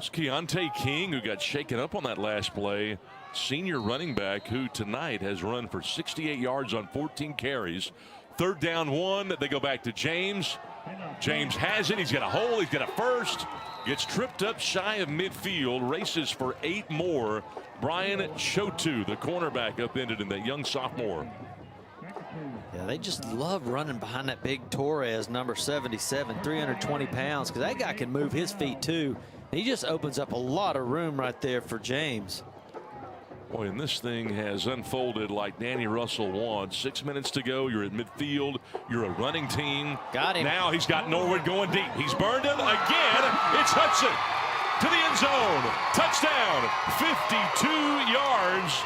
It's Keontae King who got shaken up on that last play. Senior running back who tonight has run for 68 yards on 14 carries. 3rd down 1. They go back to James. James has it. He's got a hole. He's got a first. Gets tripped up shy of midfield. Races for 8 more. Brian Chotu, the cornerback, upended in that young sophomore. Yeah, they just love running behind that big Torres, number 77, 320 pounds, because that guy can move his feet too. He just opens up a lot of room right there for James. Boy, and this thing has unfolded like Danny Russell wants. 6 minutes to go. You're at midfield. You're a running team. Got him. Now he's got Norwood going deep. He's burned him again. It's Hudson to the end zone. Touchdown. 52 yards.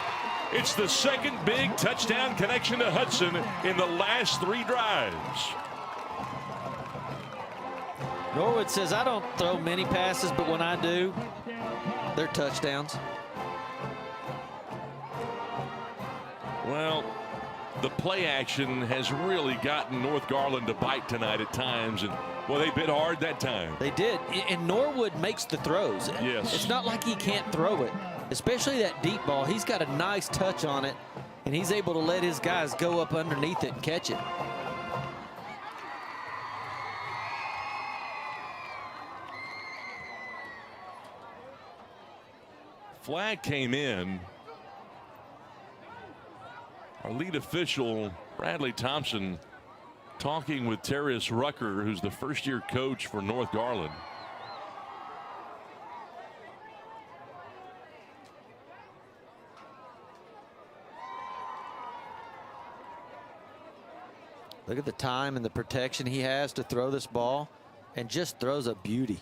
It's the second big touchdown connection to Hudson in the last 3 drives. Norwood says, I don't throw many passes, but when I do, they're touchdowns. Well, the play action has really gotten North Garland to bite tonight at times, and well, they bit hard that time. They did, and Norwood makes the throws. Yes. It's not like he can't throw it, especially that deep ball. He's got a nice touch on it, and he's able to let his guys go up underneath it and catch it. Flag came in. Our lead official, Bradley Thompson, talking with Terrius Rucker, who's the first-year coach for North Garland. Look at the time and the protection he has to throw this ball, and just throws a beauty.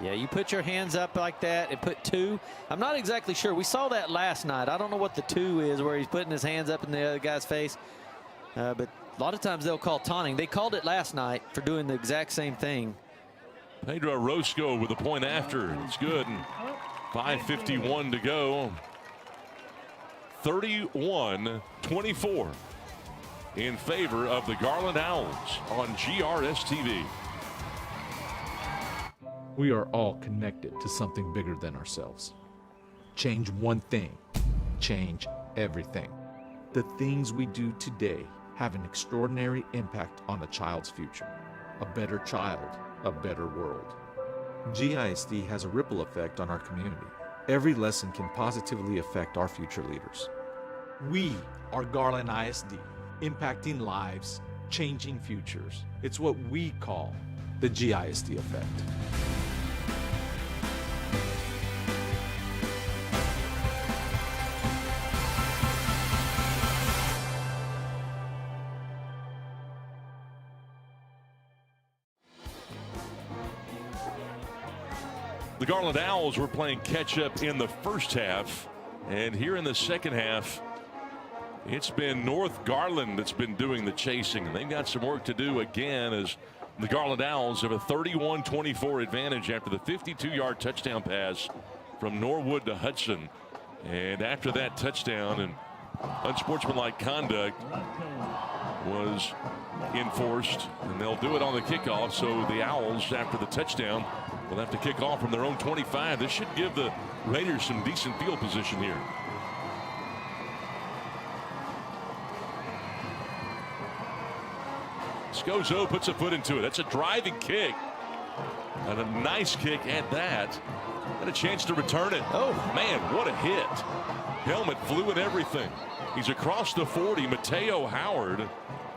Yeah, you put your hands up like that and put two. I'm not exactly sure. We saw that last night. I don't know what the two is, where he's putting his hands up in the other guy's face. But a lot of times they'll call taunting. They called it last night for doing the exact same thing. Pedro Roscoe with a point after. It's good. And 5:51 to go. 31-24 in favor of the Garland Owls on GRS TV. We are all connected to something bigger than ourselves. Change one thing, change everything. The things we do today have an extraordinary impact on a child's future. A better child, a better world. GISD has a ripple effect on our community. Every lesson can positively affect our future leaders. We are Garland ISD, impacting lives, changing futures. It's what we call the GISD effect. The Garland Owls were playing catch-up in the first half, and here in the second half, it's been North Garland that's been doing the chasing, and they've got some work to do again, as the Garland Owls have a 31-24 advantage after the 52-yard touchdown pass from Norwood to Hudson. And after that touchdown, and unsportsmanlike conduct was enforced, and they'll do it on the kickoff. So the Owls, after the touchdown, will have to kick off from their own 25. This should give the Raiders some decent field position here. Scozo puts a foot into it. That's a driving kick, and a nice kick at that. And a chance to return it. Oh man, what a hit. Helmet flew and everything. He's across the 40. Mateo Howard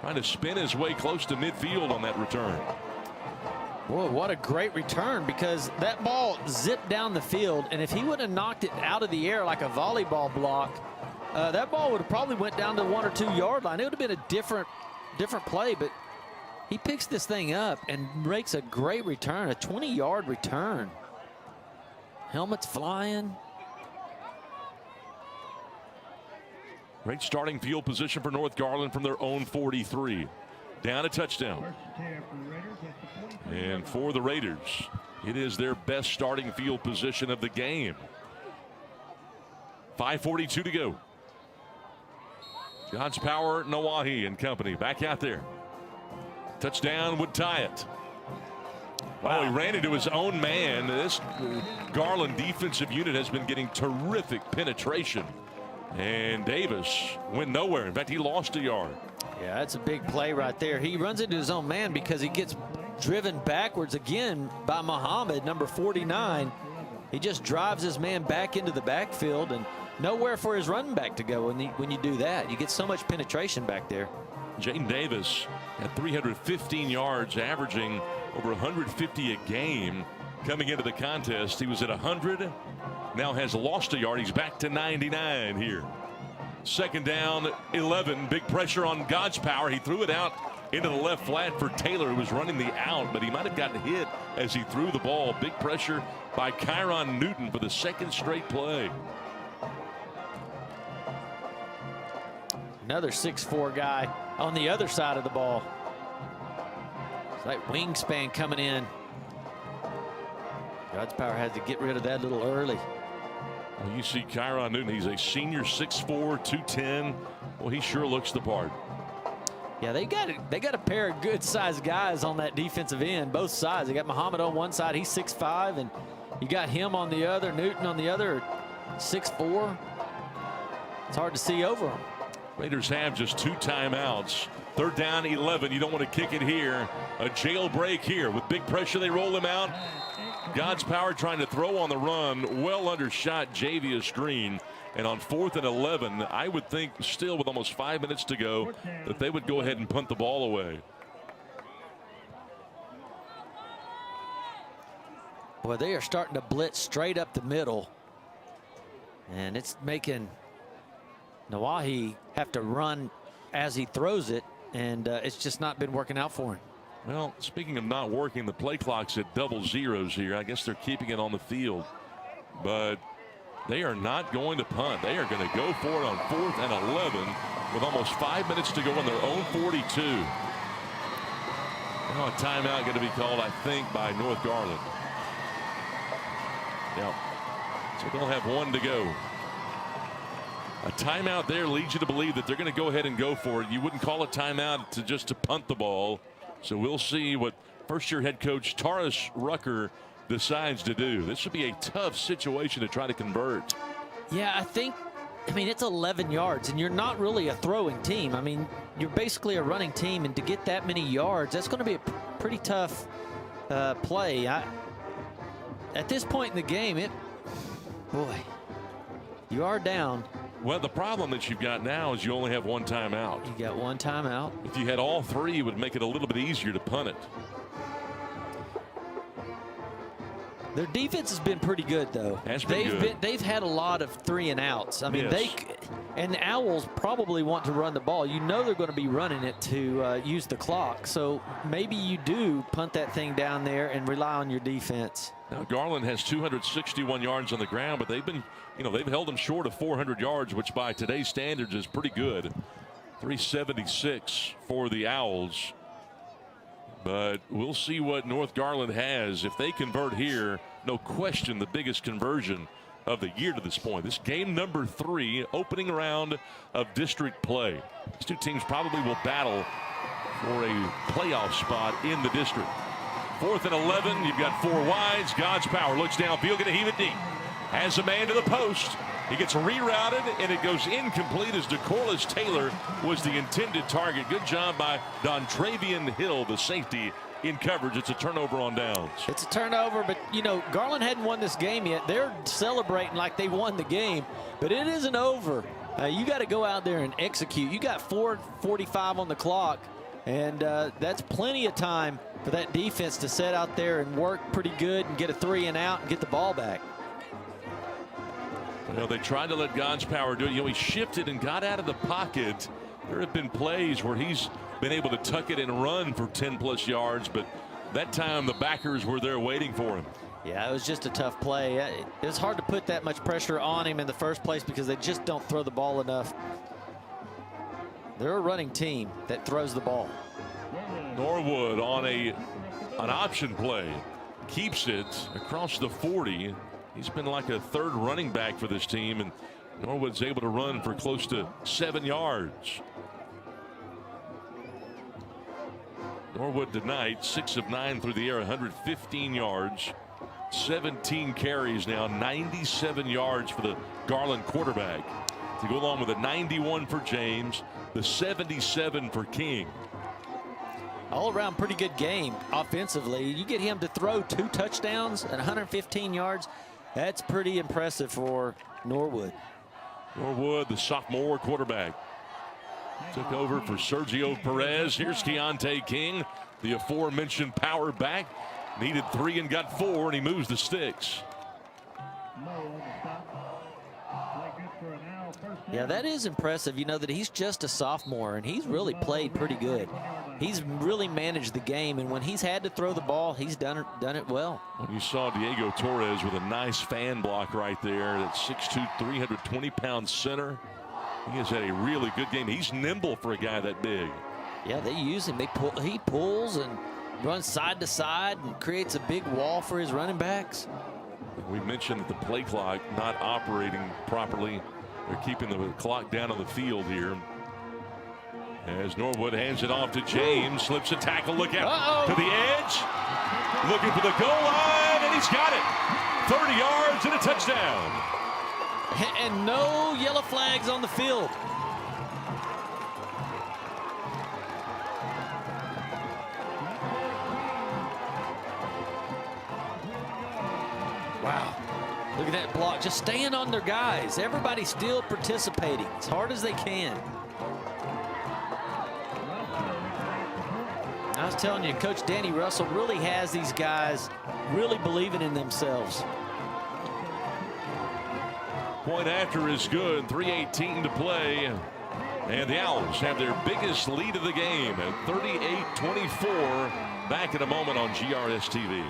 trying to spin his way close to midfield on that return. Boy, what a great return, because that ball zipped down the field, and if he would have knocked it out of the air like a volleyball block, that ball would have probably went down to 1 or 2 yard line. It would have been a different play, but he picks this thing up and makes a great return, a 20-yard return. Helmets flying. Great starting field position for North Garland from their own 43. Down a touchdown. And for the Raiders, it is their best starting field position of the game. 5:42 to go. God's Power, Nawahi and company back out there. Touchdown would tie it. Wow. Oh, he ran into his own man. This Garland defensive unit has been getting terrific penetration. And Davis went nowhere. In fact, he lost a yard. Yeah, that's a big play right there. He runs into his own man because he gets driven backwards again by Muhammad, number 49. He just drives his man back into the backfield, and nowhere for his running back to go. When you do that, you get so much penetration back there. Jaden Davis at 315 yards, averaging over 150 a game coming into the contest. He was at 100, now has lost a yard. He's back to 99 here. Second down, 11. Big pressure on God's Power. He threw it out into the left flat for Taylor, who was running the out, but he might have gotten hit as he threw the ball. Big pressure by Kyron Newton for the second straight play. Another 6'4" guy on the other side of the ball. It's like wingspan coming in. God's Power had to get rid of that a little early. Well, you see Kyron Newton, he's a senior, 6'4", 210. Well, he sure looks the part. Yeah, they got a pair of good-sized guys on that defensive end, both sides. They got Muhammad on one side, he's 6'5", and you got him on the other, Newton on the other, 6'4". It's hard to see over him. Raiders have just 2 timeouts. Third down, 11. You don't want to kick it here. A jailbreak here with big pressure. They roll him out. God's Power trying to throw on the run, well undershot Javius Green. And on 4th and 11, I would think still with almost 5 minutes to go that they would go ahead and punt the ball away. Boy, they are starting to blitz straight up the middle. And it's making Nawahi have to run as he throws it. And it's just not been working out for him. Well, speaking of not working, the play clock's at double zeros here. I guess they're keeping it on the field. But they are not going to punt. They are going to go for it on 4th and 11 with almost 5 minutes to go on their own 42. Now a timeout going to be called, I think, by North Garland. Yeah. So they'll have 1 to go. A timeout there leads you to believe that they're going to go ahead and go for it. You wouldn't call a timeout to punt the ball. So we'll see what first-year head coach Taurus Rucker decides to do. This would be a tough situation to try to convert. Yeah, I mean, it's 11 yards, and you're not really a throwing team. I mean, you're basically a running team, and to get that many yards, that's going to be a pretty tough play. At this point in the game, boy, you are down. Well, the problem that you've got now is you only have 1 timeout. You got 1 timeout. If you had all 3, it would make it a little bit easier to punt it. Their defense has been pretty good, though. They've had a lot of 3 and outs. I mean, yes. And the Owls probably want to run the ball. You know they're going to be running it to use the clock. So maybe you do punt that thing down there and rely on your defense. Now Garland has 261 yards on the ground, but they've been, they've held them short of 400 yards, which by today's standards is pretty good. 376 for the Owls. But we'll see what North Garland has. If they convert here, no question the biggest conversion of the year to this point. This game number 3, opening round of district play. These 2 teams probably will battle for a playoff spot in the district. 4th and 11, you've got 4 wides. God's Power looks downfield, going to heave it deep. Has a man to the post. He gets rerouted, and it goes incomplete as DeCorliss Taylor was the intended target. Good job by Dontravian Hill, the safety, in coverage. It's a turnover on downs. It's a turnover, but, Garland hadn't won this game yet. They're celebrating like they won the game, but it isn't over. You got to go out there and execute. You got 4:45 on the clock, and that's plenty of time for that defense to set out there and work pretty good and get a 3 and out and get the ball back. They tried to let God's Power do it. He shifted and got out of the pocket. There have been plays where he's been able to tuck it and run for 10+ yards, but that time the backers were there waiting for him. Yeah, it was just a tough play. It's hard to put that much pressure on him in the first place because they just don't throw the ball enough. They're a running team that throws the ball. Norwood on an option play keeps it across the 40. He's been like a 3rd running back for this team, and Norwood's able to run for close to 7 yards. Norwood tonight 6 of 9 through the air, 115 yards, 17 carries now, 97 yards for the Garland quarterback, to go along with a 91 for James, the 77 for King. All around pretty good game offensively. You get him to throw 2 touchdowns and 115 yards. That's pretty impressive for Norwood. Norwood, the sophomore quarterback, took over for Sergio Perez. Here's Keontae King, the aforementioned power back. Needed 3 and got 4, and he moves the sticks. Yeah, that is impressive. That he's just a sophomore, and he's really played pretty good. He's really managed the game, and when he's had to throw the ball, he's done it well. When you saw Diego Torres with a nice fan block right there, that 6'2", 320-pound center. He has had a really good game. He's nimble for a guy that big. Yeah, they use him. He pulls and runs side to side and creates a big wall for his running backs. We mentioned that the play clock not operating properly. They're keeping the clock down on the field here. As Norwood hands it off to James, slips a tackle, look out to the edge, looking for the goal line, and he's got it. 30 yards and a touchdown. And no yellow flags on the field. Wow. Look at that block. Just staying on their guys. Everybody's still participating as hard as they can. I was telling you, Coach Danny Russell really has these guys really believing in themselves. Point after is good. 3:18 to play. And the Owls have their biggest lead of the game at 38-24. Back in a moment on GRS TV.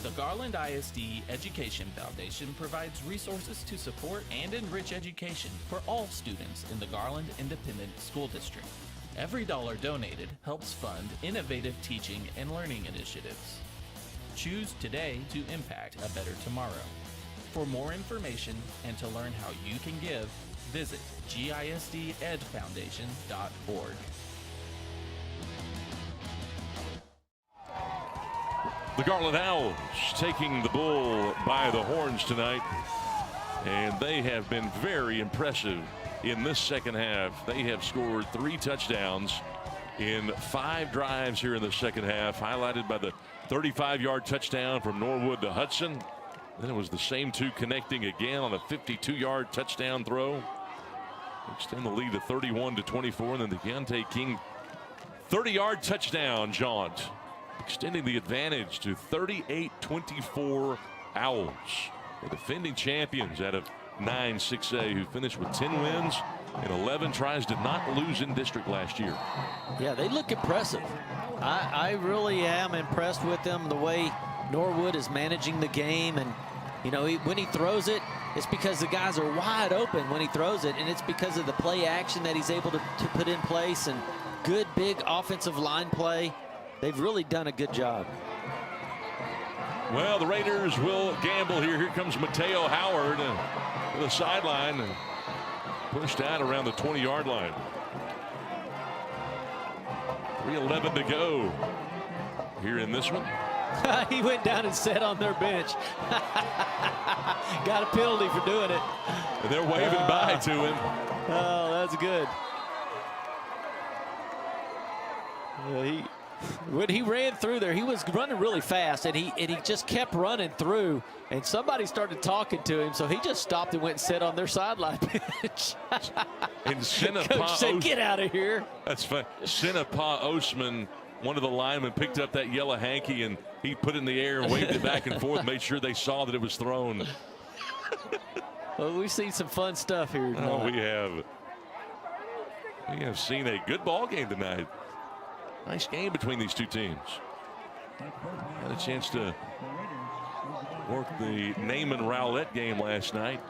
The Garland ISD Education Foundation provides resources to support and enrich education for all students in the Garland Independent School District. Every dollar donated helps fund innovative teaching and learning initiatives. Choose today to impact a better tomorrow. For more information and to learn how you can give, visit gisdedfoundation.org. The Garland Owls taking the bull by the horns tonight, and they have been very impressive in this second half. They have scored 3 touchdowns in 5 drives here in the second half, highlighted by the 35-yard touchdown from Norwood to Hudson. Then it was the same 2 connecting again on a 52-yard touchdown throw. Extend the lead to 31-24, and then the Deontay King 30-yard touchdown jaunt, extending the advantage to 38-24 Owls. The defending champions out of 9-6A, who finished with 10 wins and 11 tries, did not lose in district last year. Yeah, they look impressive. I really am impressed with them, the way Norwood is managing the game. And, you know, when he throws it, it's because the guys are wide open when he throws it, and it's because of the play action that he's able to put in place and good big offensive line play. They've really done a good job. Well, the Raiders will gamble here. Here comes Mateo Howard to the sideline and pushed out around the 20-yard line. 3:11 to go here in this one. He went down and sat on their bench. Got a penalty for doing it. And they're waving bye to him. Oh, that's good. When he ran through there, he was running really fast, and he just kept running through, and somebody started talking to him, so he just stopped and went and sat on their sideline bench. And Coach said, "Get out of here." That's fine. Sinapa Osman, one of the linemen, picked up that yellow hanky, and he put it in the air and waved it back and forth, made sure they saw that it was thrown. Well, we've seen some fun stuff here tonight. Oh, we have. We have seen a good ball game tonight. Nice game between these two teams. Had a chance to work the Naaman Rowlett game last night.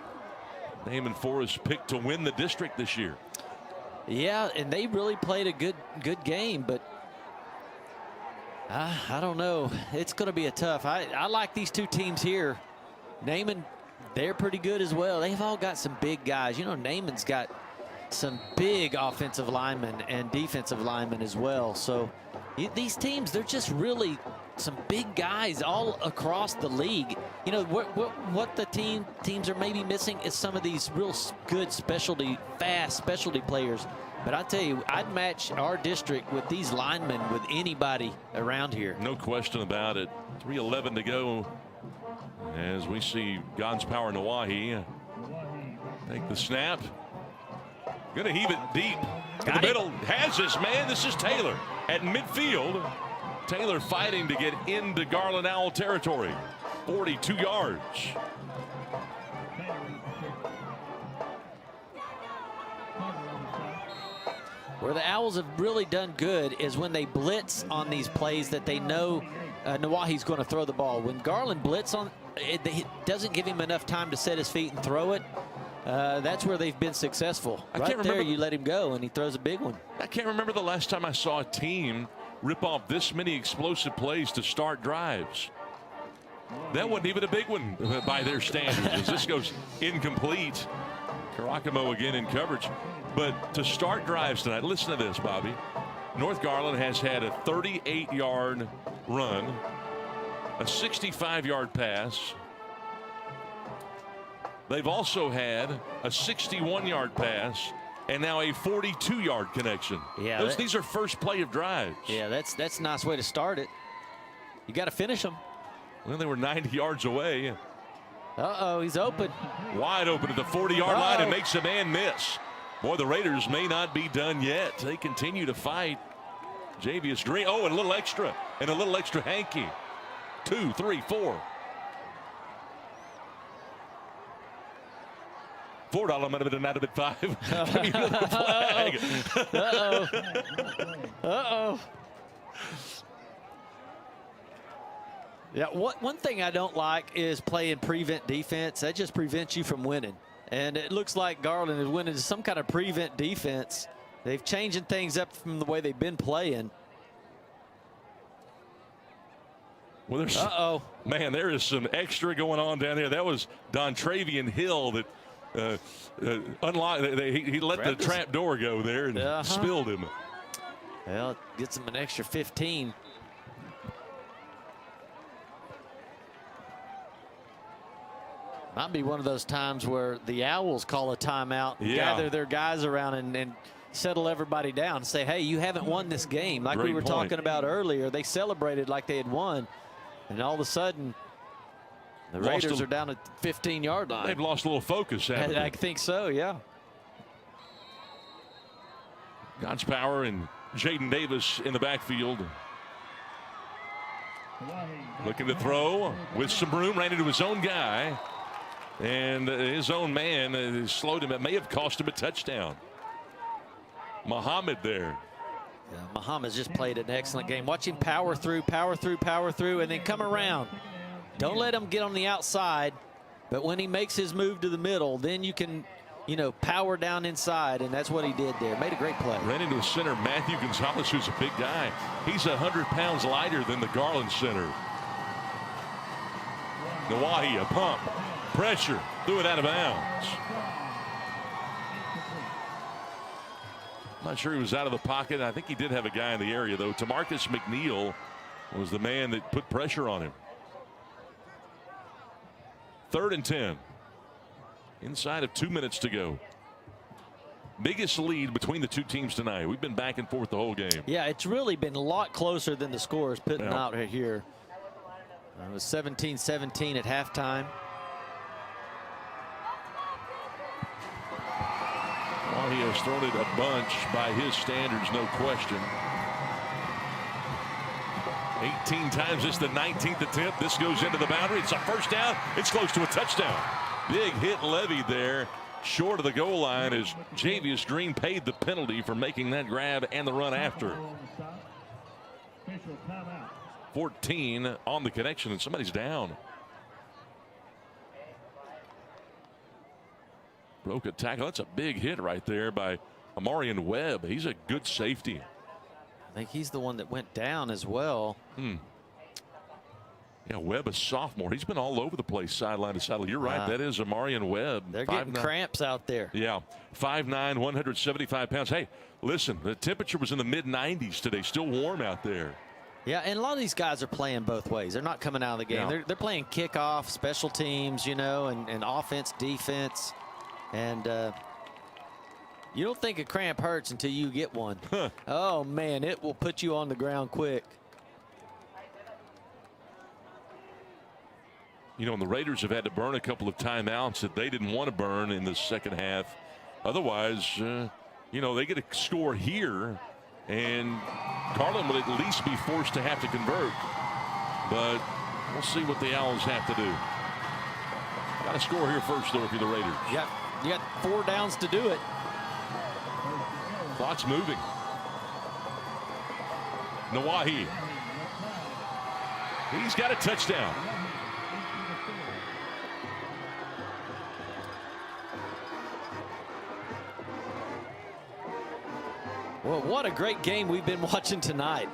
Naaman Forest picked to win the district this year. Yeah, and they really played a good game, but I don't know. It's going to be a tough. I like these two teams here. Naaman, they're pretty good as well. They've all got some big guys. You know, Naaman's got some big offensive linemen and defensive linemen as well. So these teams, they're just really some big guys all across the league. You know, what the teams are maybe missing is some of these real good fast specialty players. But I tell you, I'd match our district with these linemen with anybody around here. No question about it. 3:11 to go as we see God's Power Nawahi take the snap. Gonna heave it deep to the middle. Has this man. This is Taylor at midfield. Taylor fighting to get into Garland Owl territory. 42 yards. Where the Owls have really done good is when they blitz on these plays that they know Nawahi's going to throw the ball. When Garland blitz on it doesn't give him enough time to set his feet and throw it. That's where they've been successful. Right there, you let him go, and he throws a big one. I can't remember the last time I saw a team rip off this many explosive plays to start drives. That wasn't even a big one by their standards, as this goes incomplete. Karakamo again in coverage. But to start drives tonight, listen to this, Bobby. North Garland has had a 38-yard run, a 65-yard pass. They've also had a 61-yard pass and now a 42-yard connection. Yeah, these are first play of drives. Yeah, that's a nice way to start it. You got to finish them. Well, they were 90 yards away. Uh-oh, he's open. Wide open at the 40-yard line and makes a man miss. Boy, the Raiders may not be done yet. They continue to fight. Javius Green. Oh, and a little extra. And a little extra hanky. 2, 3, 4. $4 might have been out of it 5. Give me another flag. Uh-oh. Uh-oh. Yeah, one thing I don't like is playing prevent defense. That just prevents you from winning. And it looks like Garland is winning some kind of prevent defense. They've changing things up from the way they've been playing. Well, there's, man, there is some extra going on down there. That was Dontravian Hill that unlocked. He let the trap door go there and spilled him. Well, it gets him an extra 15. Might be one of those times where the Owls call a timeout, gather their guys around and settle everybody down and say, hey, you haven't won this game. Like we were talking about earlier, they celebrated like they had won. And all of a sudden, the Raiders are down at 15-yard line. They've lost a little focus, haven't they? I think so, yeah. God's power and Jaden Davis in the backfield. Looking to throw with some room, ran into his own guy. And his own man slowed him. It may have cost him a touchdown. Muhammad there. Yeah, Muhammad's just played an excellent game. Watch him power through, and then come around. Don't let him get on the outside. But when he makes his move to the middle, then you can, power down inside. And that's what he did there. Made a great play. Ran into the center, Matthew Gonzalez, who's a big guy. He's 100 pounds lighter than the Garland center. Nawahi, a pump. Pressure, threw it out of bounds. Not sure he was out of the pocket. I think he did have a guy in the area, though. Tamarcus McNeil was the man that put pressure on him. 3rd and 10. Inside of 2 minutes to go. Biggest lead between the two teams tonight. We've been back and forth the whole game. Yeah, it's really been a lot closer than the score is putting out right here. It was 17-17 at halftime. Well, he has thrown it a bunch by his standards, no question. 18 times. This is the 19th attempt. This goes into the boundary. It's a first down. It's close to a touchdown. Big hit levied there. Short of the goal line as Javius Green paid the penalty for making that grab and the run after. 14 on the connection, and somebody's down. Broke a tackle. That's a big hit right there by Amarian Webb. He's a good safety. I think he's the one that went down as well. Yeah, Webb, a sophomore. He's been all over the place, sideline to sideline. You're right. That is Amarian Webb. They're getting cramps out there. Yeah, 5'9", 175 pounds. Hey, listen, the temperature was in the mid-90s today. Still warm out there. Yeah, and a lot of these guys are playing both ways. They're not coming out of the game. Yeah. They're playing kickoff, special teams, and offense, defense. And you don't think a cramp hurts until you get one. Oh, man, it will put you on the ground quick. And the Raiders have had to burn a couple of timeouts that they didn't want to burn in the second half. Otherwise, they get a score here, and Garland would at least be forced to have to convert. But we'll see what the Owls have to do. Got to score here first, though, if you're the Raiders. You got 4 downs to do it. Clock's moving. Nawahi. He's got a touchdown. Well, what a great game we've been watching tonight.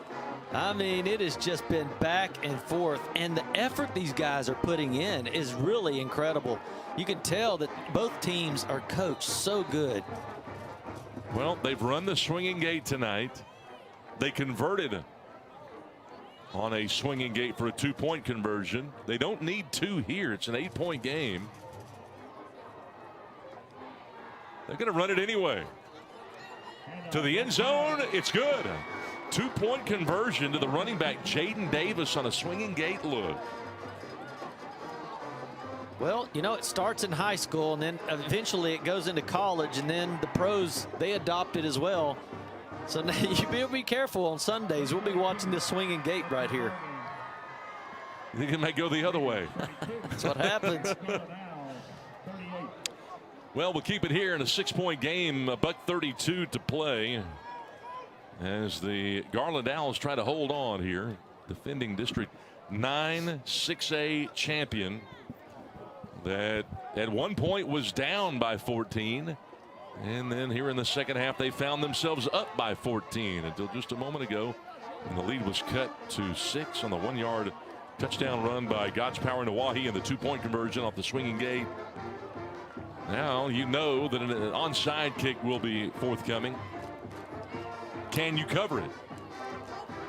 I mean, it has just been back and forth, and the effort these guys are putting in is really incredible. You can tell that both teams are coached so good. Well, they've run the swinging gate tonight. They converted on a swinging gate for a 2-point conversion. They don't need 2 here. It's an 8-point game. They're going to run it anyway. To the end zone, it's good. 2-point conversion to the running back, Jaden Davis, on a swinging gate look. Well, you know, it starts in high school, and then eventually it goes into college, and then the pros, they adopt it as well. So now you better be careful on Sundays. We'll be watching this swinging gate right here. You think it might go the other way? That's what happens. Well, we'll keep it here in a 6-point game, $1:32 to play, as the Garland Owls try to hold on here. Defending District 9 6A champion that at one point was down by 14. And then here in the second half, they found themselves up by 14 until just a moment ago. And the lead was cut to 6 on the 1-yard touchdown run by God's Power Nawahi and the 2-point conversion off the swinging gate. Now you know that an onside kick will be forthcoming. Can you cover it?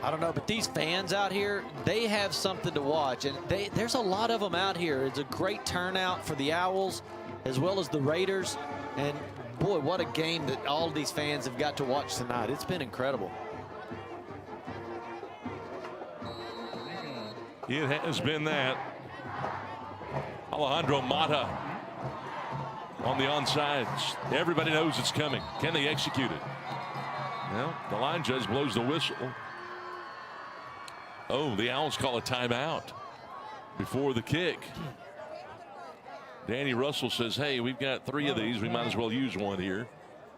I don't know, but these fans out here, they have something to watch, and there's a lot of them out here. It's a great turnout for the Owls as well as the Raiders, and boy, what a game that all these fans have got to watch tonight. It's been incredible. It has been that. Alejandro Mata on the onside. Everybody knows it's coming. Can they execute it? Well, the line judge blows the whistle. Oh, the Owls call a timeout before the kick. Danny Russell says, hey, we've got 3 of these. We might as well use one here.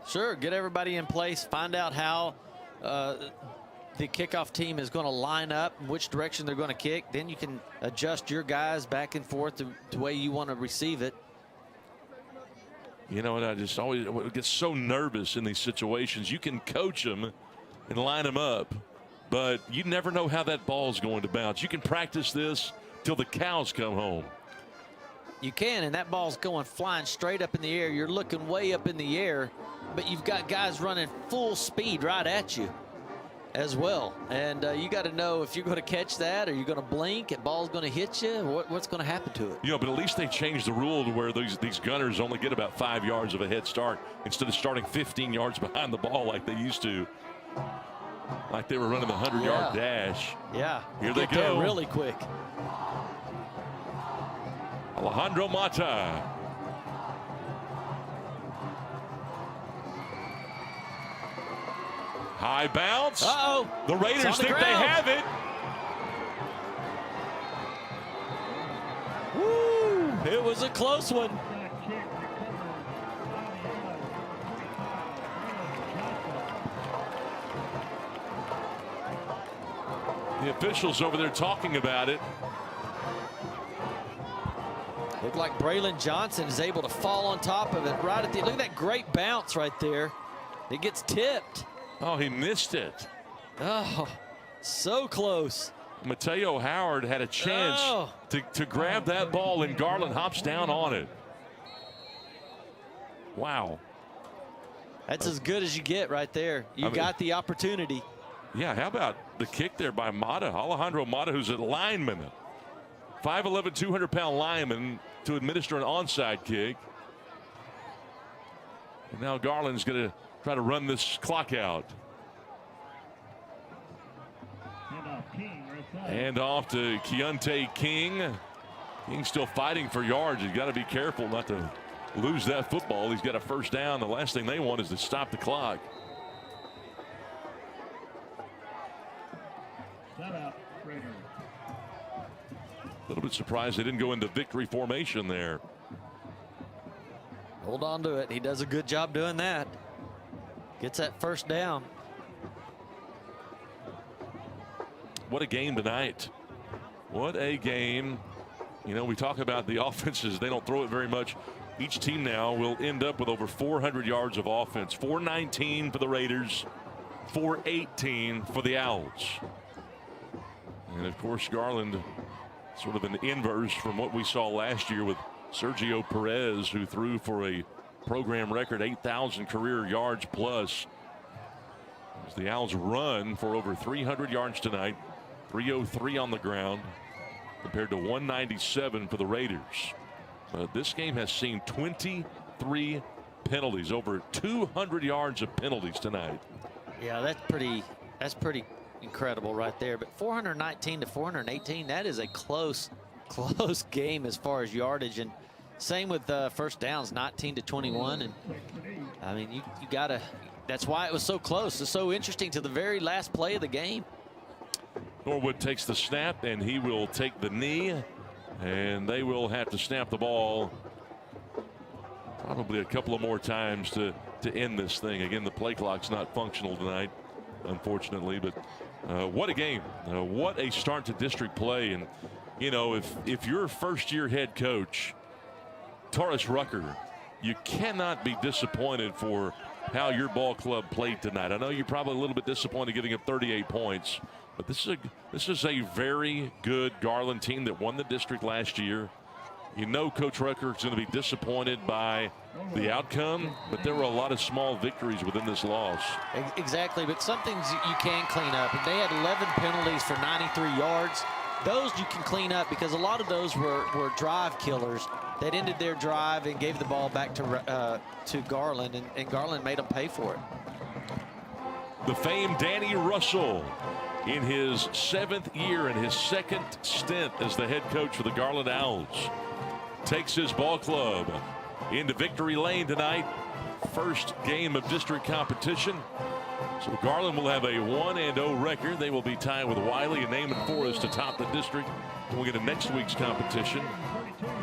Sure, get everybody in place. Find out how the kickoff team is going to line up, which direction they're going to kick. Then you can adjust your guys back and forth to the way you want to receive it. You know what, I just always get so nervous in these situations. You can coach them and line them up, but you never know how that ball's going to bounce. You can practice this till the cows come home. You can, and that ball's going flying straight up in the air. You're looking way up in the air, but you've got guys running full speed right at you as well. And you got to know if you're going to catch that, or you're going to blink, and ball's going to hit you, what's going to happen to it. You know, but at least they changed the rule to where these gunners only get about 5 yards of a head start instead of starting 15 yards behind the ball like they used to. Like they were running the 100-yard dash. Yeah. Here they Get there go. really quick. Alejandro Mata. High bounce. Uh-oh. The Raiders think they have it. Woo! It was a close one. The officials over there talking about it. Looked like Braylon Johnson is able to fall on top of it right at the. Look at that great bounce right there. It gets tipped. Oh, he missed it. Oh, so close. Mateo Howard had a chance to grab that ball, and Garland hops down on it. Wow. That's as good as you get right there. You got the opportunity. Yeah, how about the kick there by Mata? Alejandro Mata, who's a lineman. 5'11", 200-pound lineman to administer an onside kick. And now Garland's going to try to run this clock out. And off to Keontae King. King's still fighting for yards. He's got to be careful not to lose that football. He's got a first down. The last thing they want is to stop the clock. A little bit surprised they didn't go into victory formation there. Hold on to it. He does a good job doing that. Gets that first down. What a game tonight. What a game. You know, we talk about the offenses. They don't throw it very much. Each team now will end up with over 400 yards of offense. 419 for the Raiders, 418 for the Owls. And of course, Garland, sort of an inverse from what we saw last year with Sergio Perez, who threw for a program record 8,000 career yards plus. As the Owls run for over 300 yards tonight, 303 on the ground compared to 197 for the Raiders. This game has seen 23 penalties, over 200 yards of penalties tonight. Yeah, that's pretty incredible right there. But 419 to 418, that is a close game as far as yardage. And Same with first downs, 19-21. And I mean, you gotta. That's why it was so close. It's so interesting to the very last play of the game. Norwood takes the snap, and he will take the knee, and they will have to snap the ball probably a couple of more times to end this thing. Again, the play clock's not functional tonight, unfortunately, but what a game. What a start to district play. And, you know, if you're a first-year head coach, Taurus Rucker, you cannot be disappointed for how your ball club played tonight. I know you're probably a little bit disappointed giving up 38 points, but this is a very good Garland team that won the district last year. You know Coach Rucker is going to be disappointed by the outcome, but there were a lot of small victories within this loss. Exactly, but some things you can clean up. And they had 11 penalties for 93 yards. Those you can clean up because a lot of those were drive killers that ended their drive and gave the ball back to Garland, and Garland made them pay for it. The famed Danny Russell, in his 7th year and his 2nd stint as the head coach for the Garland Owls, takes his ball club into victory lane tonight. First game of district competition. So Garland will have a 1-0 record. They will be tied with Wiley and Naaman Forest to top the district. We'll get to next week's competition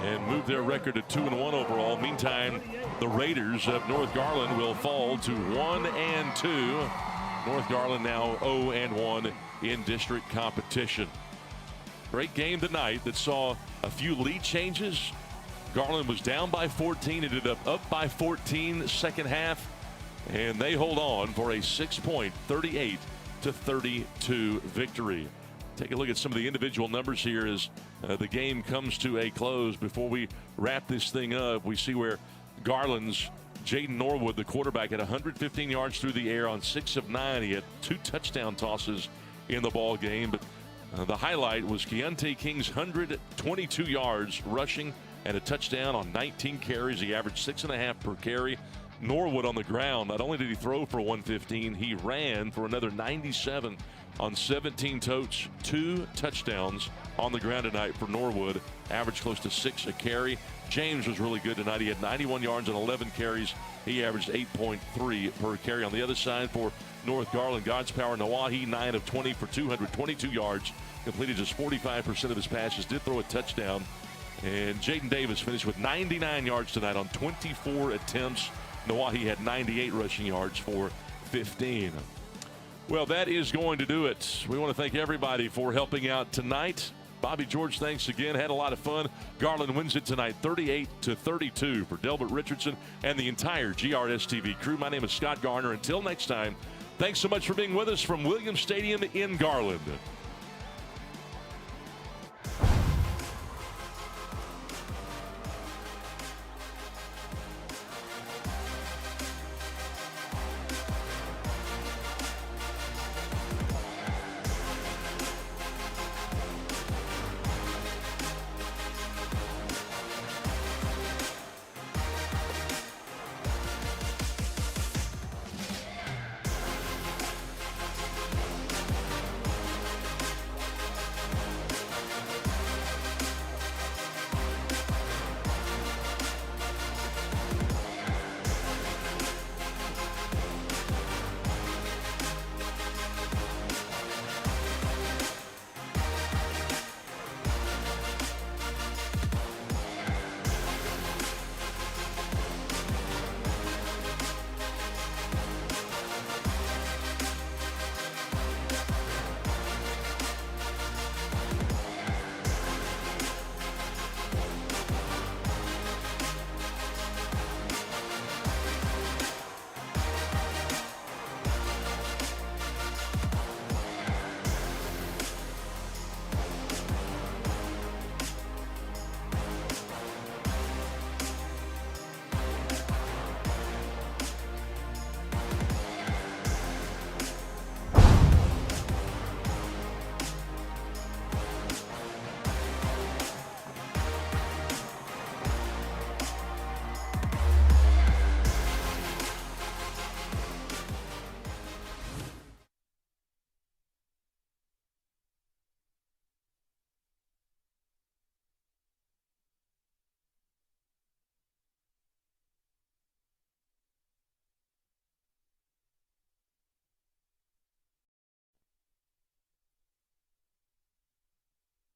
and move their record to 2-1 overall. Meantime, the Raiders of North Garland will fall to 1-2. North Garland now 0-1 in district competition. Great game tonight that saw a few lead changes. Garland was down by 14, ended up by 14 second half, and they hold on for a 6-point 38-32 victory. Take a look at some of the individual numbers here as the game comes to a close. Before we wrap this thing up, we see where Garland's Jaden Norwood, the quarterback, had 115 yards through the air on 6 of 9. He had 2 touchdown tosses in the ball game, but the highlight was Keontae King's 122 yards rushing and a touchdown on 19 carries. He averaged 6.5 per carry. Norwood on the ground, not only did he throw for 115, he ran for another 97 on 17 totes, 2 touchdowns on the ground tonight for Norwood. Averaged close to 6 a carry. James was really good tonight. He had 91 yards and 11 carries. He averaged 8.3 per carry. On the other side for North Garland, God's Power Nawahi, 9 of 20 for 222 yards. Completed just 45% of his passes. Did throw a touchdown. And Jaden Davis finished with 99 yards tonight on 24 attempts. Nawahi had 98 rushing yards for 15. Well, that is going to do it. We want to thank everybody for helping out tonight. Bobby George, thanks again. Had a lot of fun. Garland wins it tonight 38-32 for Delbert Richardson and the entire GRS-TV crew. My name is Scott Garner. Until next time, thanks so much for being with us from Williams Stadium in Garland.